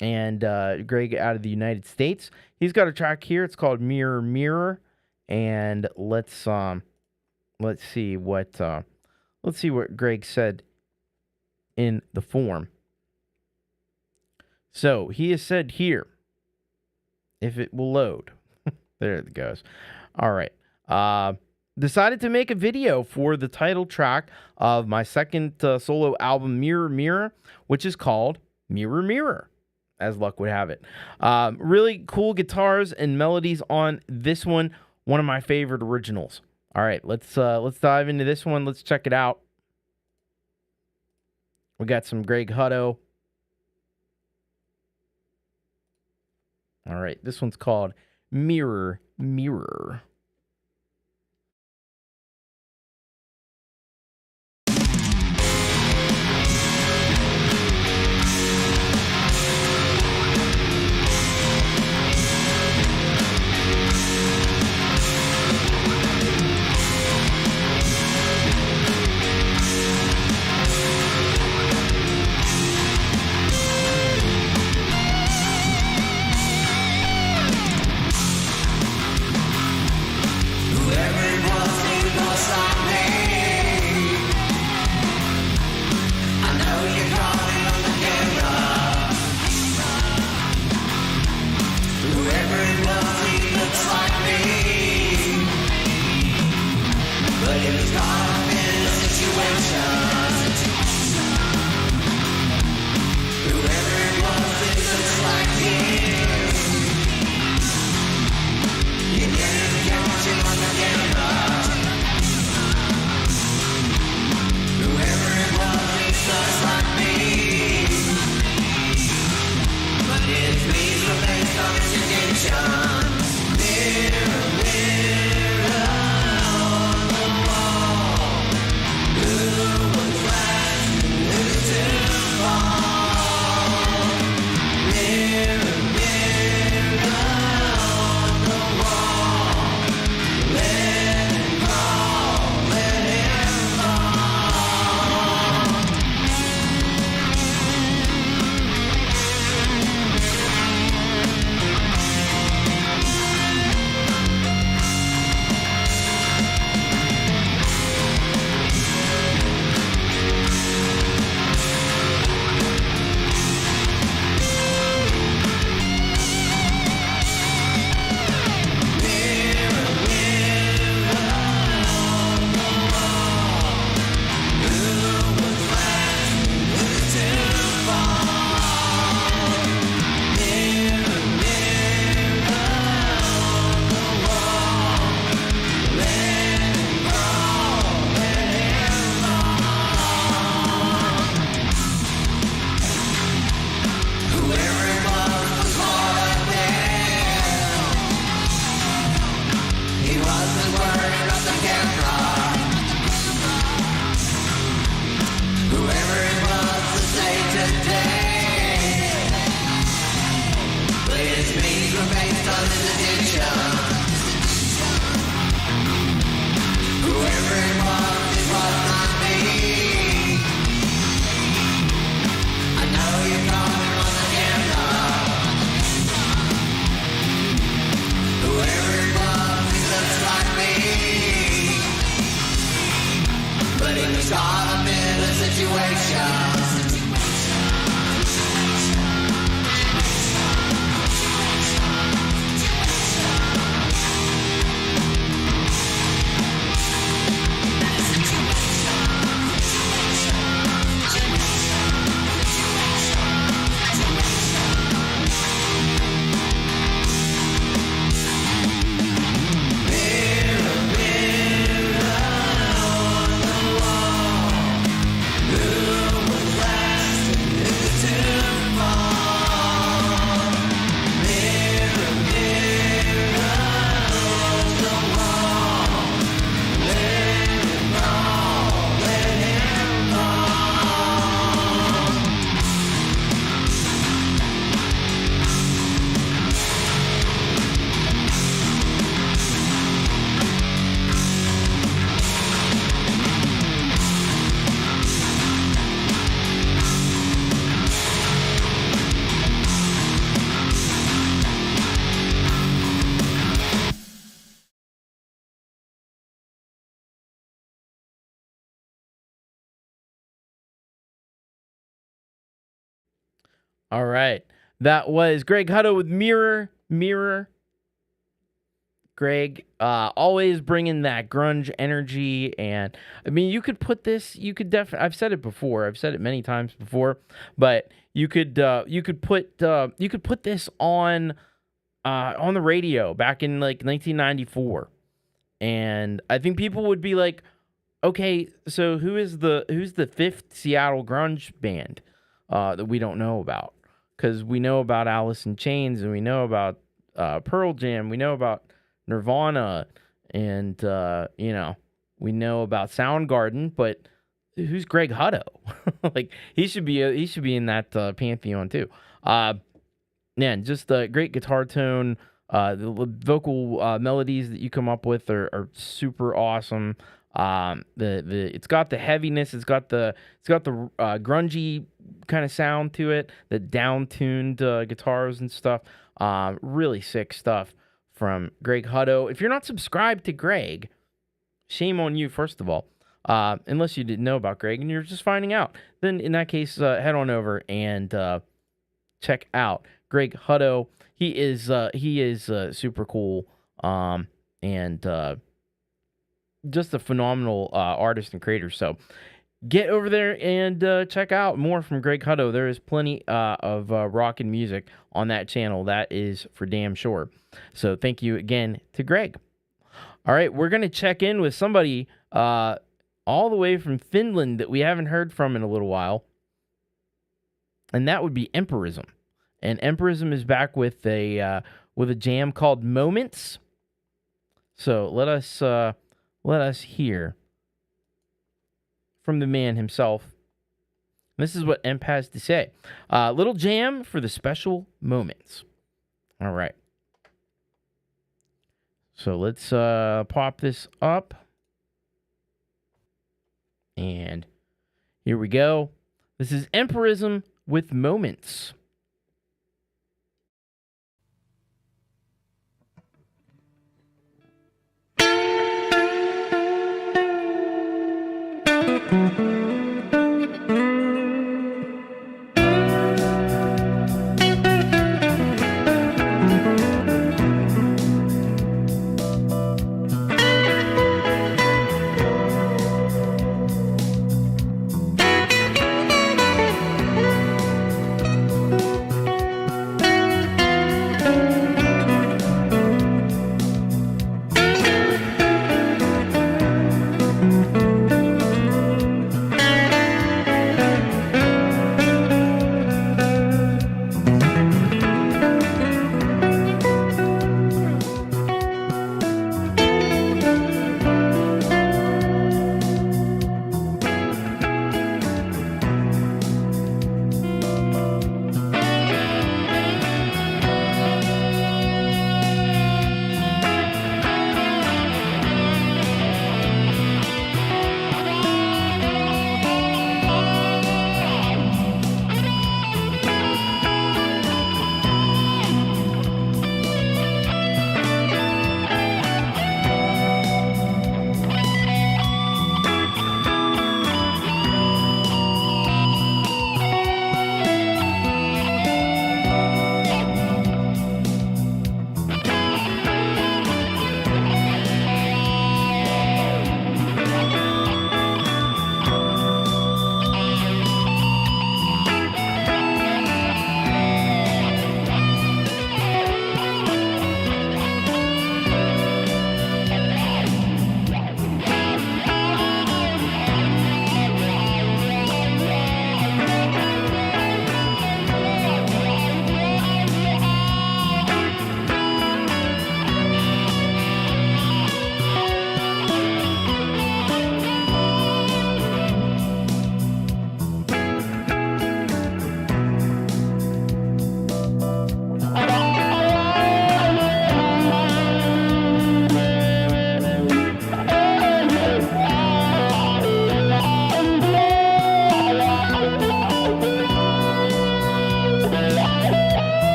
Greg out of the United States. He's got a track here. It's called Mirror Mirror. And let's see what Greg said in the form. So he has said here, if it will load. There it goes. All right. Decided to make a video for the title track of my second solo album, Mirror Mirror, which is called Mirror Mirror, as luck would have it. Really cool guitars and melodies on this one. One of my favorite originals. All right, let's dive into this one. Let's check it out. We got some Greg Hutto. All right, this one's called Mirror Mirror. Whoever it was to say today, but his beats were based on his addiction. Whoever it was not me. I know you caught him on the camera. Whoever it was, he looks like me. But he was caught up in a situation. All right. That was Greg Hutto with Mirror. Greg, always bringing that grunge energy. And I mean, you could put this, you could definitely, I've said it before. I've said it many times before, but you could put this on the radio back in like 1994. And I think people would be like, okay, so who's the fifth Seattle grunge band that we don't know about? Because we know about Alice in Chains, and we know about Pearl Jam, we know about Nirvana, and we know about Soundgarden. But who's Greg Hutto? Like he should be in that pantheon too. Man, just a great guitar tone. The vocal melodies that you come up with are super awesome. It's got the heaviness, it's got the grungy kind of sound to it, the down-tuned guitars and stuff. Really sick stuff from Greg Hutto. If you're not subscribed to Greg, shame on you, first of all. Unless you didn't know about Greg and you're just finding out, then in that case, head on over and check out Greg Hutto. He is super cool, and just a phenomenal artist and creator. So get over there and check out more from Greg Hutto. There is plenty of rockin' music on that channel. That is for damn sure. So thank you again to Greg. All right, we're going to check in with somebody all the way from Finland that we haven't heard from in a little while. And that would be Empirism. And Empirism is back with a jam called Moments. So let us hear from the man himself. This is what Emp has to say. Little jam for the special moments. All right. So let's pop this up. And here we go. This is Empirism with Moments.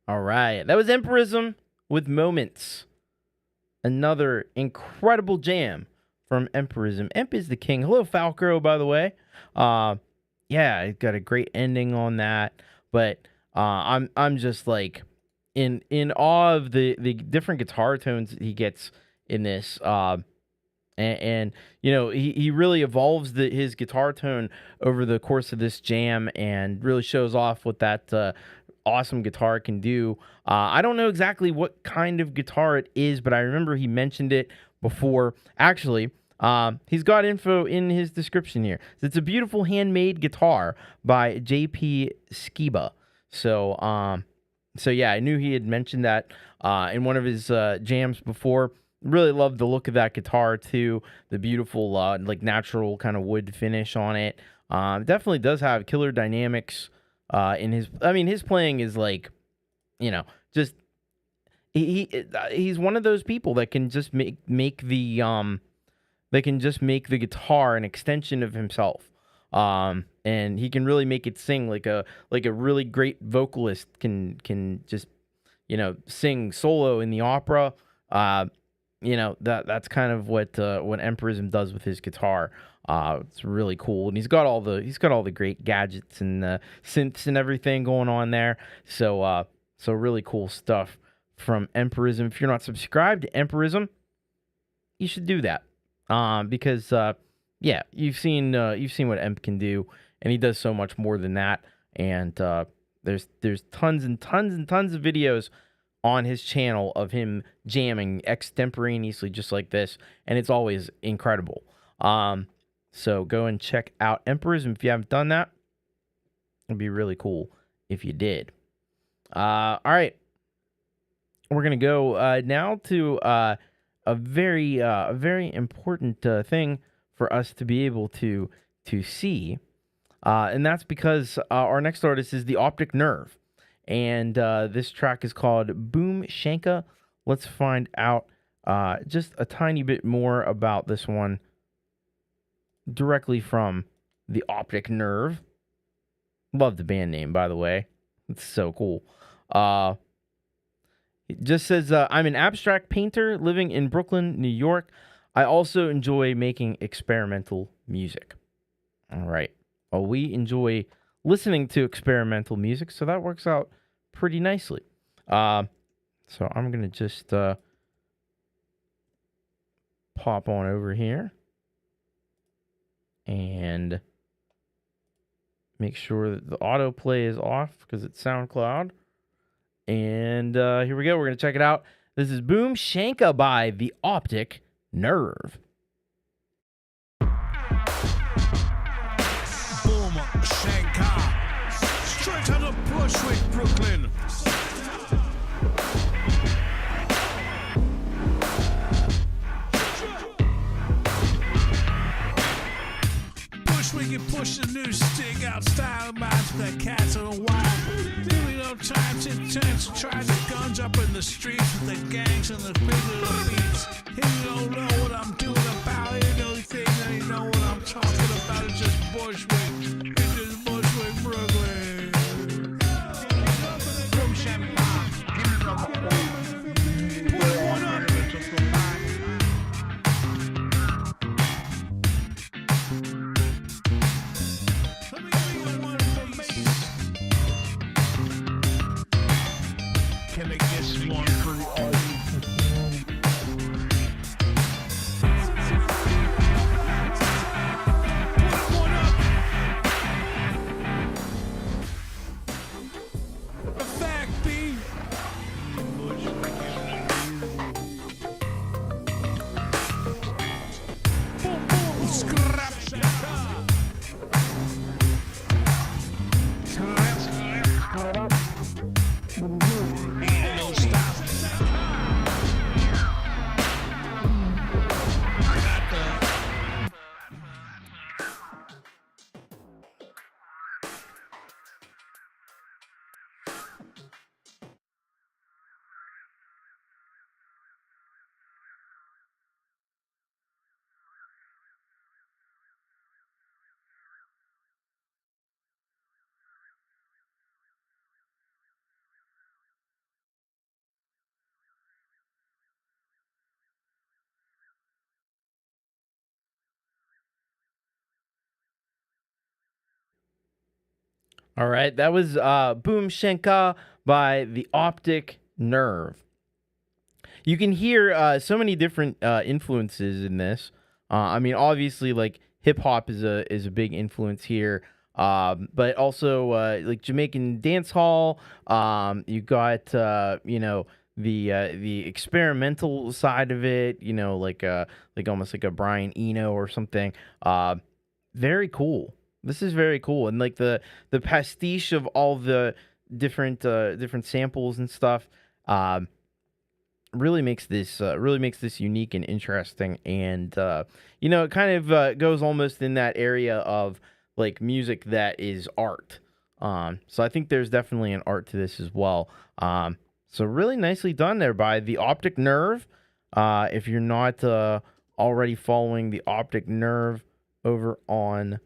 All right. That was Empirism with Moments. Another incredible jam from Empirism. Emp is the king. Hello, Falcro, by the way. Yeah, it got a great ending on that. But I'm just like in awe of the different guitar tones he gets in this. And you know, he really evolves his guitar tone over the course of this jam and really shows off what that awesome guitar can do. I don't know exactly what kind of guitar it is, but I remember he mentioned it before. Actually, he's got info in his description here. It's a beautiful handmade guitar by J.P. Skiba. So yeah, I knew he had mentioned that in one of his jams before. Really love the look of that guitar too. The beautiful like natural kind of wood finish on it. Definitely does have killer dynamics in his. I mean, his playing is like, you know, just he's one of those people that can just make the guitar an extension of himself. And he can really make it sing like a really great vocalist can just, you know, sing solo in the opera. You know, that's kind of what Empirism does with his guitar. It's really cool, and he's got all the great gadgets and synths and everything going on there. So really cool stuff from Empirism. If you're not subscribed to Empirism, you should do that. Because yeah, you've seen what Emp can do, and he does so much more than that. And there's tons and tons and tons of videos on his channel of him jamming extemporaneously just like this, and it's always incredible. So go and check out Empirism if you haven't done that. It'd be really cool if you did. All right, we're gonna go now to a very important thing for us to be able to see, and that's because our next artist is the Optic Nerve. And this track is called Boom Shanka. Let's find out just a tiny bit more about this one directly from the Optic Nerve. Love the band name, by the way. It's so cool. It just says, I'm an abstract painter living in Brooklyn, New York. I also enjoy making experimental music. All right. Well, we enjoy listening to experimental music, so that works out pretty nicely. So I'm going to just pop on over here and make sure that the autoplay is off because it's SoundCloud. And here we go. We're going to check it out. This is Boom Shanka by the Optic Nerve. Straight out of Bushwick, Brooklyn. Bushwick, you push the new stick out, style match the cats on a wire. Doing no time to chance to try the guns up in the streets with the gangs and the bigger the beats. If you don't know what I'm doing about it, the only thing that you know what I'm talking about is just Bushwick. It's just Bushwick, Brooklyn. Can I get some more for the All right, that was Boom Shenka by the Optic Nerve. You can hear so many different influences in this. I mean, obviously, like hip hop is a big influence here, but also like Jamaican dance hall. You got the experimental side of it. You know, like almost like a Brian Eno or something. Very cool. This is very cool, and like the pastiche of all the different samples and stuff really makes this unique and interesting. And it kind of goes almost in that area of like music that is art. So I think there's definitely an art to this as well. So really nicely done there by the Optic Nerve. If you're not already following the Optic Nerve over on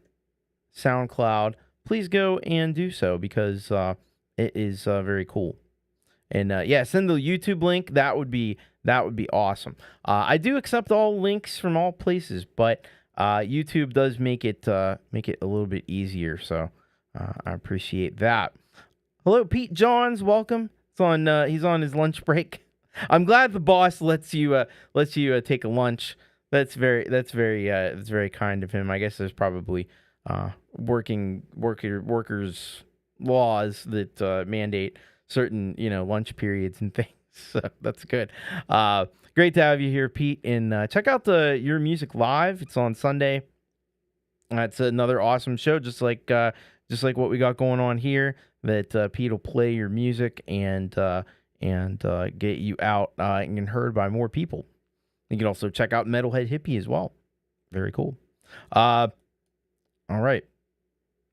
SoundCloud, please go and do so, because it is very cool. And send the YouTube link. That would be awesome. I do accept all links from all places, but YouTube does make it a little bit easier. So I appreciate that. Hello, Pete Johns. Welcome. He's on his lunch break. I'm glad the boss lets you take a lunch. That's very kind of him. I guess there's probably workers laws that mandate certain lunch periods and things. So that's good. Great to have you here, Pete. And check out Your Music Live. It's on Sunday. It's another awesome show, just like what we got going on here. That Pete will play your music and get you out and heard by more people. You can also check out Metalhead Hippie as well. Very cool. All right.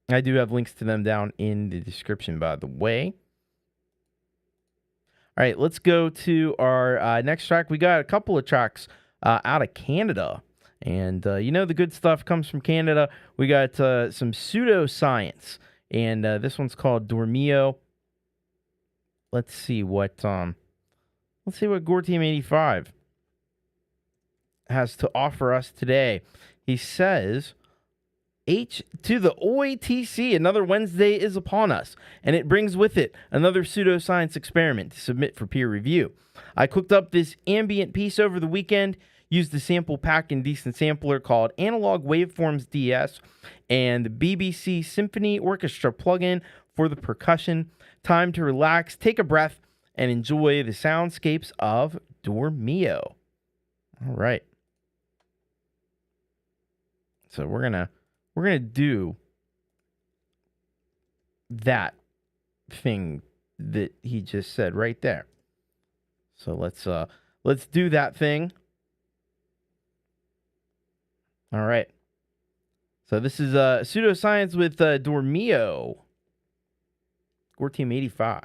I do have links to them down in the description, by the way. All right, let's go to our next track. We got a couple of tracks out of Canada. And the good stuff comes from Canada. We got some Pseudo Science. And this one's called Dormio. Let's see what Gore Team 85 has to offer us today. He says, H to the OATC, another Wednesday is upon us, and it brings with it another pseudoscience experiment to submit for peer review. I cooked up this ambient piece over the weekend, used the sample pack and decent sampler called Analog Waveforms DS, and the BBC Symphony Orchestra plugin for the percussion. Time to relax, take a breath, and enjoy the soundscapes of Dormio. All right. So we're gonna do that thing that he just said right there. So let's do that thing. All right. So this is Pseudo Science with Dormio. Gore Team 85.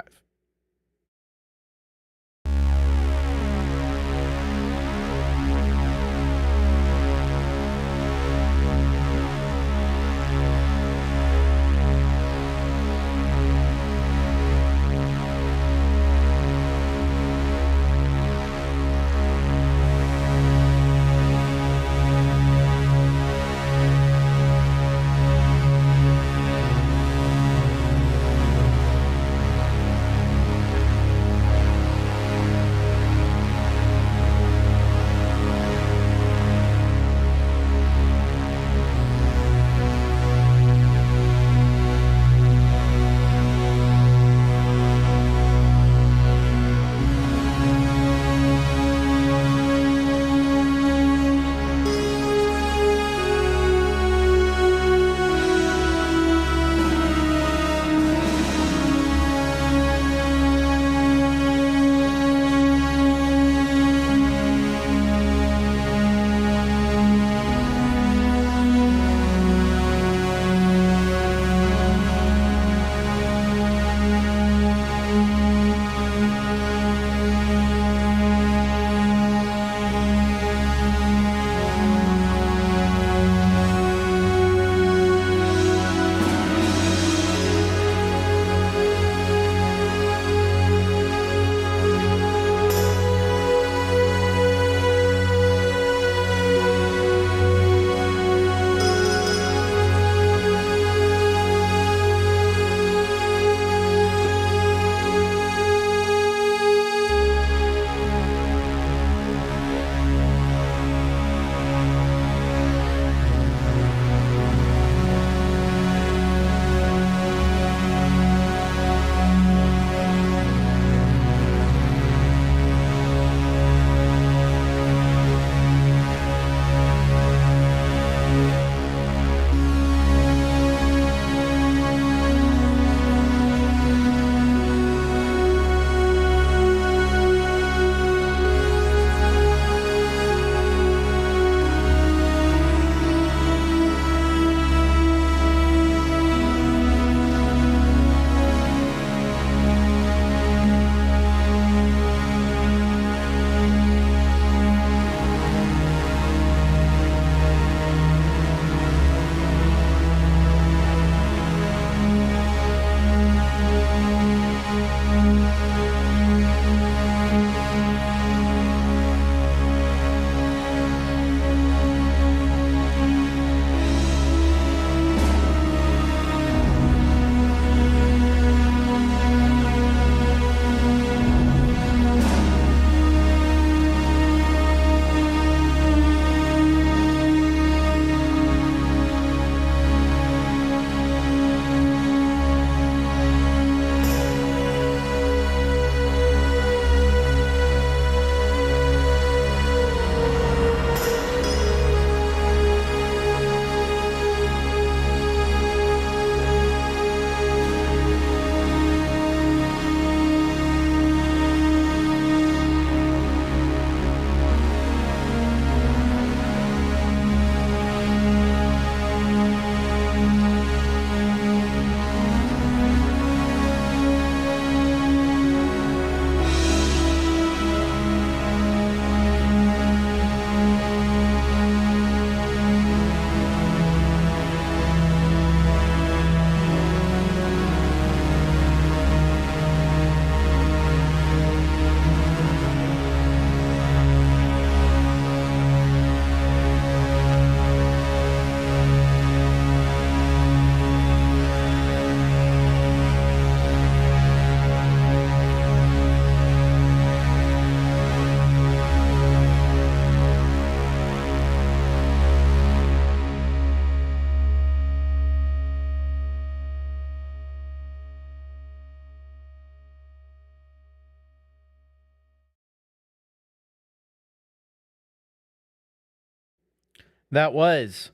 That was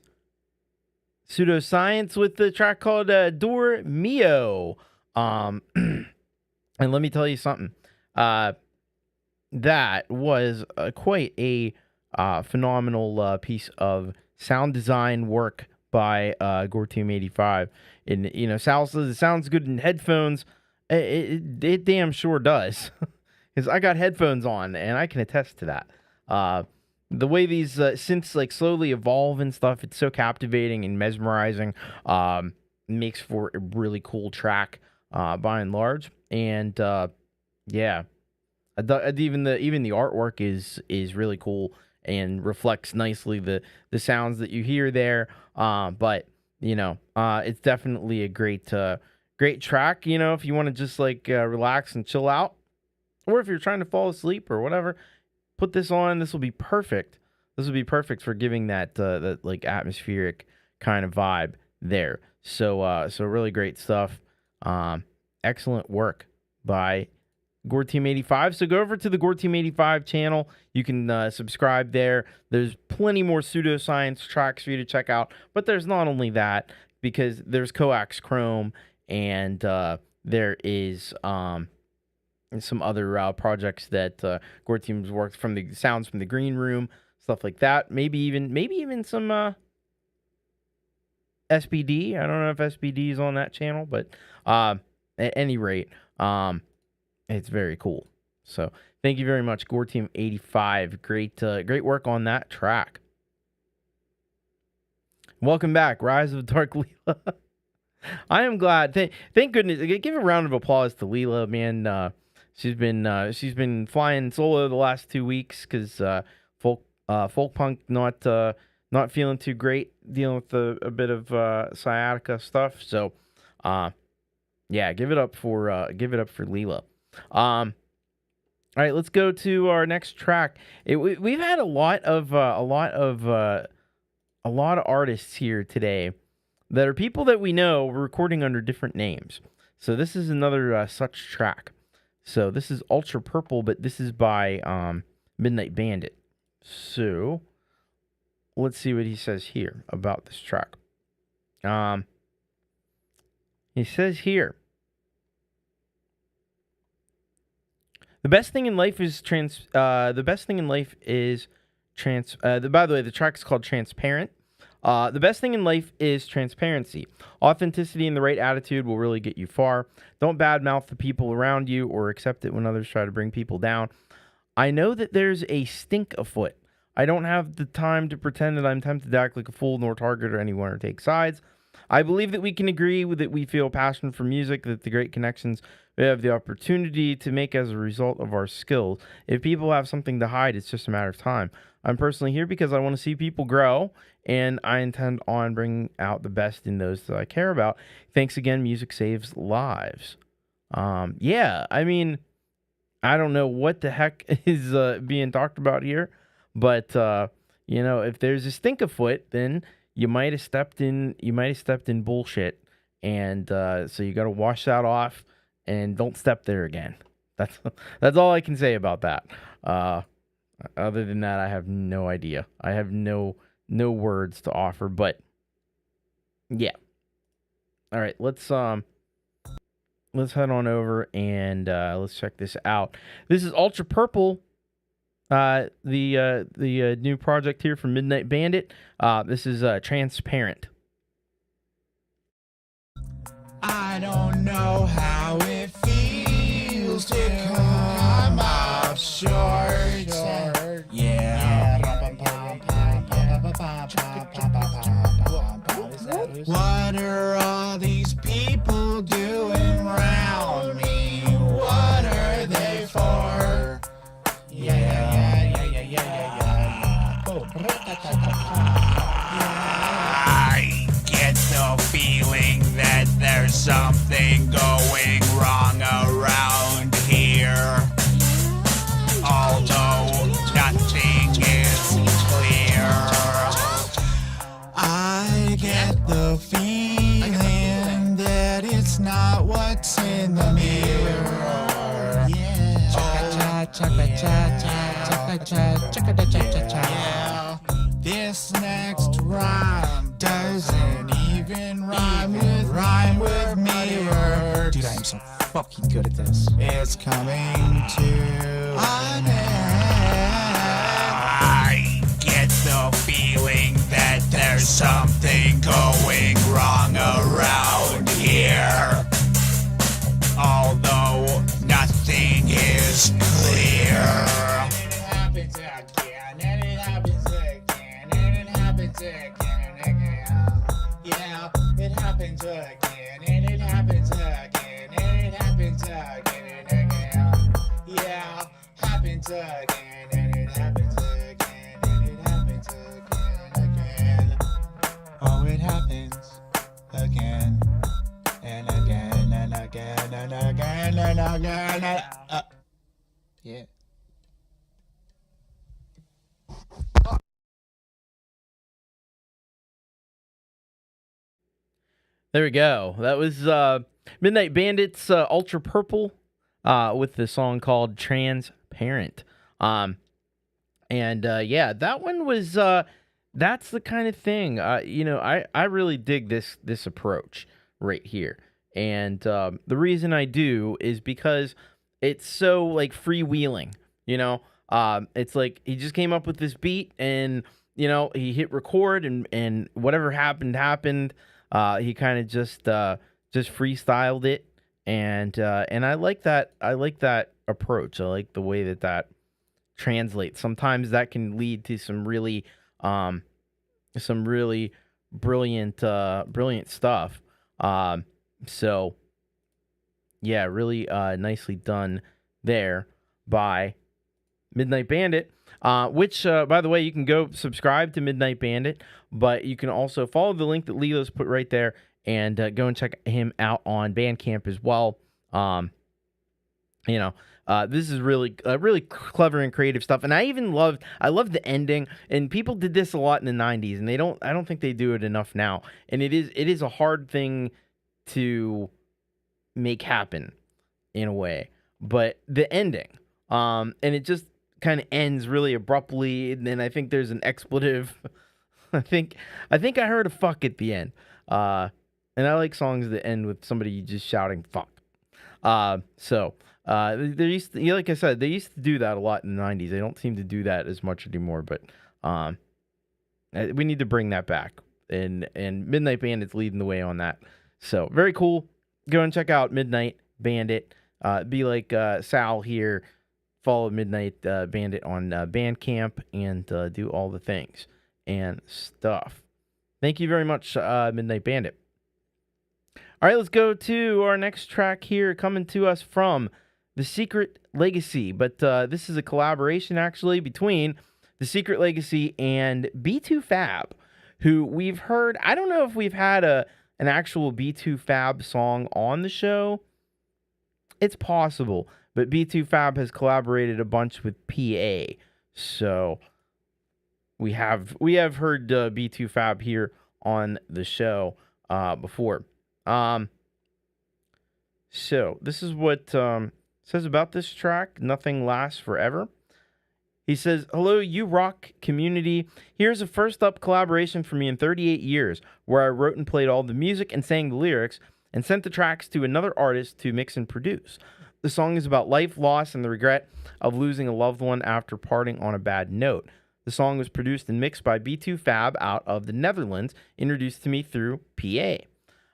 Pseudo Science with the track called Dur Mio. And let me tell you something. That was quite a phenomenal piece of sound design work by Gore-Team85. And, you know, Sal says it sounds good in headphones. It damn sure does. Because I got headphones on, and I can attest to that. The way these synths like slowly evolve and stuff, it's so captivating and mesmerizing. Makes for a really cool track by and large. And yeah, even the artwork is really cool and reflects nicely the sounds that you hear there. But you know, it's definitely a great track. You know, if you want to just like relax and chill out, or if you're trying to fall asleep or whatever, put this on. This will be perfect. This will be perfect for giving that like atmospheric kind of vibe there. So really great stuff. Excellent work by Gore-Team85. So go over to the Gore-Team85 channel. You can subscribe there. There's plenty more Pseudo Science tracks for you to check out. But there's not only that, because there's Coax Chrome, and there is some other projects that Gore-Team's worked from the sounds from the Green Room, stuff like that. Maybe even some SBD. I don't know if SBD is on that channel, but at any rate, it's very cool. So thank you very much, Gore-Team85. Great work on that track. Welcome back, Rise of Dark Leela. I am glad. Thank goodness. Give a round of applause to Leela, man. She's been flying solo the last 2 weeks because Folkpunk not feeling too great, dealing with a bit of sciatica stuff. So, yeah, give it up for Leela. All right, let's go to our next track. We've had a lot of artists here today that are people that we know recording under different names. So this is another such track. So this is Ultra Purple, but this is by Midnight Bandit. So let's see what he says here about this track. He says here, the best thing in life is by the way, the track is called Transparent. The best thing in life is transparency. Authenticity and the right attitude will really get you far. Don't badmouth the people around you or accept it when others try to bring people down. I know that there's a stink afoot. I don't have the time to pretend that I'm tempted to act like a fool, nor target or anyone or take sides. I believe that we can agree that we feel passion for music, that the great connections we have the opportunity to make as a result of our skills. If people have something to hide, it's just a matter of time. I'm personally here because I want to see people grow, and I intend on bringing out the best in those that I care about. Thanks again. Music saves lives. Yeah, I mean, I don't know what the heck is being talked about here, but you know, if there's a stink afoot, then you might have stepped in bullshit, and so you got to wash that off and don't step there again. That's all I can say about that. Other than that, I have no idea. I have no words to offer, but yeah. All right, let's head on over and let's check this out. This is Ultra Purple, the new project here from Midnight Bandit. This is Transparent. I don't know how it feels to come up short. Yeah. What are all these people doing round me? What are they for? I get the feeling that there's something going wrong around here. Although nothing is clear, I get the feeling that it's not what's in the mirror. Yeah. This next rhyme with me. Word. Dude, I am so fucking good at this. It's coming to an end. I get the feeling that there's something going wrong around here. Although nothing is clear. It happens again, and it happens again, and it happens again and again. Yeah, it happens again, and it happens again, and it happens again and again. Yeah, happens again, and it happens again, and it happens again and again. Oh, it happens again and again and again and again and again. Yeah. There we go. That was Midnight Bandits, Ultra Purple, with the song called Transparent. And yeah, that one was, that's the kind of thing, I really dig this approach right here. And the reason I do is because it's so like freewheeling, it's like he just came up with this beat and, he hit record and whatever happened. He kind of just freestyled it, and I like that. I like that approach. I like the way that translates. Sometimes that can lead to some really brilliant stuff. So yeah, really nicely done there by Midnight Bandit. Which, by the way, you can go subscribe to Midnight Bandit, but you can also follow the link that Leela's put right there and go and check him out on Bandcamp as well. This is really clever and creative stuff, and I love the ending. And people did this a lot in the '90s, and I don't think they do it enough now. And it is a hard thing to make happen in a way, but the ending, and it just kind of ends really abruptly, and then I think there's an expletive. I think I heard a fuck at the end. And I like songs that end with somebody just shouting fuck. There used to, like I said, they used to do that a lot in the 90s. They don't seem to do that as much anymore, but we need to bring that back. And Midnight Bandit's leading the way on that. So very cool. Go and check out Midnight Bandit. Be like Sal here. Follow Midnight Bandit on Bandcamp and do all the things and stuff. Thank you very much, Midnight Bandit. All right, let's go to our next track here, coming to us from The Secret Legacy. But this is a collaboration, actually, between The Secret Legacy and B2 Fab, who we've heard. I don't know if we've had an actual B2 Fab song on the show. It's possible. But B2 Fab has collaborated a bunch with PA, so we have heard B2 Fab here on the show before. So this is what says about this track. Nothing lasts forever. He says, "Hello, you rock community. Here's a first up collaboration for me in 38 years, where I wrote and played all the music and sang the lyrics and sent the tracks to another artist to mix and produce. The song is about life loss and the regret of losing a loved one after parting on a bad note. The song was produced and mixed by B2 Fab out of the Netherlands, introduced to me through PA.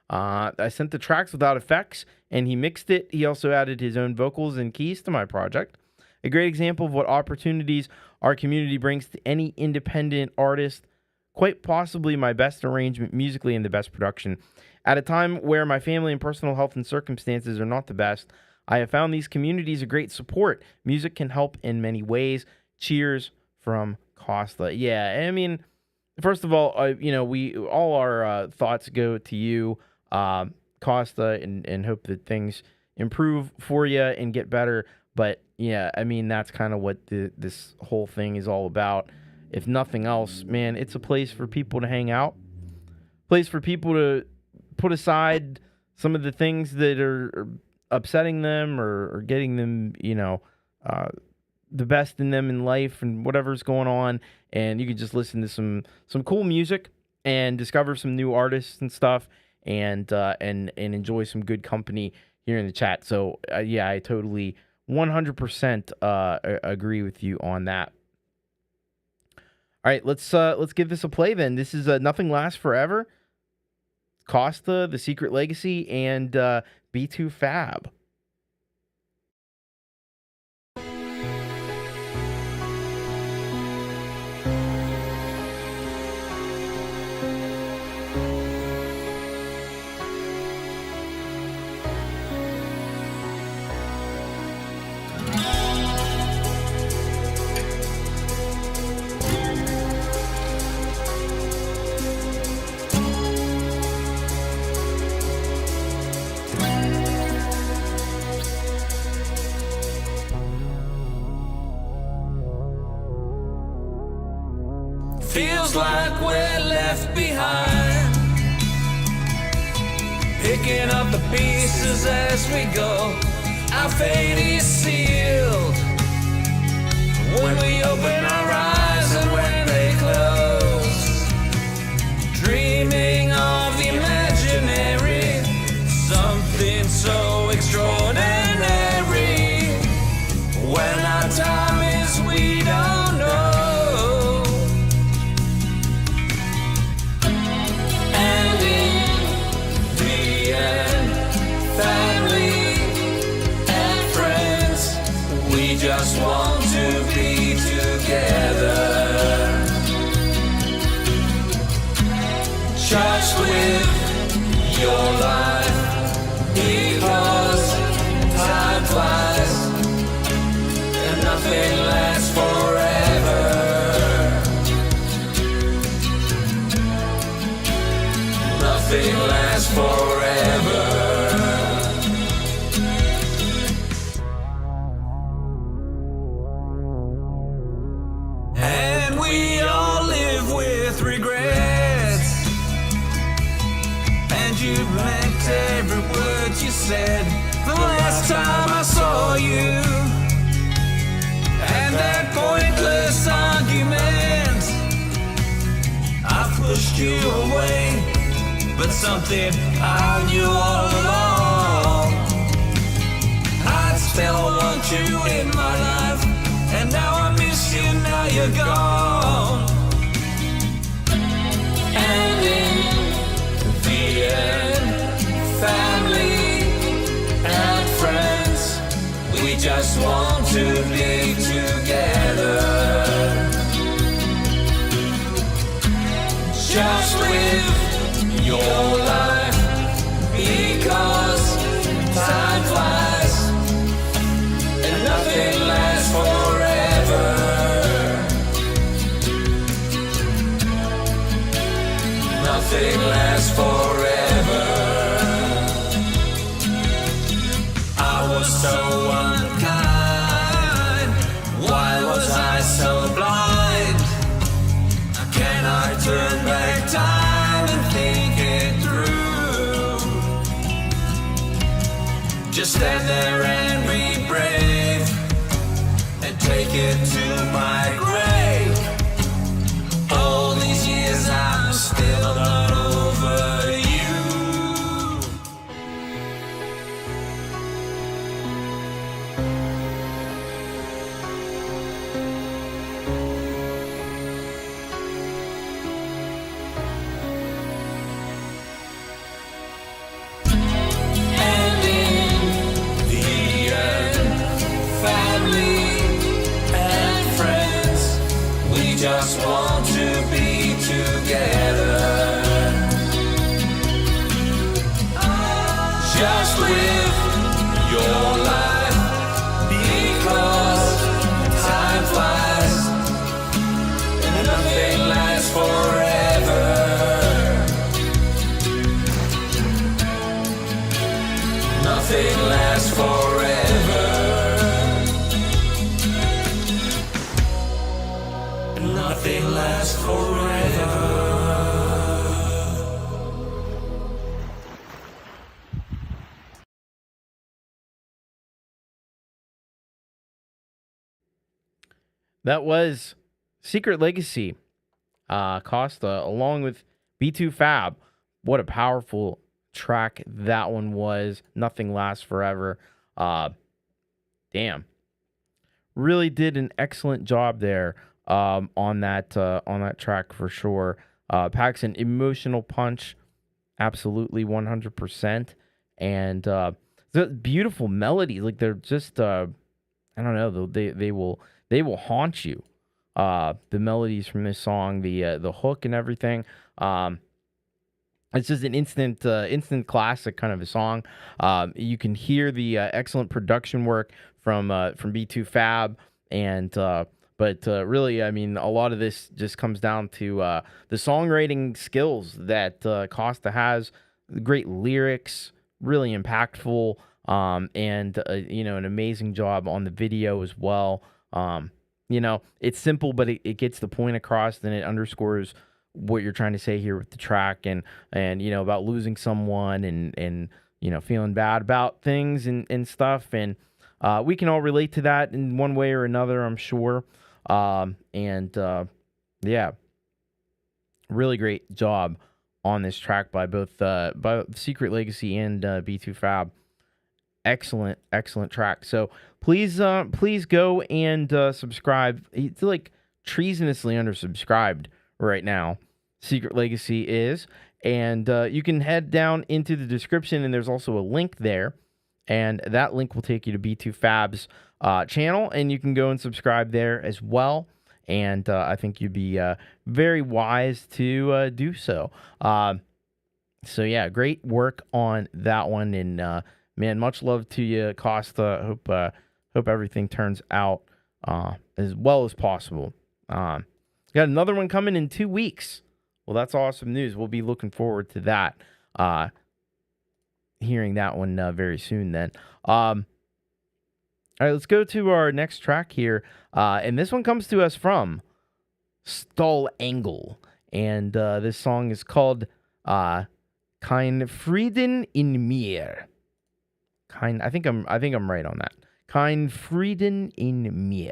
I sent the tracks without effects, and he mixed it. He also added his own vocals and keys to my project. A great example of what opportunities our community brings to any independent artist. Quite possibly my best arrangement musically and the best production. At a time where my family and personal health and circumstances are not the best, I have found these communities a great support. Music can help in many ways. Cheers from Costa." Yeah, I mean, first of all, we all our thoughts go to you, Costa, and hope that things improve for you and get better. But yeah, I mean, that's kind of what this whole thing is all about. If nothing else, man, it's a place for people to hang out, place for people to put aside some of the things that are upsetting them or getting them, the best in them in life and whatever's going on, and you can just listen to some cool music and discover some new artists and stuff, and enjoy some good company here in the chat. So yeah, I totally 100% agree with you on that. All right, let's give this a play then. This is Nothing Lasts Forever, Costa, The Secret Legacy, and B2 Fab. Feels like we're left behind, picking up the pieces as we go. Our fate is sealed when we open our eyes and when they close. Dreaming of the imaginary, something so extraordinary. When our time is, we don't know. Just want to be together, just with your life, because time flies and nothing lasts forever. Nothing lasts forever. Every word you said the last time I saw you, and that pointless argument, I pushed you away, but something I knew all along. I still want you in my life, and now I miss you, now you're gone. And in the end, family and friends, we just want to be together, just with your life, because time flies and nothing lasts forever. Nothing lasts forever. I was so unkind. Why was I so blind? Can I turn back time and think it through? Just stand there and be brave and take it to my grave. All these years I'm still not over you. Just want to be together, just with your life, because time flies and nothing lasts forever. Nothing lasts forever. Nothing lasts forever. That was Secret Legacy, Costa, along with B2 Fab. What a powerful track that one was. Nothing Lasts Forever. Damn. Really did an excellent job there on that track for sure. Packs an emotional punch, absolutely 100%, and the beautiful melodies. Like they're just I don't know. They will haunt you. The melodies from this song, the hook and everything. It's just an instant classic kind of a song. You can hear the excellent production work from B2 Fab, and but really, I mean, a lot of this just comes down to the songwriting skills that Costa has. Great lyrics, really impactful, and an amazing job on the video as well. It's simple, but it gets the point across, and it underscores what you're trying to say here with the track, and about losing someone, and feeling bad about things and stuff, and we can all relate to that in one way or another, I'm sure. Really great job on this track by both by Secret Legacy and B2 Fab. Excellent track. So please go and subscribe. It's like treasonously undersubscribed right now. Secret Legacy is, and you can head down into the description, and there's also a link there, and that link will take you to B2 Fab's channel, and you can go and subscribe there as well. And I think you'd be very wise to do so. So yeah, great work on that one, and man, much love to you, Costa. Hope everything turns out as well as possible. Got another one coming in 2 weeks. Well, that's awesome news. We'll be looking forward to that. Hearing that one very soon then. All right, let's go to our next track here. And this one comes to us from Stall Angle. And this song is called Kein Frieden in mir. I think I'm right on that. Kein Frieden in mir.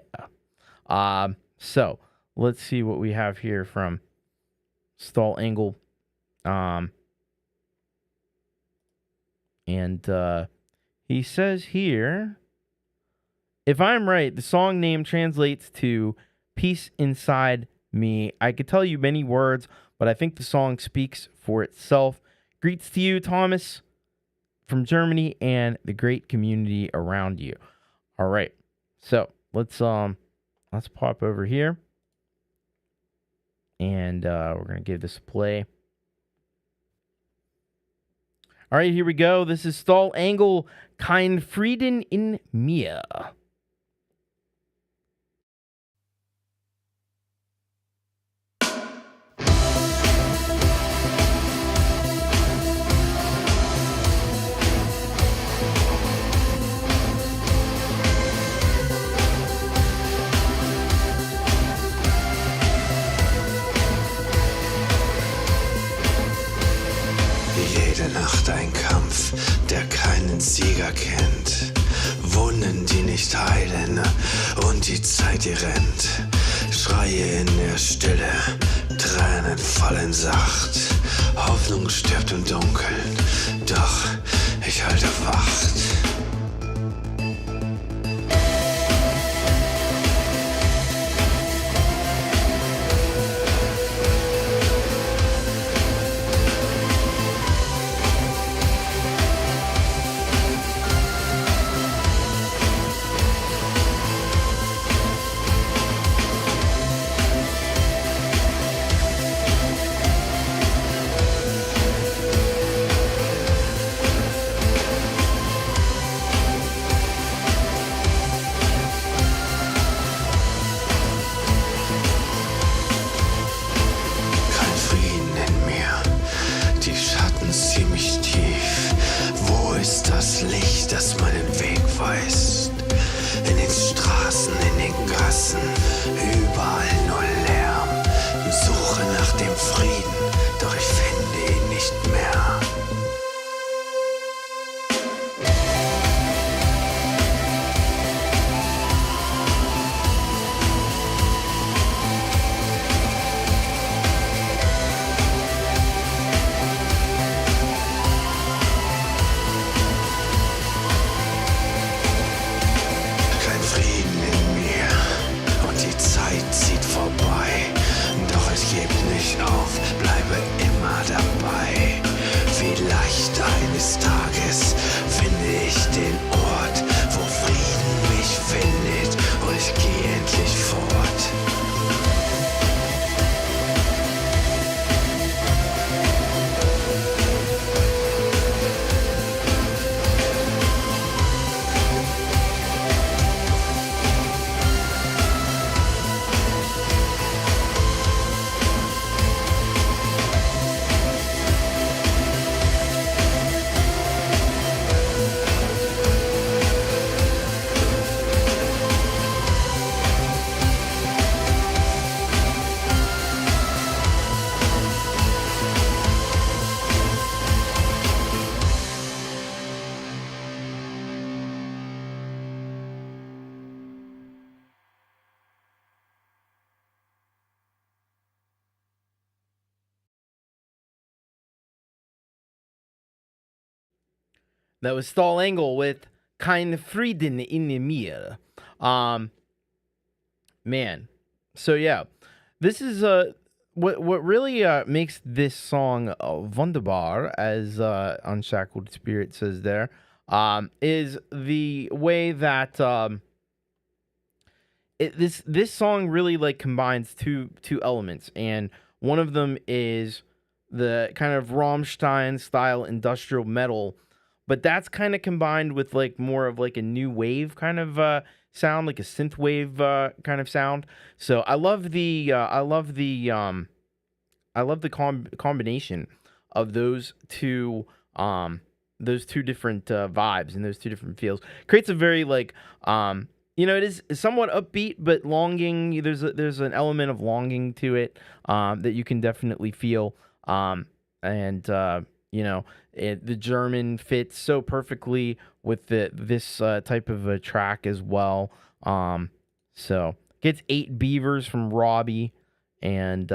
So let's see what we have here from Stall Angle. And he says here, if I'm right, the song name translates to Peace Inside Me. I could tell you many words, but I think the song speaks for itself. Greets to you, Thomas, from Germany, and the great community around you. All right, so let's pop over here, and we're gonna give this a play. All right, here we go. This is Stall Angle, Kein Frieden in mir. Jede Nacht ein Kampf, der keinen Sieger kennt. Wunden, die nicht heilen und die Zeit, die rennt. Schreie in der Stille, Tränen fallen sacht. Hoffnung stirbt im Dunkeln, doch ich halte Wacht. eines Tages finde ich den Ort, wo Frieden mich findet und ich gehe endlich fort. That was Stall Angle with Kein Frieden in mir. Man. So yeah, this is what really makes this song wunderbar, as Unshackled Spirit says there, is the way that this song really like combines two elements, and one of them is the kind of Rammstein style industrial metal. But that's kind of combined with like more of like a new wave kind of sound, like a synth wave kind of sound. So I love the combination of those two different vibes and those two different feels. Creates a very like it is somewhat upbeat but longing. There's an element of longing to it that you can definitely feel. The German fits so perfectly with this type of a track as well. So gets 8 beavers from Robbie, and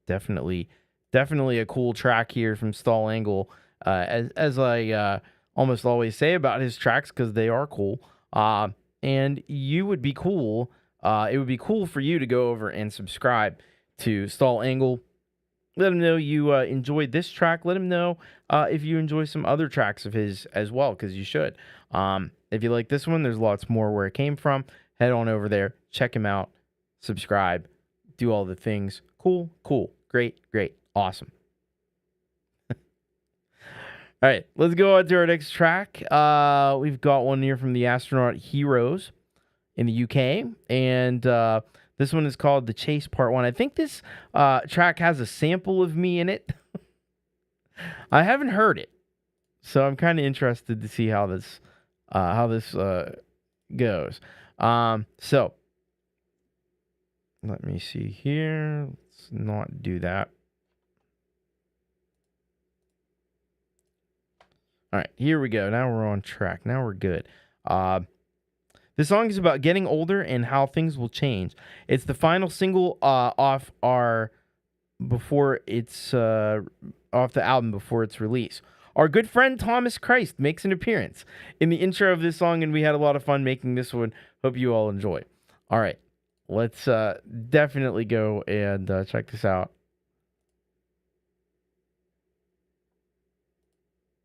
definitely a cool track here from Stall Angle. As I almost always say about his tracks, because they are cool. And you would be cool. It would be cool for you to go over and subscribe to Stall Angle. Let him know you enjoyed this track. Let him know if you enjoy some other tracks of his as well, because you should. If you like this one, there's lots more where it came from. Head on over there, check him out, subscribe, do all the things. Cool, great, awesome. All right, let's go on to our next track. We've got one here from the Astronaut Heroes in the UK, and this one is called The Chase Part 1. I think this track has a sample of me in it. I haven't heard it, so I'm kind of interested to see how this goes. So let me see here. Let's not do that. All right, here we go. Now we're on track. Now we're good. This song is about getting older and how things will change. It's the final single off the album before its release. Our good friend Thomas Christ makes an appearance in the intro of this song, and we had a lot of fun making this one. Hope you all enjoy. All right, let's definitely go and check this out.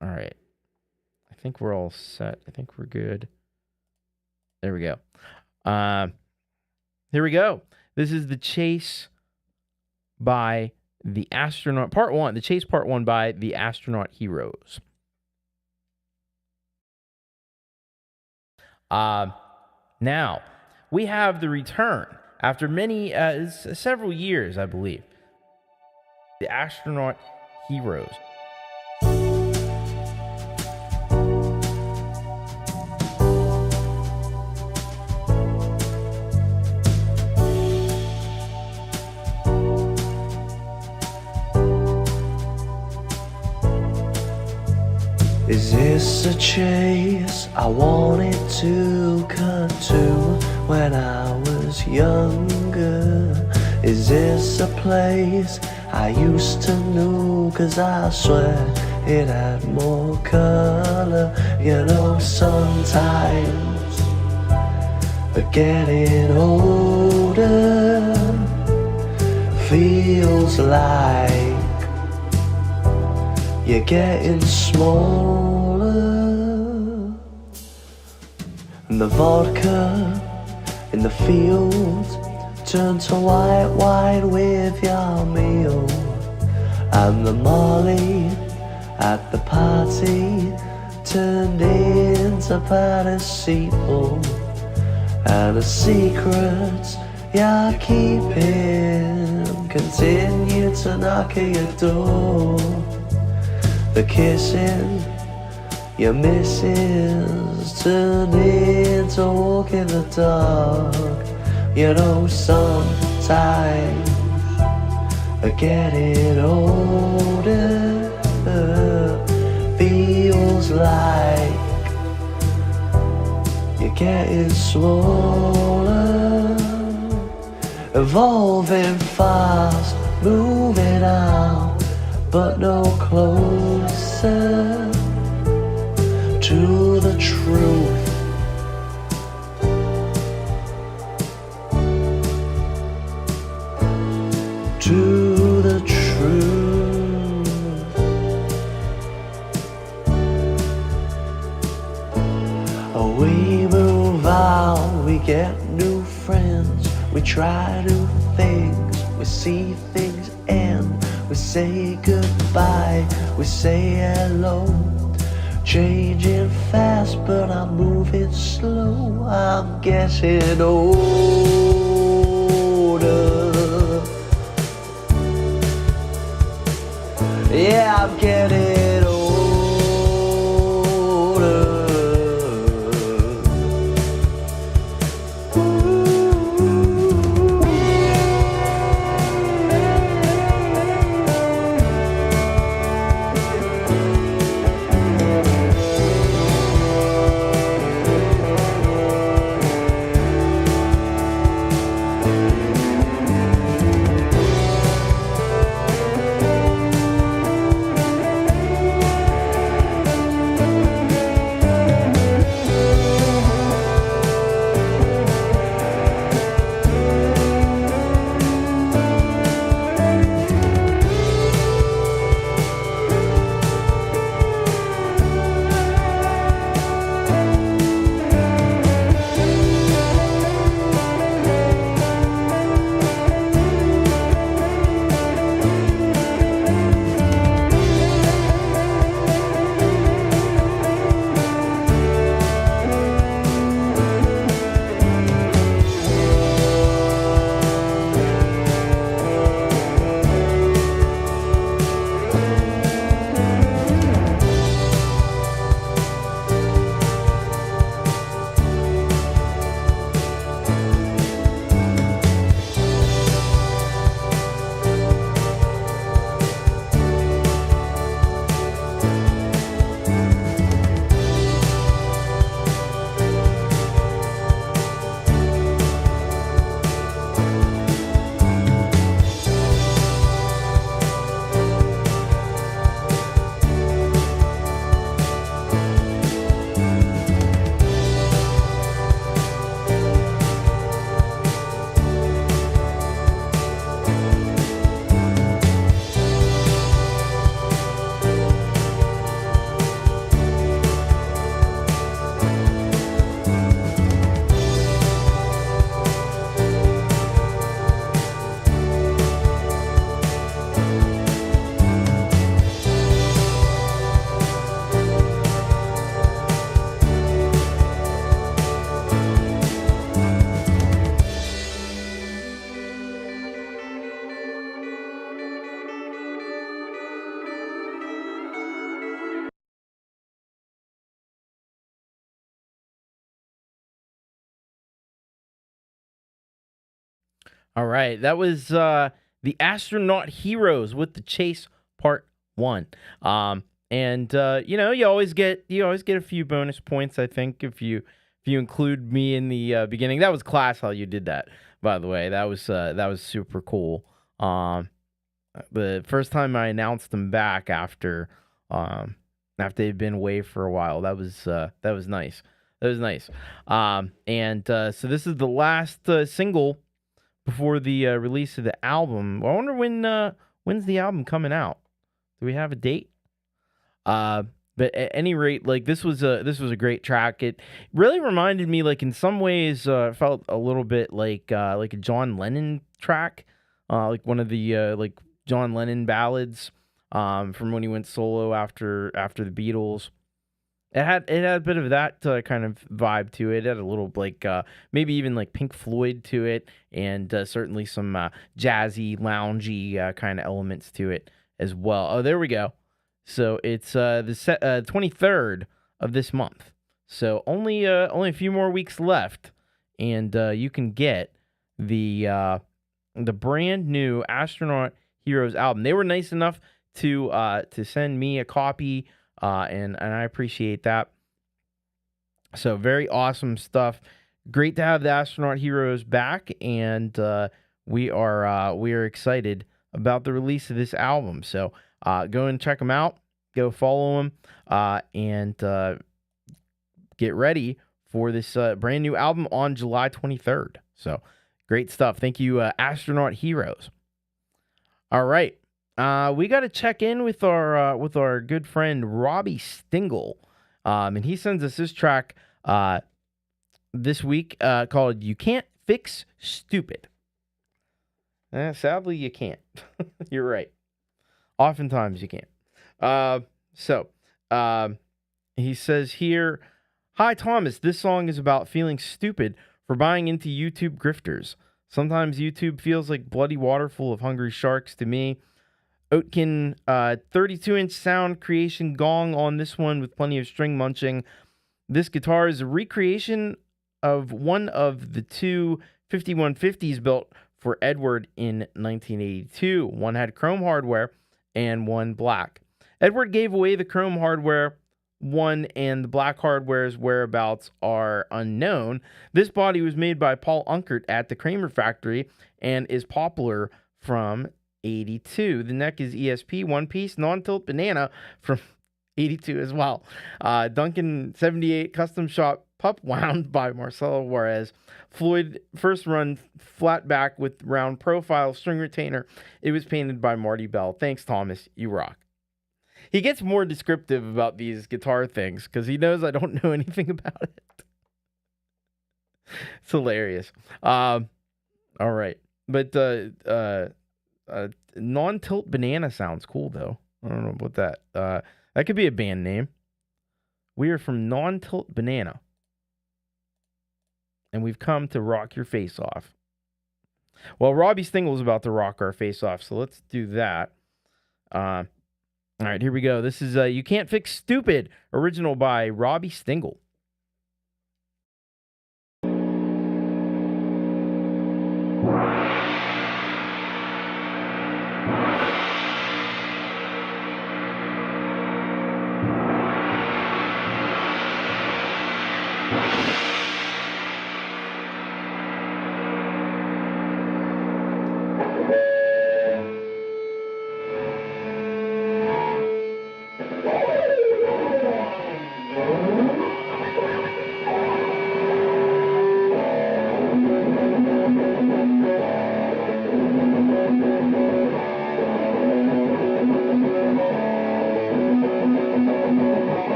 All right, I think we're all set. I think we're good. There we go. Here we go. This is The Chase by the Astronaut Part 1. The Chase Part 1 by the Astronaut Heroes. Now, we have the return after several years, I believe. The Astronaut Heroes. Is this a chase I wanted to cut to when I was younger? Is this a place I used to know? 'Cause I swear it had more color. You know, sometimes getting older feels like you're getting smaller. And the vodka in the fields turn to white wine with your meal. And the Molly at the party turned into paracetamol. And the secrets you're keeping continue to knock at your door. The kissing you're missing turned into walk in the dark. You know, sometimes getting older feels like you're getting smaller, evolving fast, moving on, but no closer to the truth. To the truth. Oh, we move on, we get new friends, we try new things, we see things end, we say goodbye, we say hello. Changing fast, but I'm moving slow. I'm getting older. Yeah, I'm getting older. All right, that was the Astronaut Heroes with the Chase Part 1. You know, you always get a few bonus points, I think, if you include me in the beginning. That was class how you did that, by the way. That was super cool. The first time I announced them back after they'd been away for a while, that was nice. That was nice. So this is the last single before the release of the album. I wonder when's the album coming out? Do we have a date? But at any rate, like this was a great track. It really reminded me, like in some ways, felt a little bit like a John Lennon track, like one of the like John Lennon ballads from when he went solo after the Beatles. It had a bit of that kind of vibe to it. It had a little like maybe even like Pink Floyd to it, and certainly some jazzy, loungy kind of elements to it as well. Oh, there we go. So it's the 23rd of this month. So only a few more weeks left, and you can get the brand new Astronaut Heroes album. They were nice enough to send me a copy, and I appreciate that. So very awesome stuff. Great to have the Astronaut Heroes back, and we are excited about the release of this album. So go and check them out. Go follow them, and get ready for this brand new album on July 23rd. So great stuff. Thank you, Astronaut Heroes. All right, we got to check in with our good friend Robbie Stingle, and he sends us this track this week called "You Can't Fix Stupid." Sadly, you can't. You're right. Oftentimes you can't. He says here, "Hi, Thomas. This song is about feeling stupid for buying into YouTube grifters. Sometimes YouTube feels like bloody water full of hungry sharks to me. Oatkin 32-inch sound creation gong on this one with plenty of string munching. This guitar is a recreation of one of the two 5150s built for Edward in 1982. One had chrome hardware and one black. Edward gave away the chrome hardware one, and the black hardware's whereabouts are unknown. This body was made by Paul Unkert at the Kramer factory and is popular from 82. The neck is ESP, one-piece, non-tilt banana from 82 as well. Duncan 78 custom shop pup wound by Marcelo Juarez. Floyd first run flat back with round profile string retainer. It was painted by Marty Bell. Thanks, Thomas. You rock." He gets more descriptive about these guitar things because he knows I don't know anything about it. It's hilarious. All right. But non-tilt banana sounds cool, though. I don't know about that. That could be a band name. We are from Non-Tilt Banana. And we've come to rock your face off. Well, Robbie Stingle is about to rock our face off, so let's do that. All right, here we go. This is You Can't Fix Stupid, original by Robbie Stingle.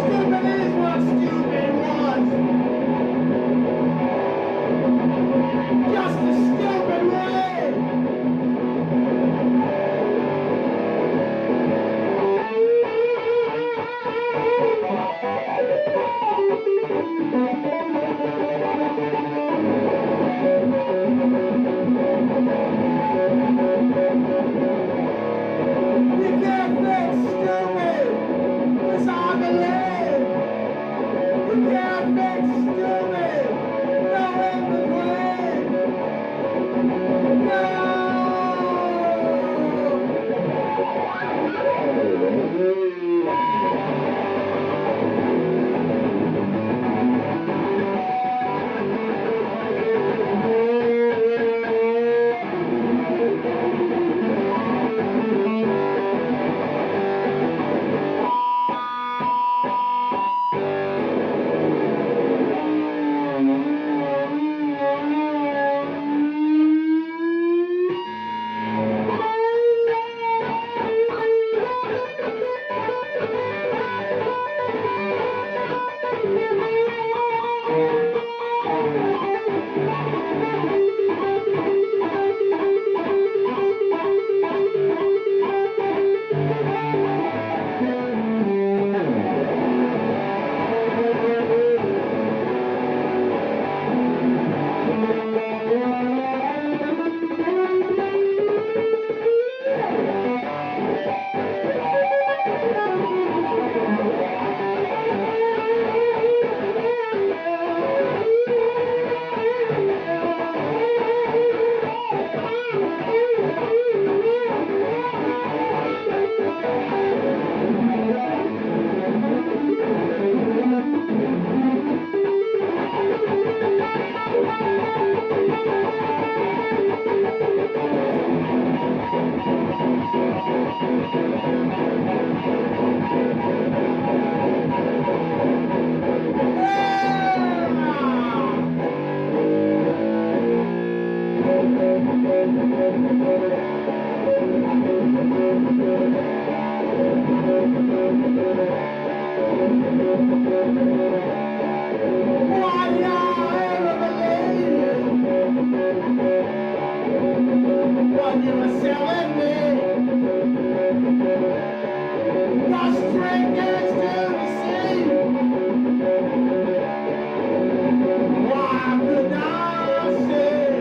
Stupid What you were selling me, lost drinkers to the sea. Why could I see?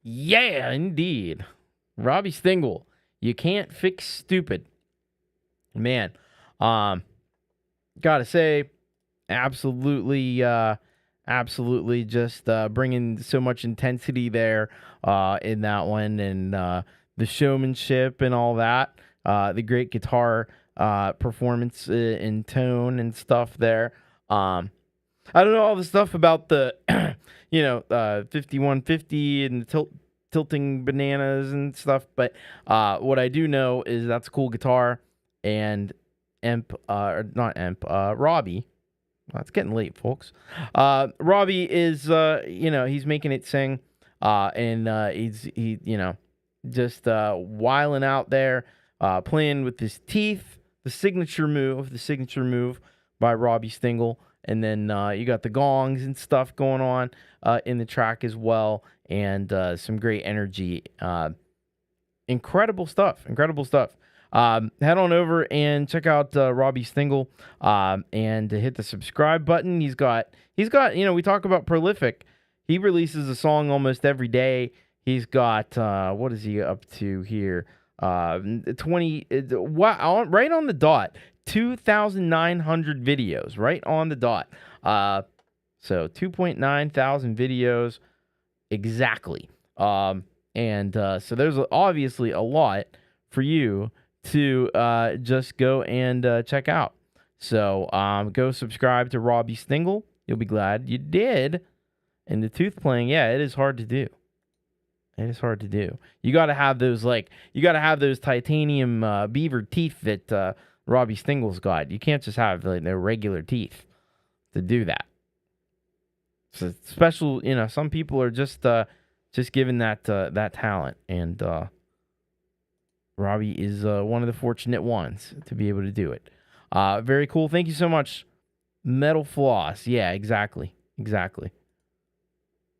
Yeah, indeed. Robbie Stingle. You can't fix stupid. Man, gotta say, absolutely just bringing so much intensity there in that one, and the showmanship and all that. The great guitar performance in tone and stuff there. I don't know all the stuff about the 5150 and the tilting bananas and stuff, but what I do know is that's a cool guitar, and Robbie. Well, it's getting late, folks. Robbie is he's making it sing, and he's just wiling out there, playing with his teeth. The signature move by Robbie Stingle. And then you got the gongs and stuff going on in the track as well, and some great energy. Incredible stuff. Head on over and check out Robbie Stingle, and hit the subscribe button. He's got we talk about prolific. He releases a song almost every day. He's got what is he up to here? 20 right on the dot. 2,900 videos, right on the dot. So 2.9 thousand videos exactly. So there's obviously a lot for you to just go and check out. So go subscribe to Robbie Stingle. You'll be glad you did. And the tooth playing, yeah, it is hard to do. You got to have those titanium beaver teeth that Robbie Stingle's got. You can't just have the regular teeth to do that. So special, some people are just given that talent, and Robbie is one of the fortunate ones to be able to do it. Very cool. Thank you so much, Metal Floss. Yeah, exactly.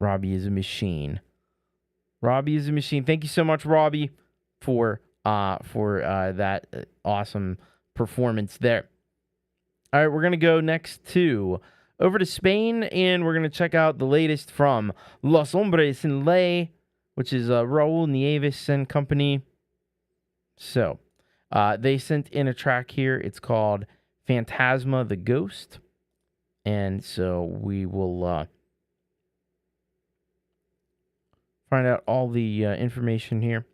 Robbie is a machine. Thank you so much, Robbie, for that awesome performance there. All right, we're going to go next over to Spain, and we're going to check out the latest from Los Hombres en Ley, which is Raul Nieves and company. So, they sent in a track here. It's called Phantasma the Ghost. And so we will find out all the information here.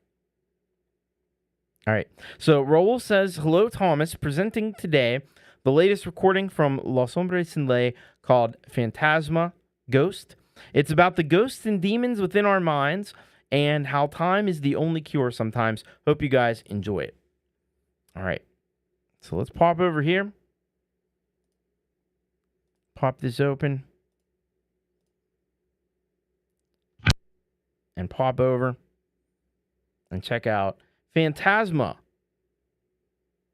All right. So Raul says, hello, Thomas. Presenting today the latest recording from Los Hombres en Ley called Phantasma Ghost. It's about the ghosts and demons within our minds and how time is the only cure sometimes. Hope you guys enjoy it. All right. So let's pop over here. Pop this open. And pop over and check out Phantasma.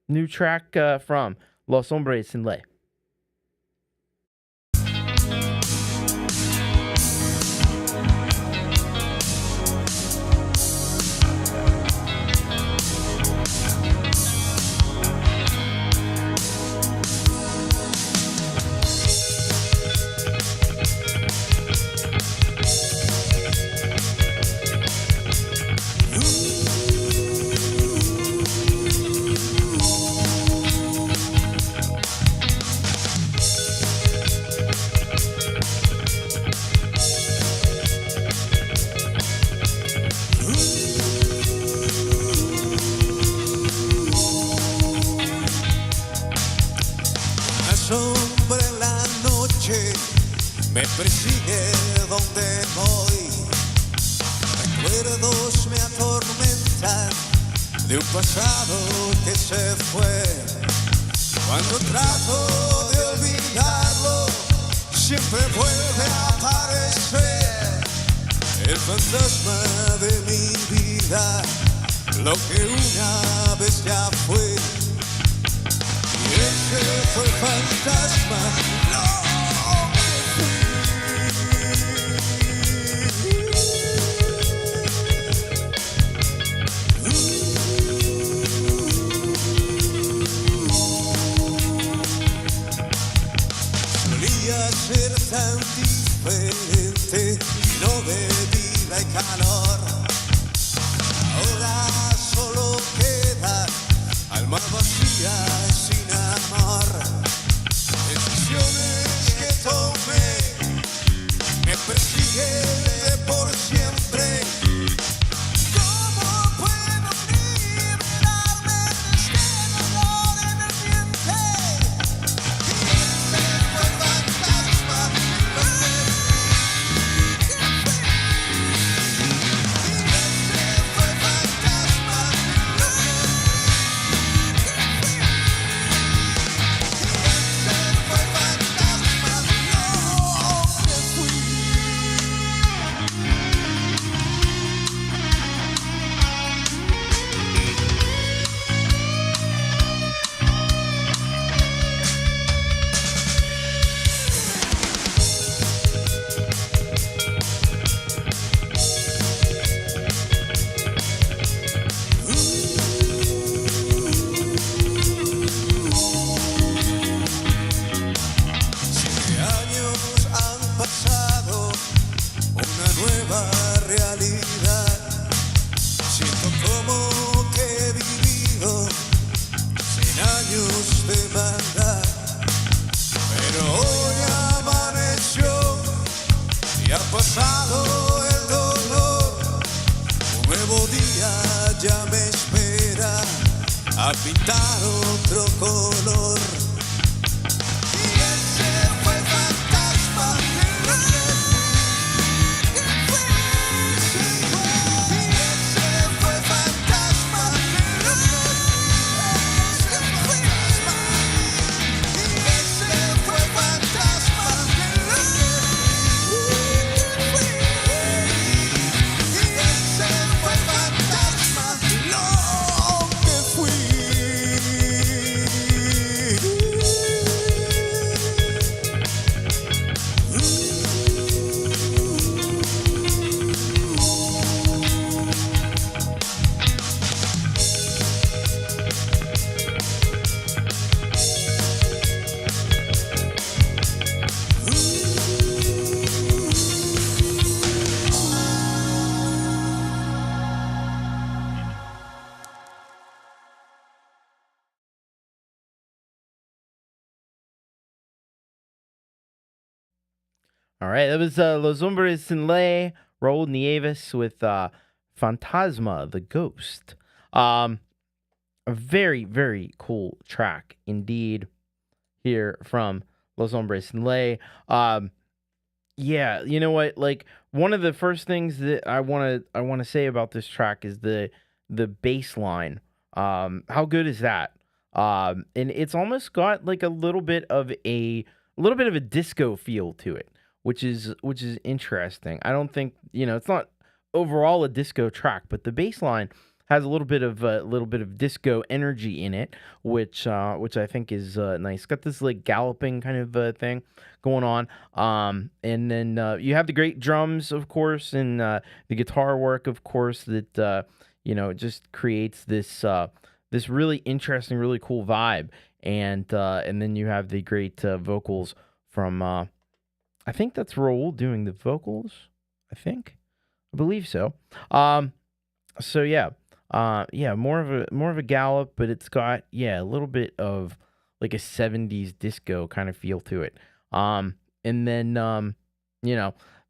New track from Los Hombres en Ley. Me persigue donde voy. Recuerdos me atormentan de un pasado que se fue. Cuando trato de olvidarlo, siempre vuelve a aparecer el fantasma de mi vida, lo que una vez ya fue. Y ese fue el fantasma. Ser tan diferente, no debí vida y calor. Ahora solo queda alma vacía y sin amor. Decisiones que tomé me persiguen de por siempre. ¿Cómo puedo liberarme de este dolor en el diente? Y ese fue el fantasma lo que vi. Y ese fue el fantasma lo que vi. Y ese fue el fantasma lo que fui. Años han pasado, una nueva realidad. Siento como que he vivido 100 años de maldad. Pero hoy amaneció y ha pasado el dolor. Un nuevo día ya me espera a pintar otro color. Y ese fue el fantasma lo que fui. Y ese fue el fantasma lo que fui. Y ese fue el fantasma lo que fui. Y ese fue el fantasma lo que fui. All right, that was Los Hombres Sin Ley, Raul Nieves with Fantasma, the Ghost. A very, very cool track indeed here from Los Hombres Sin Ley. Yeah, you know what? Like, one of the first things that I want to say about this track is the bass line. How good is that? And it's almost got like a little bit of a disco feel to it, which is interesting. I don't think, it's not overall a disco track, but the bass line has a little bit of disco energy in it, which I think is nice. Got this like galloping kind of thing going on, and then you have the great drums, of course, and the guitar work, of course, that it just creates this really interesting, really cool vibe, and then you have the great vocals from I think that's Raul doing the vocals. I believe so. So yeah. More of a gallop, but it's got a little bit of like a 70s disco kind of feel to it. And then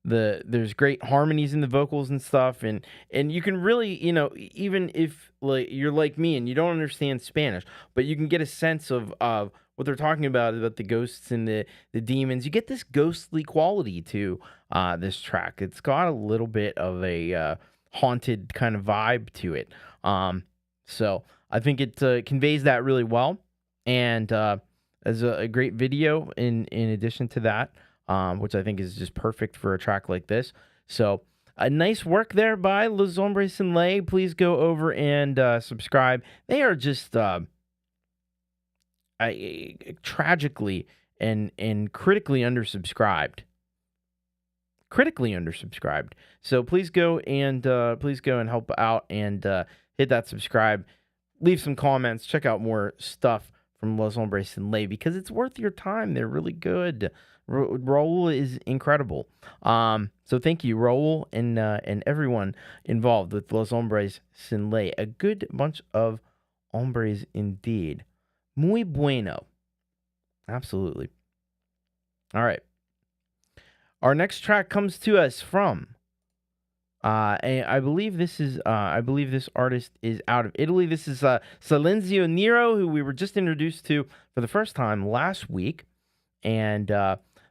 there's great harmonies in the vocals and stuff, and you can really, even if like you're like me and you don't understand Spanish, but you can get a sense of what they're talking about the ghosts and the demons. You get this ghostly quality to this track. It's got a little bit of a haunted kind of vibe to it. So I think it conveys that really well, and as a great video in addition to that, which I think is just perfect for a track like this. So a nice work there by Los Hombres Sin Ley. Please go over and subscribe. They are just tragically and critically undersubscribed. So please go and help out and hit that subscribe. Leave some comments. Check out more stuff from Los Hombres Sin Ley because it's worth your time. They're really good. Raul is incredible. So thank you, Raul, and everyone involved with Los Hombres Sin Ley. A good bunch of hombres indeed. Muy bueno. Absolutely. All right. Our next track comes to us from I believe this artist is out of Italy. This is Silenzio Nero, who we were just introduced to for the first time last week. And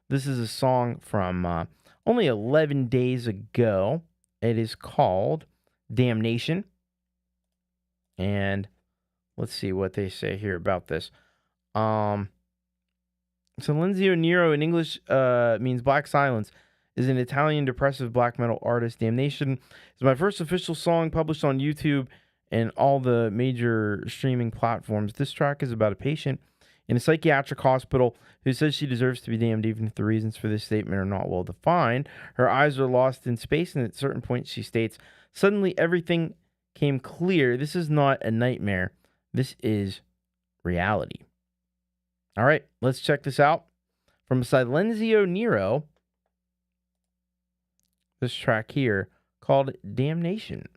this is a song from only 11 days ago. It is called Damnation. And let's see what they say here about this. Silenzio Nero in English means Black Silence, is an Italian depressive black metal artist. Damnation is my first official song published on YouTube and all the major streaming platforms. This track is about a patient in a psychiatric hospital who says she deserves to be damned even if the reasons for this statement are not well defined. Her eyes are lost in space, and at certain points she states, "Suddenly everything came clear. This is not a nightmare. This is reality." All right, let's check this out. From Silenzio Nero, this track here called Damnation.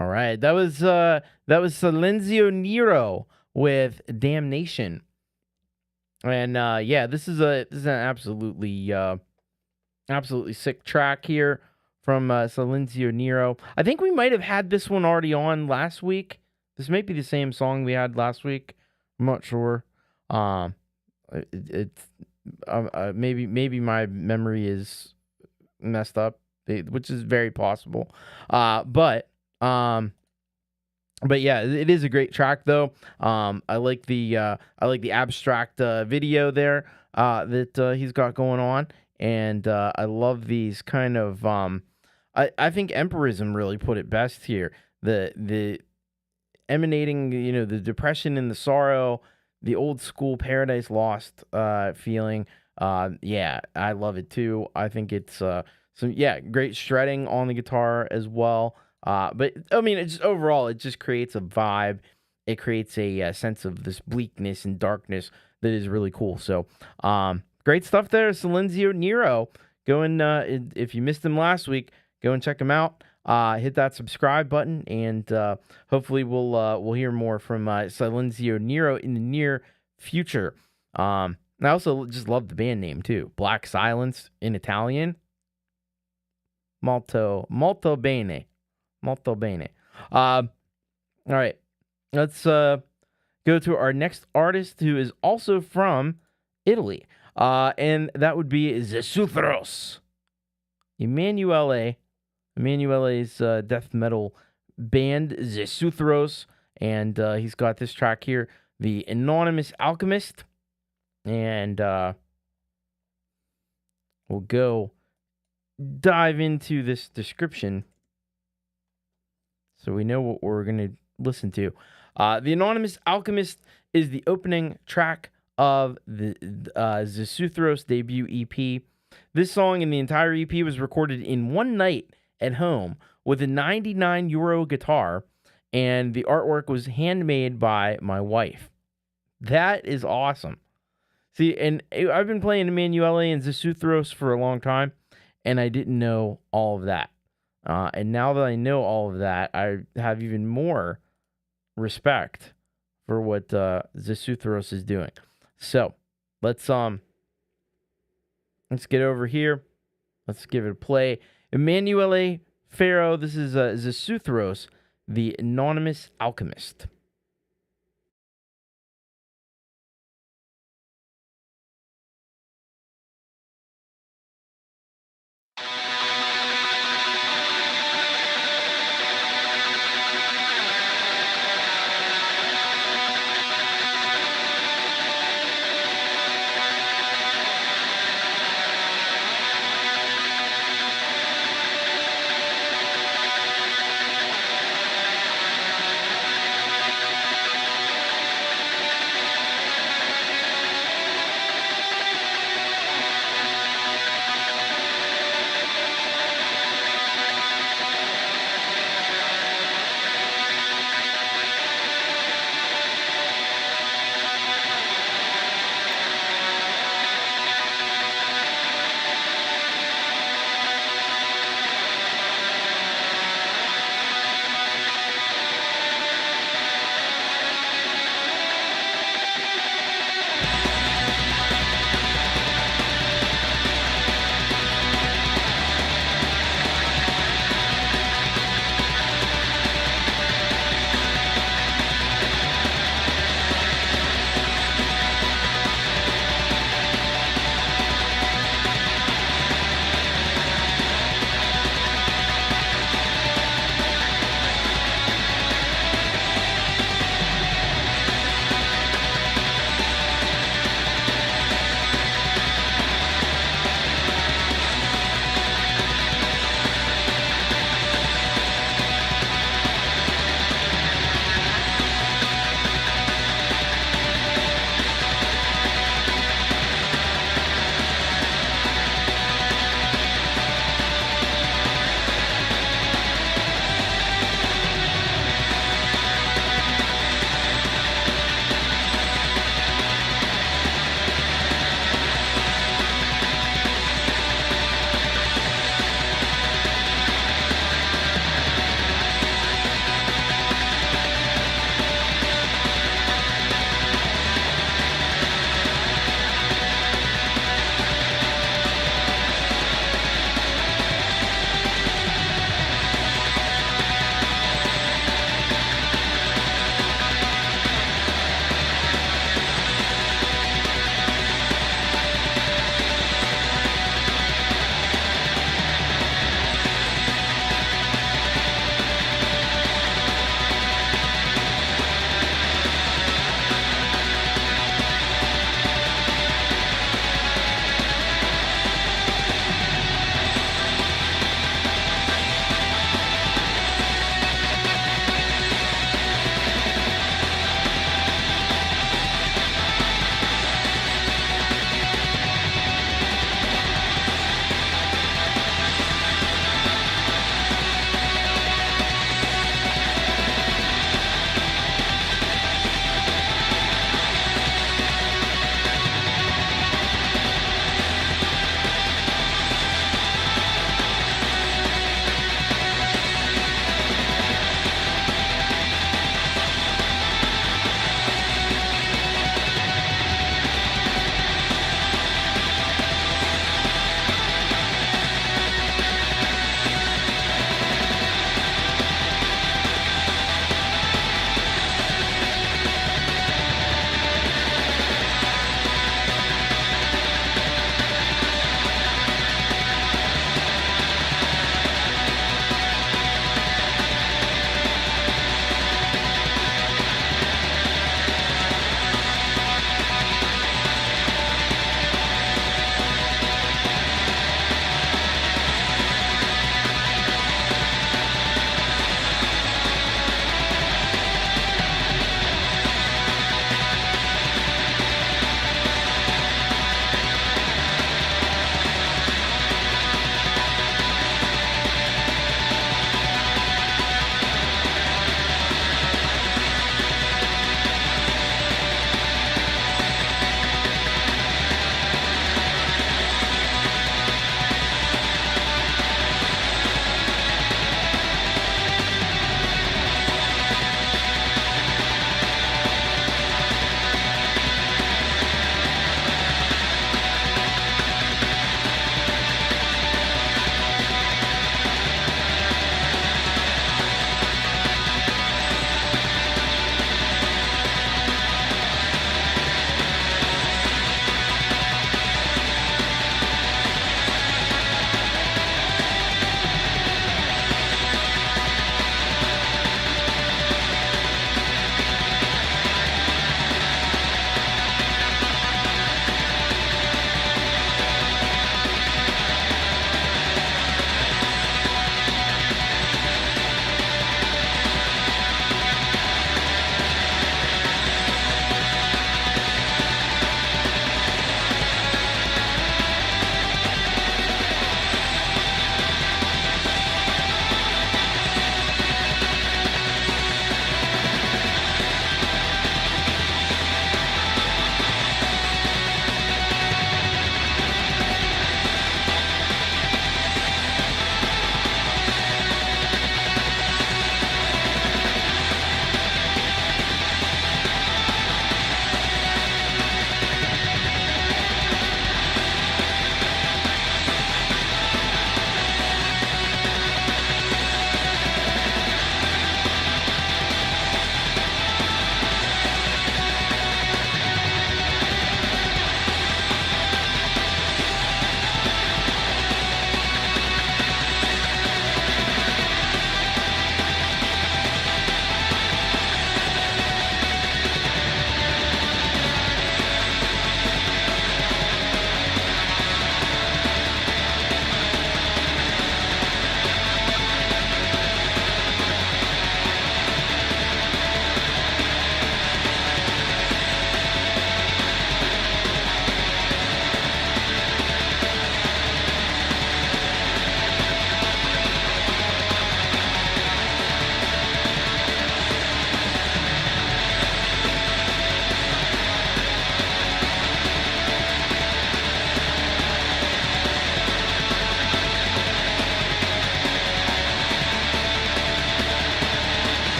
All right, that was Silenzio Nero with Damnation, and yeah, this is an absolutely sick track here from Silenzio Nero. I think we might have had this one already on last week. This might be the same song we had last week. I'm not sure. It's maybe my memory is messed up, which is very possible. But yeah, it is a great track though. I like the abstract video there that he's got going on, and I love these kind of. I think Empirism really put it best here. The emanating, the depression and the sorrow, the old school Paradise Lost feeling. Yeah, I love it too. I think it's great shredding on the guitar as well. But I mean, it just creates a vibe. It creates a sense of this bleakness and darkness that is really cool. So, great stuff there, Silenzio Nero. Go and if you missed him last week, go and check him out. Hit that subscribe button, and hopefully we'll hear more from Silenzio Nero in the near future. I also just love the band name too, Black Silence in Italian. Molto bene. Molto bene. All right, let's go to our next artist, who is also from Italy, and that would be Zesutros. Emanuele's death metal band, Zesutros, and he's got this track here, The Anonymous Alchemist, and we'll go dive into this description so we know what we're going to listen to. The Anonymous Alchemist is the opening track of the Zesutros debut EP. This song and the entire EP was recorded in one night at home with a €99 guitar, and the artwork was handmade by my wife. That is awesome. See, and I've been playing Emanuele and Zesutros for a long time, and I didn't know all of that. And now that I know all of that, I have even more respect for what Zesutros is doing. So let's get over here. Let's give it a play. Emanuele Ferro. This is Zesutros, the Anonymous Alchemist.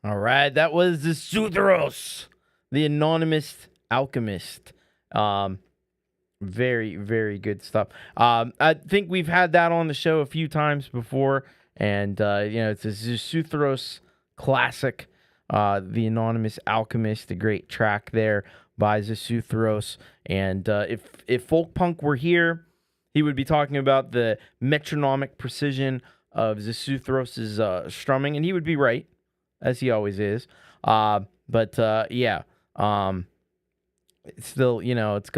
All right, that was the Sutros, the Anonymous Alchemist. Very, very good stuff. I think we've had that on the show a few times before, and it's a Sutros classic, the Anonymous Alchemist, a great track there by Zasutros. And if Folkpunk were here, he would be talking about the metronomic precision of Zasutros' strumming, and he would be right, as he always is. But it's still, it's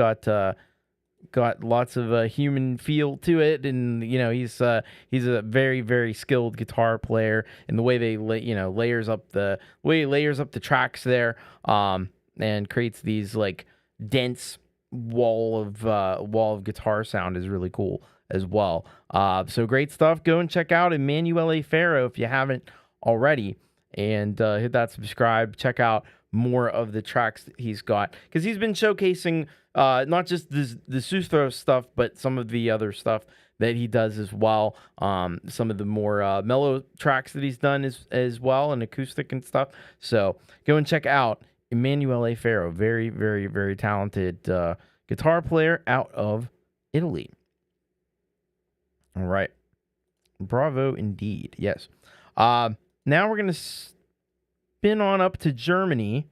got lots of human feel to it, and he's a very, very skilled guitar player, and the way they layers up the tracks there, and creates these like dense wall of guitar sound is really cool as well. So great stuff. Go and check out Emanuele Ferro if you haven't already, and hit that subscribe. Check out more of the tracks that he's got, because he's been showcasing not just the Sutros stuff, but some of the other stuff that he does as well. Some of the more mellow tracks that he's done as well, and acoustic and stuff. So go and check out Emanuele Ferro. Very, very, very talented guitar player out of Italy. All right. Bravo indeed. Yes. Now we're going to spin on up to Germany,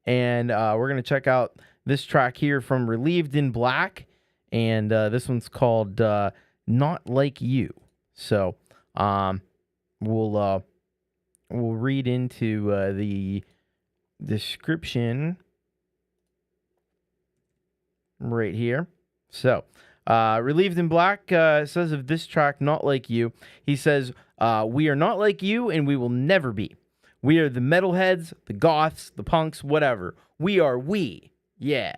and we're going to check out this track here from Relieved in Black, and this one's called Not Like You. So we'll read into the description right here. So Relieved in Black says of this track, Not Like You, he says, we are not like you, and we will never be. We are the metalheads, the goths, the punks, whatever. We are we. Yeah.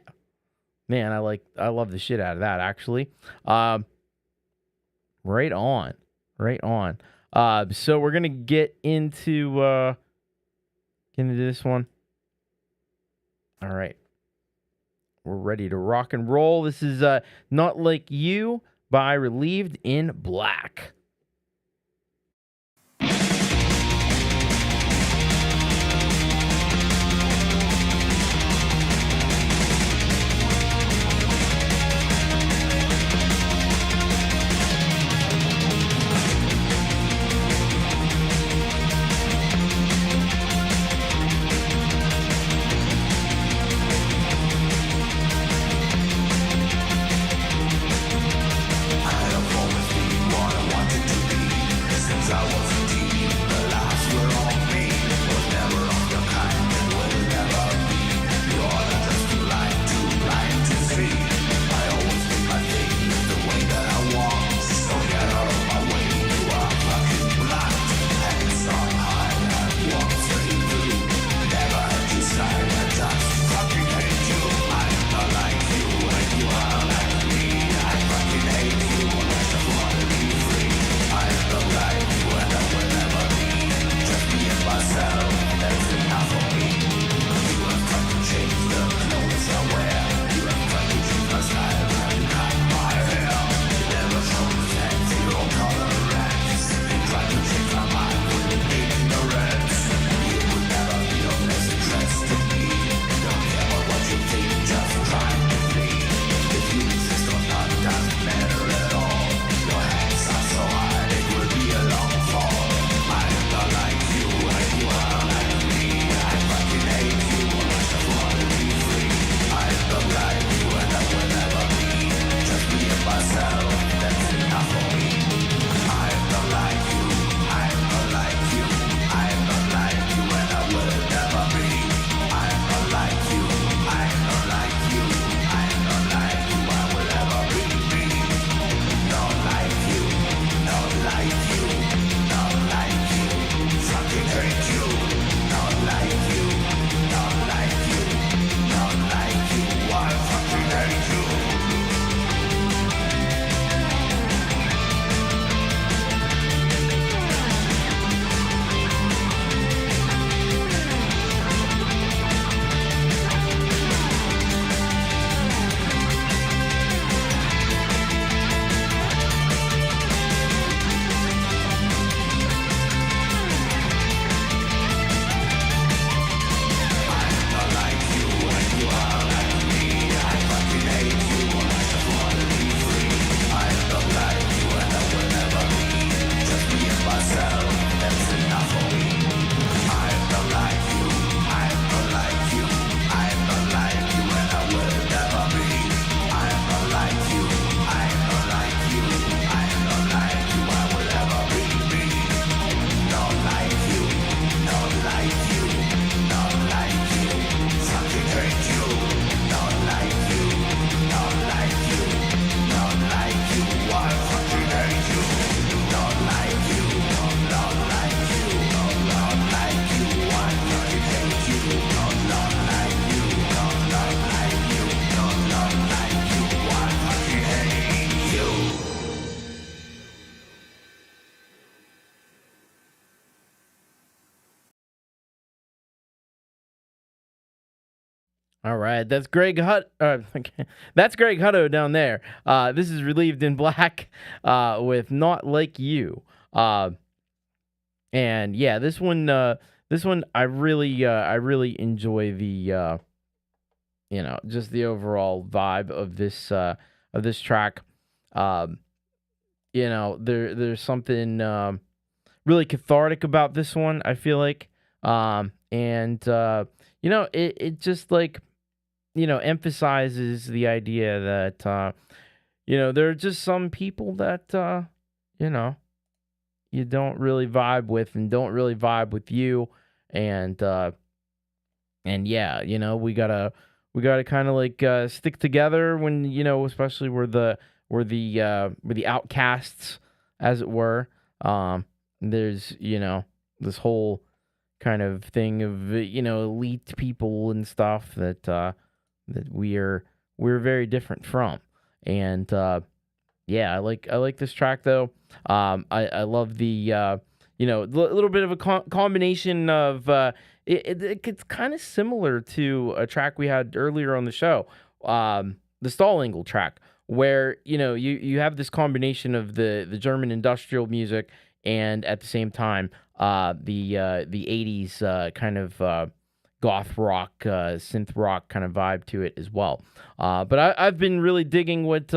Man, I love the shit out of that, actually. Right on. Right on. So we're going to get into this one. All right. We're ready to rock and roll. This is Not Like You by Relieved in Black. I don't always be what I want to All right, that's Greg that's Greg Hutto down there. This is Relieved in Black with Not Like You. And yeah, this one I really enjoy the just the overall vibe of this track. There's something really cathartic about this one, I feel like. It just like emphasizes the idea that there are just some people that you don't really vibe with and don't really vibe with you, and yeah, we gotta kind of like stick together when especially we're the outcasts, as it were. There's this whole kind of thing of elite people and stuff that we're very different from, and yeah, I like this track though. I love the little bit of a combination of it's kind of similar to a track we had earlier on the show, the Stall track, where you have this combination of the German industrial music and at the same time the 80s kind of goth rock, synth rock kind of vibe to it as well. But I've been really digging what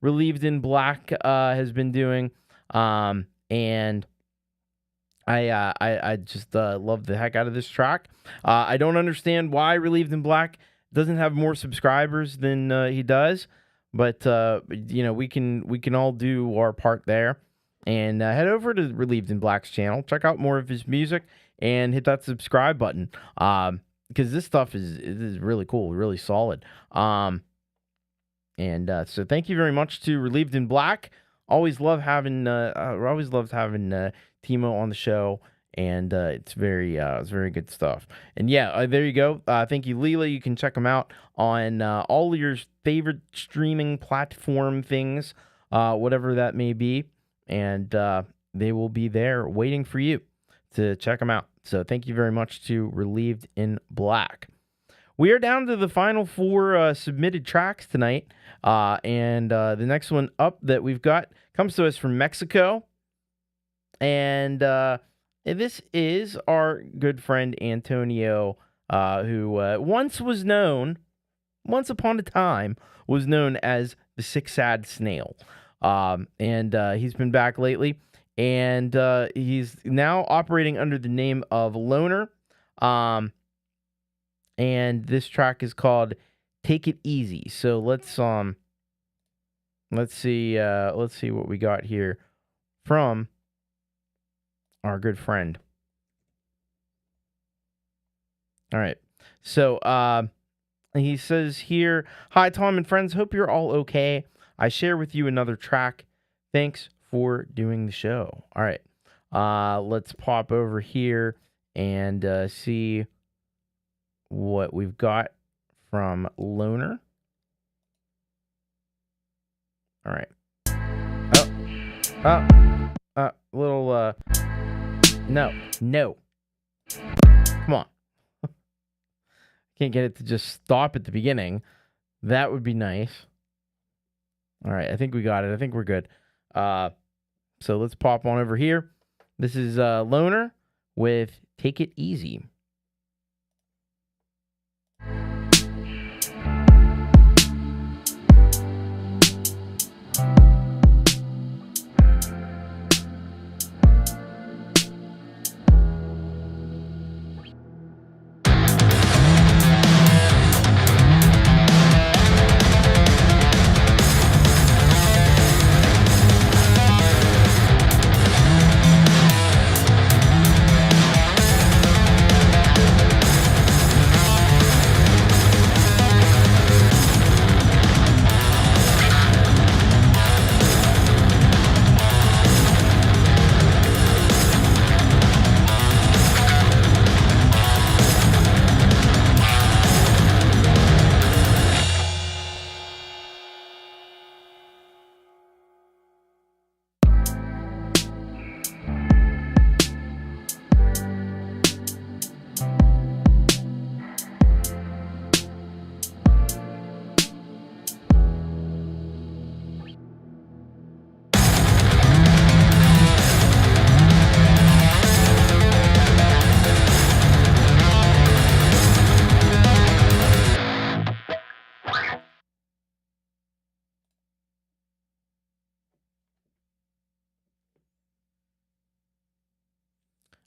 Relieved in Black has been doing, and I just love the heck out of this track. I don't understand why Relieved in Black doesn't have more subscribers than he does, but we can all do our part there. And head over to Relieved in Black's channel, check out more of his music, and hit that subscribe button, because this stuff is really cool, really solid. So thank you very much to Relieved in Black. Always loved having Timo on the show, and it's very good stuff. And yeah, there you go. Thank you, Leela. You can check them out on all your favorite streaming platform things, whatever that may be. And they will be there waiting for you to check them out. So thank you very much to Relieved in Black. We are down to the final 4 submitted tracks tonight. And the next one up that we've got comes to us from Mexico. And this is our good friend Antonio, who once upon a time, was known as the Sick Sad Snail. And he's been back lately, and he's now operating under the name of Loner. And this track is called Take It Easy. So let's see what we got here from our good friend. All right. So he says here, "Hi Tom and friends, hope you're all okay. I share with you another track. Thanks for doing the show." All right. Let's pop over here and see what we've got from Loner. All right. No. Come on. Can't get it to just stop at the beginning. That would be nice. All right, I think we got it. I think we're good. So let's pop on over here. This is Loner with Take It Easy.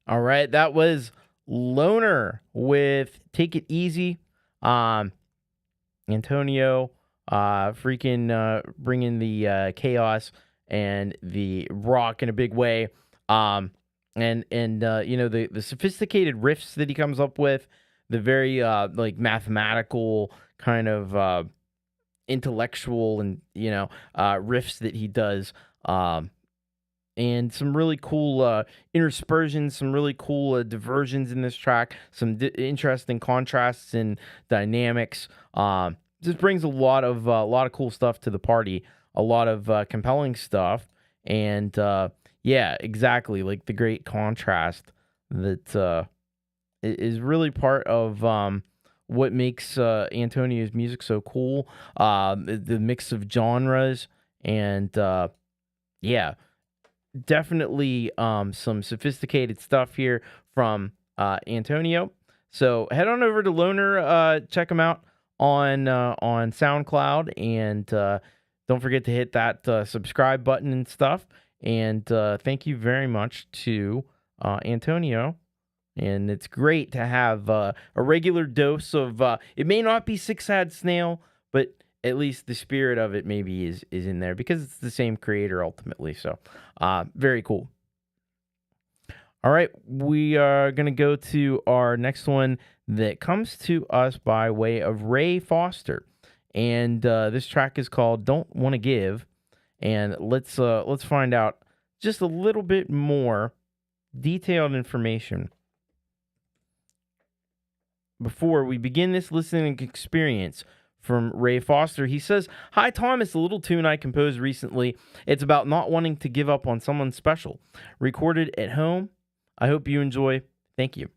All right, that was Loner with Take It Easy. Antonio bringing the chaos and the rock in a big way. And the sophisticated riffs that he comes up with, the very like mathematical kind of intellectual and riffs that he does. And some really cool interspersions, some really cool diversions in this track, some interesting contrasts and dynamics. Just brings a lot of cool stuff to the party, a lot of compelling stuff, and yeah, exactly, like the great contrast that is really part of what makes Antonio's music so cool. The mix of genres and yeah. Definitely some sophisticated stuff here from Antonio. So head on over to Loner, check him out on SoundCloud, and don't forget to hit that subscribe button and stuff. And thank you very much to Antonio. And it's great to have a regular dose of, it may not be Six Sad Snail, but at least the spirit of it maybe is in there because it's the same creator ultimately. So very cool. All right, we are going to go to our next one that comes to us by way of Ray Foster. And this track is called Don't Want to Give. And let's find out just a little bit more detailed information before we begin this listening experience from Ray Foster. He says, "Hi, Thomas, a little tune I composed recently. It's about not wanting to give up on someone special. Recorded at home. I hope you enjoy. Thank you."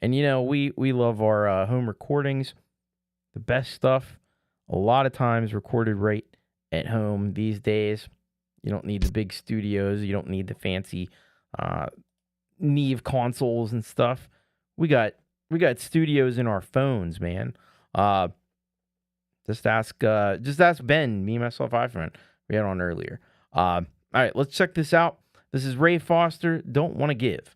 And, we love our home recordings. The best stuff, a lot of times recorded right at home these days. You don't need the big studios. You don't need the fancy Neve consoles and stuff. We got studios in our phones, man. Just ask Ben, me, myself, iPhone. We had on earlier. All right, let's check this out. This is Ray Foster, Don't Want to Give.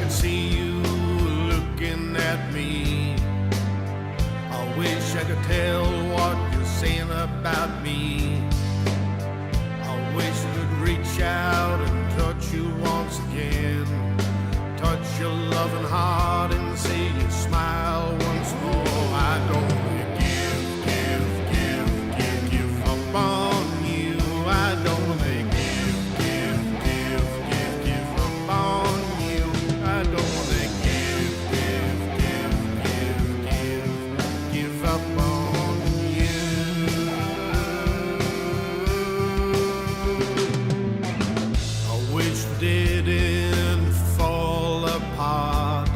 See you looking at me. I wish I could tell what you're saying about me. I wish I could reach out and touch you once again. Touch your loving heart and see you smile once more. I don't wanna give up on you. I don't wanna give up on you. I don't wanna give up on you. I wish we didn't fall apart.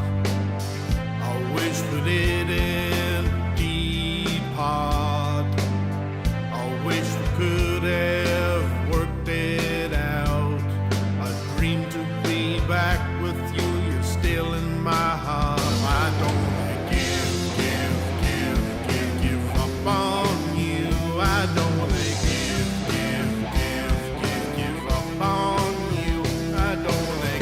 I wish we didn't depart. I wish we could have worked it out. I dream to be back with you. You're still in my heart. I don't wanna give up on you. I don't wanna give up on you. I don't wanna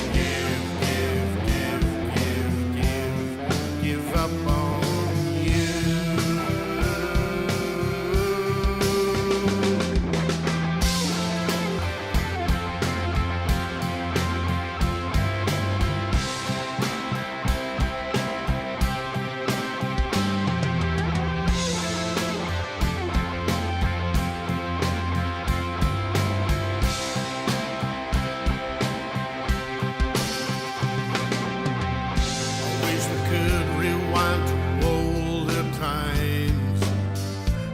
give up on you. I wish we could rewind to older times.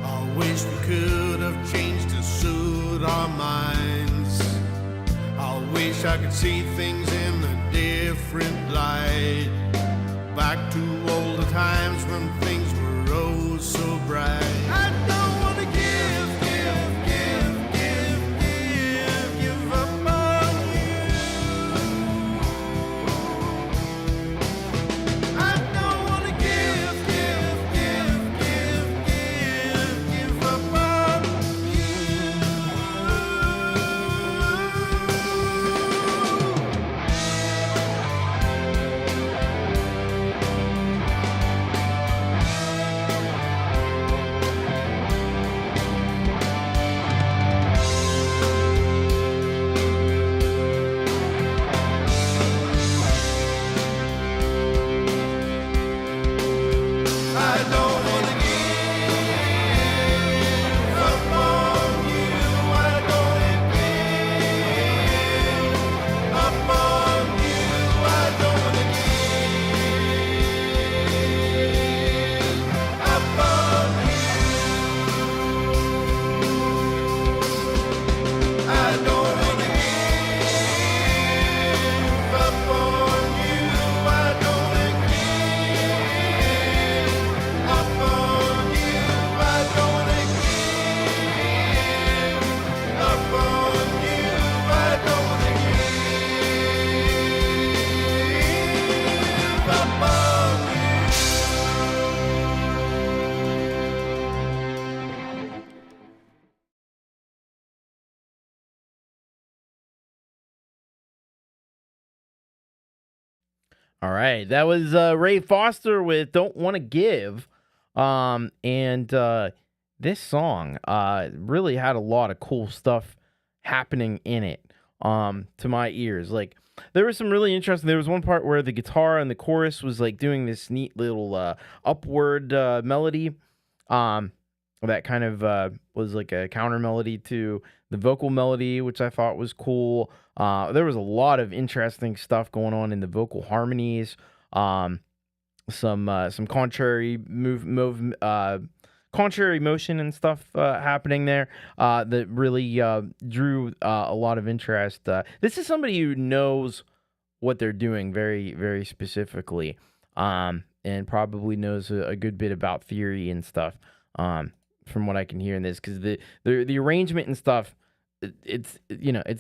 I wish we could have changed to suit our minds. I wish I could see things in a different light. back to older times when things were oh so bright. I don't want to give up on you. I don't want to give up on you. I don't want to give up on you. I don't want to give up on you. I don't want to give up on you. I don't want to give up on you. I don't want to give up on you. I don't want to give up on you. I don't want to give up on All right, that was Ray Foster with "Don't Want to Give," and this song really had a lot of cool stuff happening in it. To my ears, like there was some really interesting. There was one part where the guitar and the chorus was like doing this neat little upward melody. That kind of was like a counter melody to the vocal melody, which I thought was cool. There was a lot of interesting stuff going on in the vocal harmonies. Some contrary contrary motion and stuff happening there that really drew a lot of interest. This is somebody who knows what they're doing very, very specifically, and probably knows a good bit about theory and stuff. From what I can hear in this, because the arrangement and stuff, it's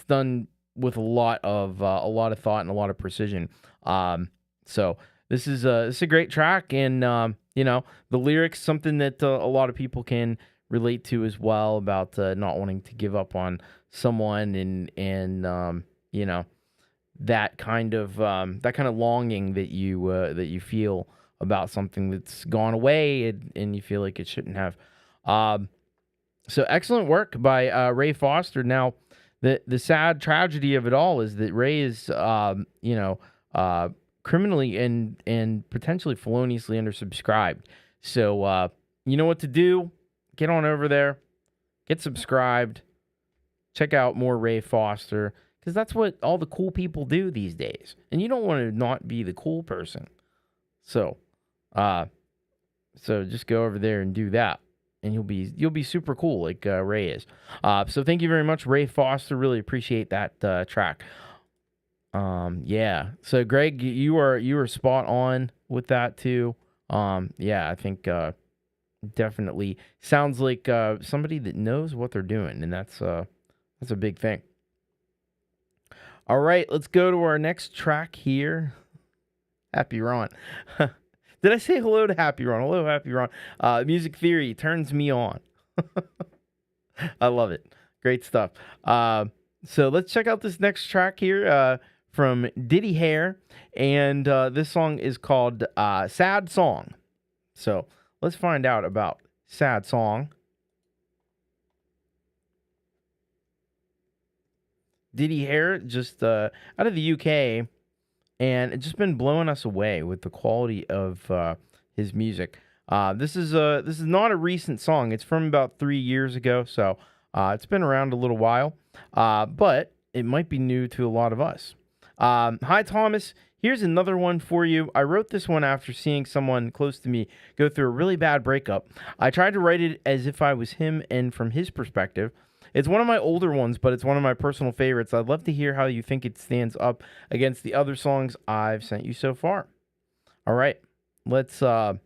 done with a lot of thought and a lot of precision. So this is a great track, and the lyrics, something that a lot of people can relate to as well, about not wanting to give up on someone, and that kind of longing that you feel about something that's gone away, and you feel like it shouldn't have. So excellent work by Ray Foster. Now, the sad tragedy of it all is that Ray is, criminally and potentially feloniously undersubscribed. So you know what to do. Get on over there, get subscribed, check out more Ray Foster, because that's what all the cool people do these days. And you don't want to not be the cool person. So just go over there and do that, and you'll be super cool like Ray is. So thank you very much, Ray Foster. Really appreciate that track. Yeah. So Greg, you are spot on with that too. Yeah, I think definitely sounds like somebody that knows what they're doing, and that's a big thing. All right, let's go to our next track here. Happy Ron. Did I say hello to Happy Ron? Hello, Happy Ron. Music Theory turns me on. I love it. Great stuff. So let's check out this next track here from Diddy Hair. And this song is called Sad Song. So let's find out about Sad Song. Diddy Hair, just out of the UK, and it's just been blowing us away with the quality of his music. This is not a recent song. It's from about 3 years ago, so it's been around a little while, but it might be new to a lot of us. Hi, Thomas. Here's another one for you. I wrote this one after seeing someone close to me go through a really bad breakup. I tried to write it as if I was him and from his perspective. It's one of my older ones, but it's one of my personal favorites. I'd love to hear how you think it stands up against the other songs I've sent you so far. All right, let's check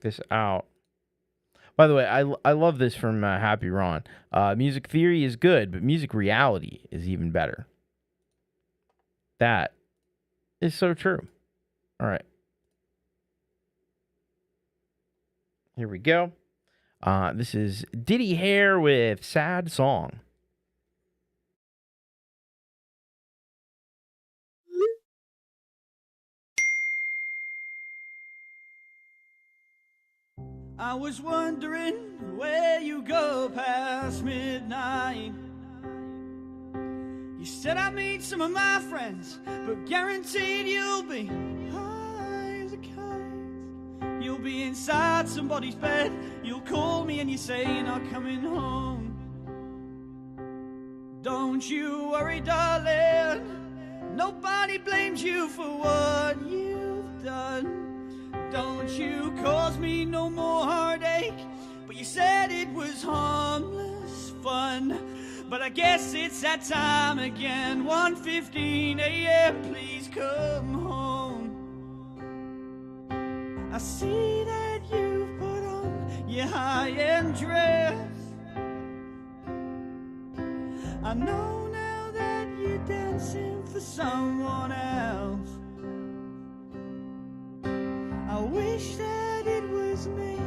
this out. By the way, I love this from Happy Ron. Music theory is good, but music reality is even better. That is so true. All right. Here we go. This is Diddy Hair with Sad Song. I was wondering where you go past midnight. You said I'd meet some of my friends, but guaranteed you'll be high as a kite. You'll be inside somebody's bed. You'll call me and you say you're not coming home. Don't you worry, darling. Nobody blames you for what you've done. Don't you cause me no more heartache. But you said it was harmless fun. But I guess it's that time again. 1:15 a.m. Please come home. I see that you've put on your high-end dress. I know now that you're dancing for someone else. I wish that it was me,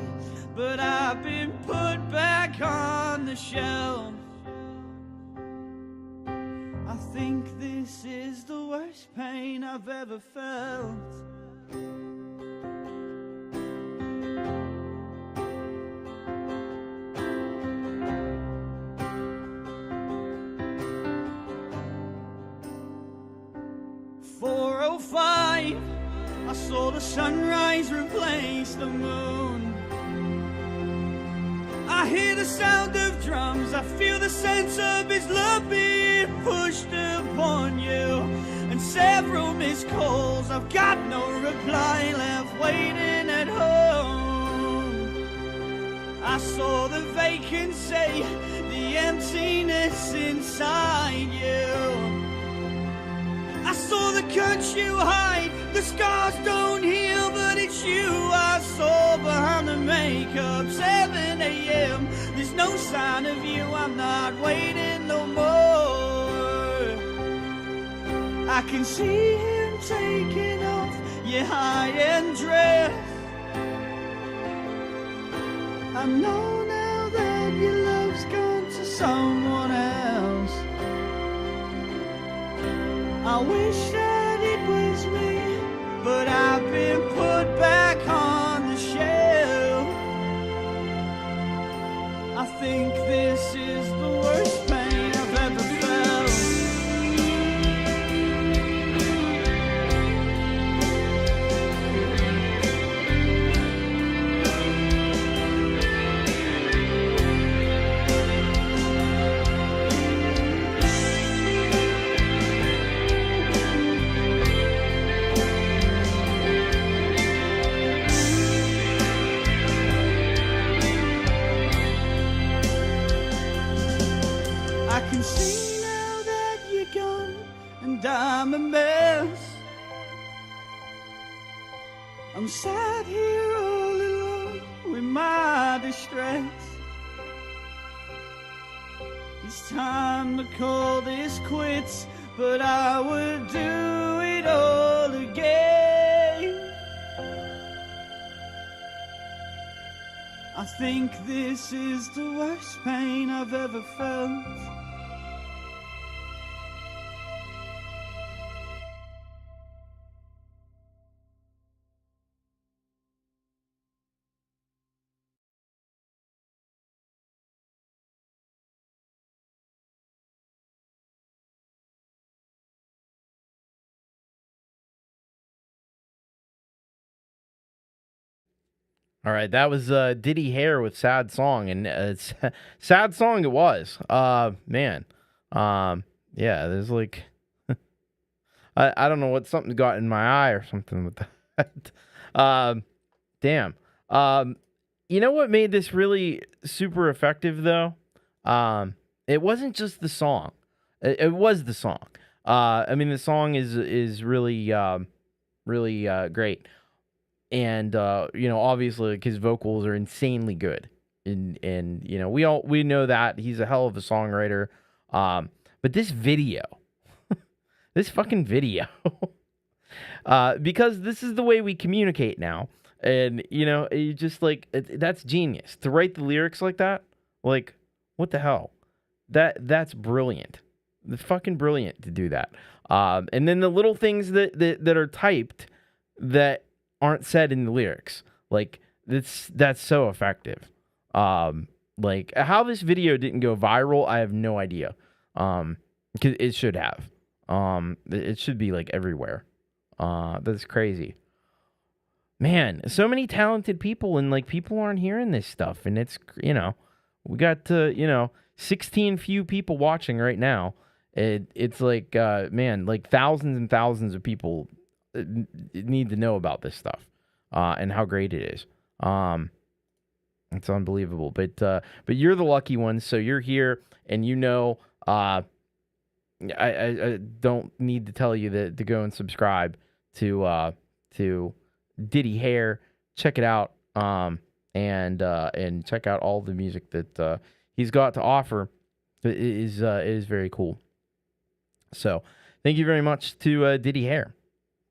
but I've been put back on the shelf. I think this is the worst pain I've ever felt. I saw the sunrise replace the moon. I hear the sound of drums. I feel the sense of his love being pushed upon you. And several missed calls. I've got no reply left waiting at home. I saw the vacancy, the emptiness inside you. I saw the cuts you hide, the scars don't heal, but it's you I saw behind the makeup. 7 a.m., there's no sign of you, I'm not waiting no more. I can see him taking off your high-end dress. I know now that your love's gone to someone else. I wish that it was me, but I've been put back on the shelf. I think this is the worst pain I've ever felt. I can see now that you're gone and I'm a mess. I'm sat here all alone with my distress. It's time to call this quits, but I would do it all again. I think this is the worst pain I've ever felt. All right, that was Diddy Hair with Sad Song, and it's sad song it was. Man, yeah, there's like, I don't know what something got in my eye or something with that. Damn. You know what made this really super effective though? It wasn't just the song. It was the song. I mean, the song is really really great. And obviously, like, his vocals are insanely good, and we know that he's a hell of a songwriter. But this video, this fucking video, because this is the way we communicate now, and you just like that's genius to write the lyrics like that. Like, what the hell? That's brilliant. It's fucking brilliant to do that. And then the little things that are typed that aren't said in the lyrics, like that's so effective. Like how this video didn't go viral, I have no idea. Because it should have. It should be like everywhere. That's crazy. Man, so many talented people, and like people aren't hearing this stuff, and it's we got 16 few people watching right now. It's like man, like thousands and thousands of people need to know about this stuff and how great it is. It's unbelievable. But you're the lucky one, so you're here, and I don't need to tell you to go and subscribe to Diddy Hair. Check it out, and check out all the music that he's got to offer. It is very cool. So thank you very much to Diddy Hair.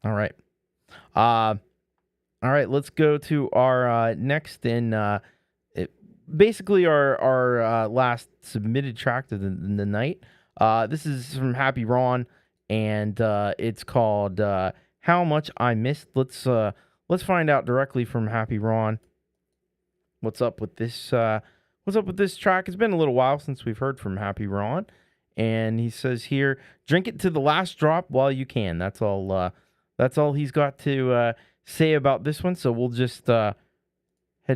All right. All right, let's go to our next and basically our last submitted track of the night. This is from Happy Ron, and it's called How Much I Missed. Let's find out directly from Happy Ron what's up with this track. It's been a little while since we've heard from Happy Ron, and he says here, drink it to the last drop while you can. That's all he's got to say about this one, so we'll just head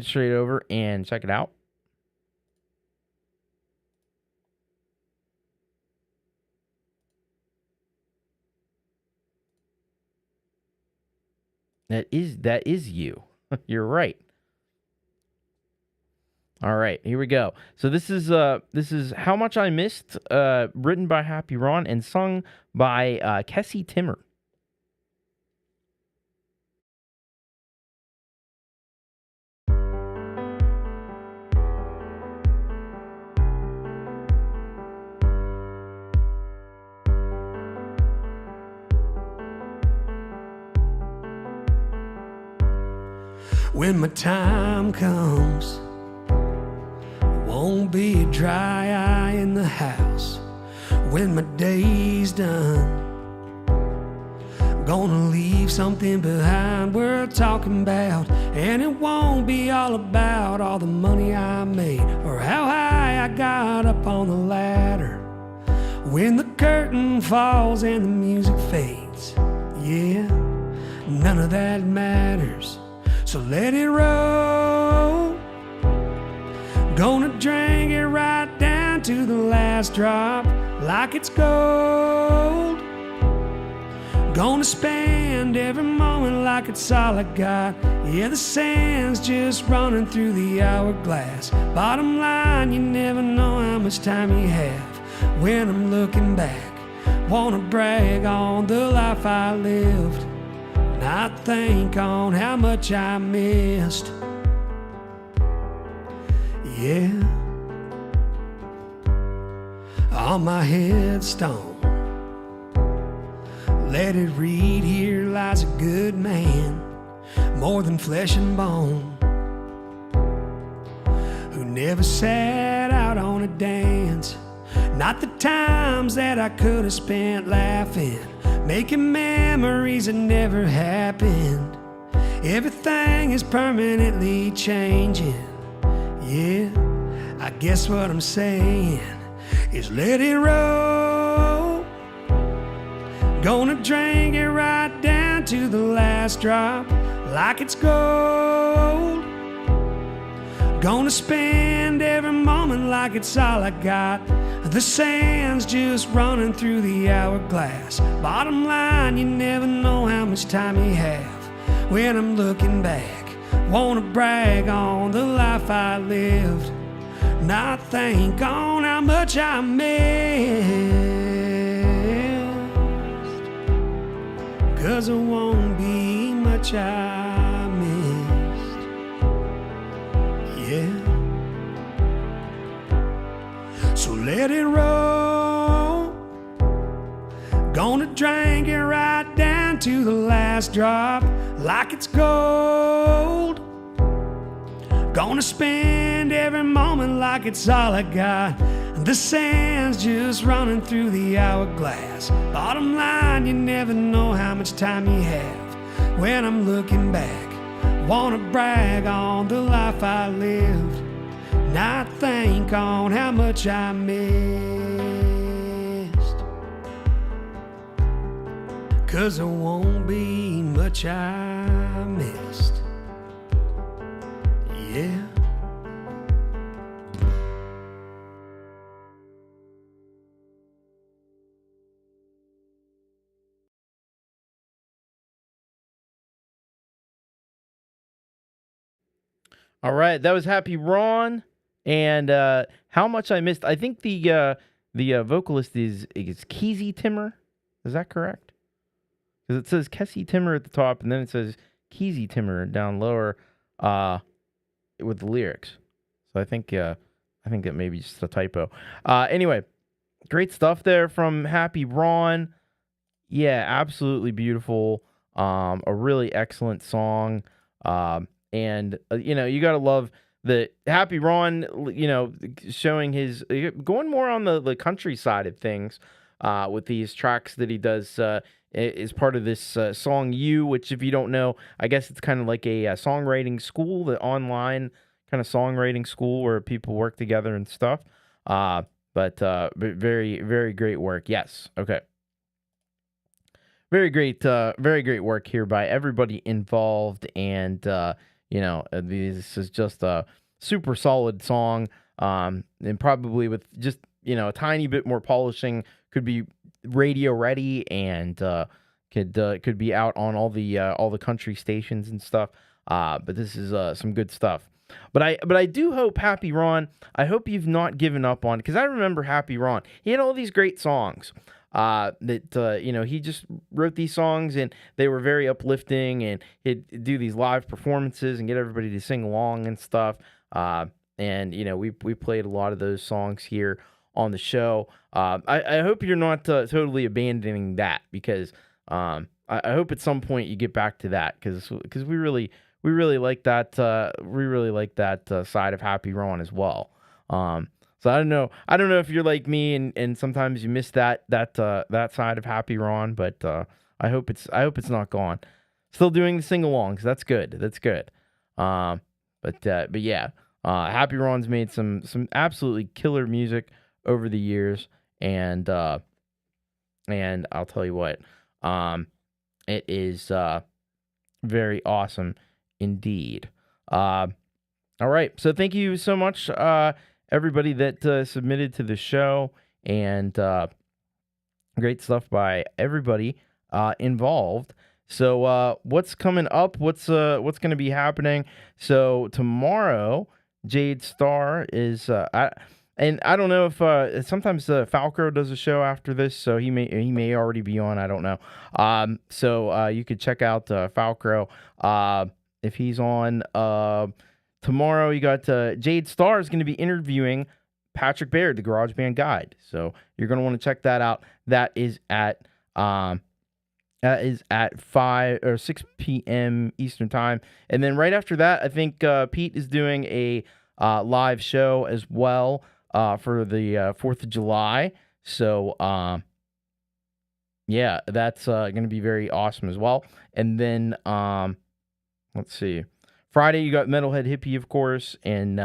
straight over and check it out. That is you. You're right. All right, here we go. So this is How Much I Missed, written by Happy Ron and sung by Kessie Timmer. When my time comes, won't be a dry eye in the house. When my day's done, gonna leave something behind worth talking about. And it won't be all about all the money I made or how high I got up on the ladder. When the curtain falls and the music fades, yeah, none of that matters. So let it roll. Gonna drink it right down to the last drop like it's gold. Gonna spend every moment like it's all I got. Yeah, the sand's just running through the hourglass. Bottom line, you never know how much time you have. When I'm looking back, wanna brag on the life I lived, not think on how much I missed. Yeah, on my headstone, let it read, here lies a good man, more than flesh and bone, who never sat out on a dance. Not the times that I could have spent laughing, making memories that never happened. Everything is permanently changing. Yeah, I guess what I'm saying is let it roll. Gonna drink it right down to the last drop like it's gold. Gonna spend every moment like it's all I got. The sand's just running through the hourglass. Bottom line, you never know how much time you have. When I'm looking back, wanna brag on the life I lived, not think on how much I missed. 'Cause it won't be much I missed. Yeah. So let it roll. Gonna drink it right down to the last drop like it's gold. Gonna spend every moment like it's all I got. The sand's just running through the hourglass. Bottom line, you never know how much time you have. When I'm looking back, wanna brag on the life I lived, not think on how much I missed. 'Cause there won't be much I missed. Yeah. All right, that was Happy Ron, and How Much I Missed. I think the vocalist is Keezy Timmer. Is that correct? Because it says Kessie Timmer at the top, and then it says Keezy Timmer down lower with the lyrics. So I think that may be just a typo. Anyway, great stuff there from Happy Ron. Yeah, absolutely beautiful. A really excellent song. And, you got to love the Happy Ron, showing his, going more on the country side of things with these tracks that he does is part of this song You, which if you don't know, I guess it's kind of like a songwriting school, the online kind of songwriting school where people work together and stuff. But very, very great work. Yes. Okay. Very great work here by everybody involved. And, this is just a super solid song, and probably with just, a tiny bit more polishing could be radio ready and could be out on all the country stations and stuff. But this is some good stuff. But I do hope Happy Ron, I hope you've not given up on, because I remember Happy Ron. He had all these great songs. He just wrote these songs and they were very uplifting, and he'd do these live performances and get everybody to sing along and stuff. We played a lot of those songs here on the show. I hope you're not totally abandoning that, because I hope at some point you get back to that, because we really like that side of Happy Ron as well. So I don't know if you're like me and sometimes you miss that side of Happy Ron, but I hope it's not gone. Still doing the sing-alongs. That's good. But yeah, Happy Ron's made some absolutely killer music over the years, and I'll tell you what, it is very awesome indeed. All right, so thank you so much, everybody that submitted to the show, and great stuff by everybody involved. So what's coming up? What's going to be happening? So tomorrow, Jade Star is and I don't know if sometimes Falco does a show after this, so he may already be on. I don't know. So you could check out Falco if he's on. Tomorrow, you got Jade Star is going to be interviewing Patrick Baird, the Garage Band Guide. So you're going to want to check that out. That is at 5 or 6 p.m. Eastern time. And then right after that, I think Pete is doing a live show as well for the 4th of July. So yeah, that's going to be very awesome as well. And then let's see. Friday, you got Metalhead Hippie, of course, and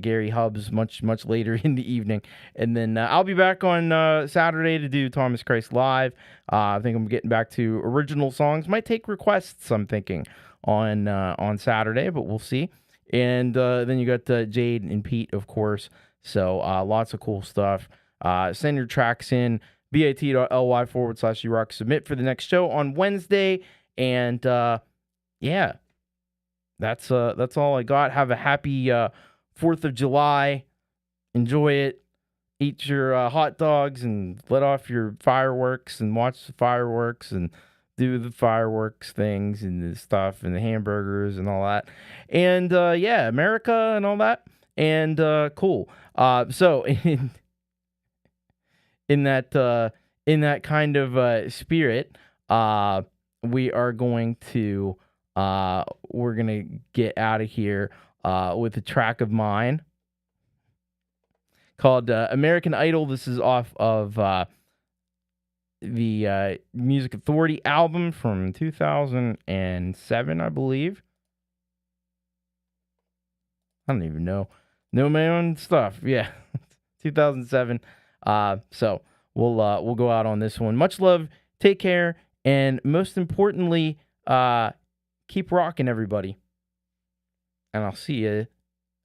Gary Hubbs much later in the evening. And then I'll be back on Saturday to do Thomas Christ Live. I think I'm getting back to original songs. Might take requests, I'm thinking, on Saturday, but we'll see. And then you got Jade and Pete, of course. So lots of cool stuff. Send your tracks in, bit.ly/urock. Submit for the next show on Wednesday. And yeah. That's all I got. Have a happy 4th of July. Enjoy it. Eat your hot dogs and let off your fireworks and watch the fireworks and do the fireworks things and the stuff and the hamburgers and all that. And yeah, America and all that. And cool. So in that kind of spirit, we are going to we're gonna get out of here with a track of mine called American Idol. This is off of the Music Authority album from 2007, I believe. I don't even know my own stuff. Yeah, 2007. So we'll go out on this one. Much love, take care, and most importantly, keep rocking, everybody. And I'll see you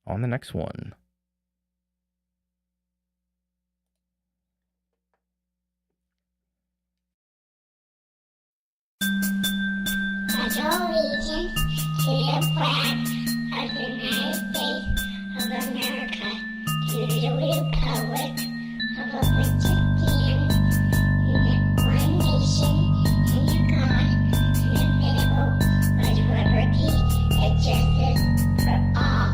on the next one. Pledge allegiance to the flag of the United States of America, to the republic of which it stands, one nation, under God, indivisible, with liberty and justice for all.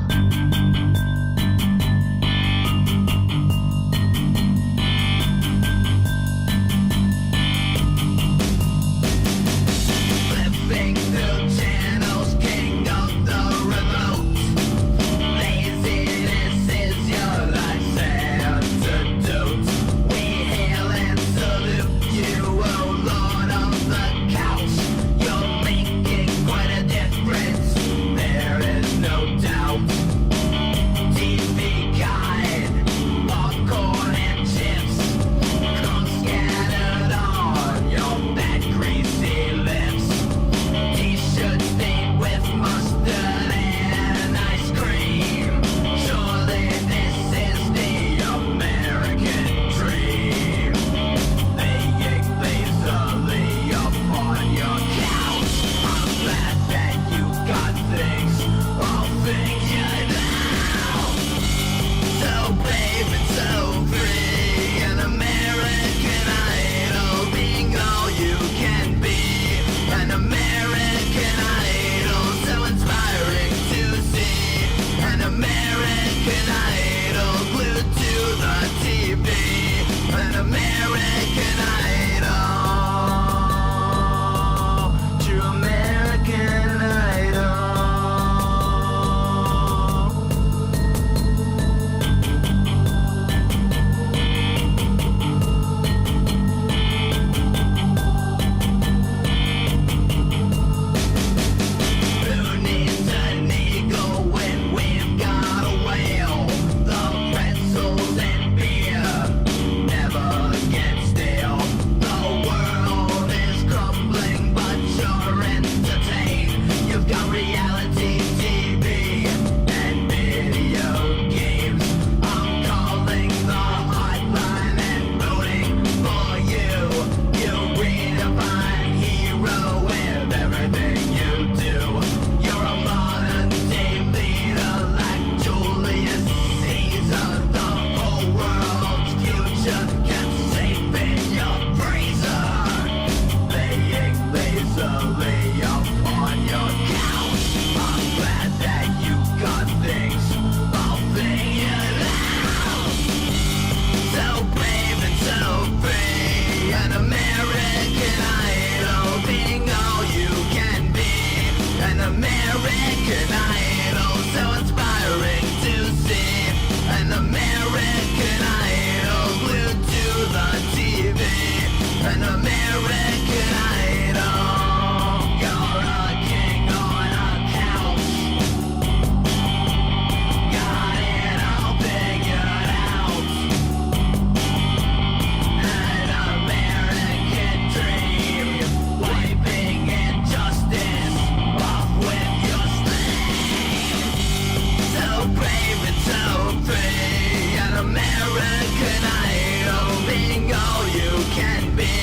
Flipping through channels, king of the remote. Laziness is your life's antidote. We hail and salute you, oh Lord of the couch. You're making quite a difference, there is no doubt. TV guide, popcorn and chips, crumbs scattered on your bad greasy lips. T-shirt stained with mustard and ice cream. Surely this is the American dream. Laying lazily upon your couch. I'm glad that you got things all figured out. So brave and so free, an American Idol, being all you can be. An American Idol, so inspiring to see. An American Idol, glued to the TV. An American Idol, true American Idol. Who needs an eagle when we've got a whale? The pretzels and beer never get stale. The world is crumbling, but you're entertained. You've got reality TV and video games. I'm calling the hotline and rooting for you. You redefine hero with everything you do. You're a modern day leader like Julius Caesar. The whole world's future kept safe in your freezer. Laying lazily upon your couch. I'm glad that you got things all figured out. So brave and so free, an American Idol, being all you can be. An American Idol, so inspiring to see. An American Idol, glued to the TV. An American Idol, you're a king on a couch. Got it all figured out. An American dream, wiping injustice off with your sleeve. So brave and so free, an American Idol, being all you can be.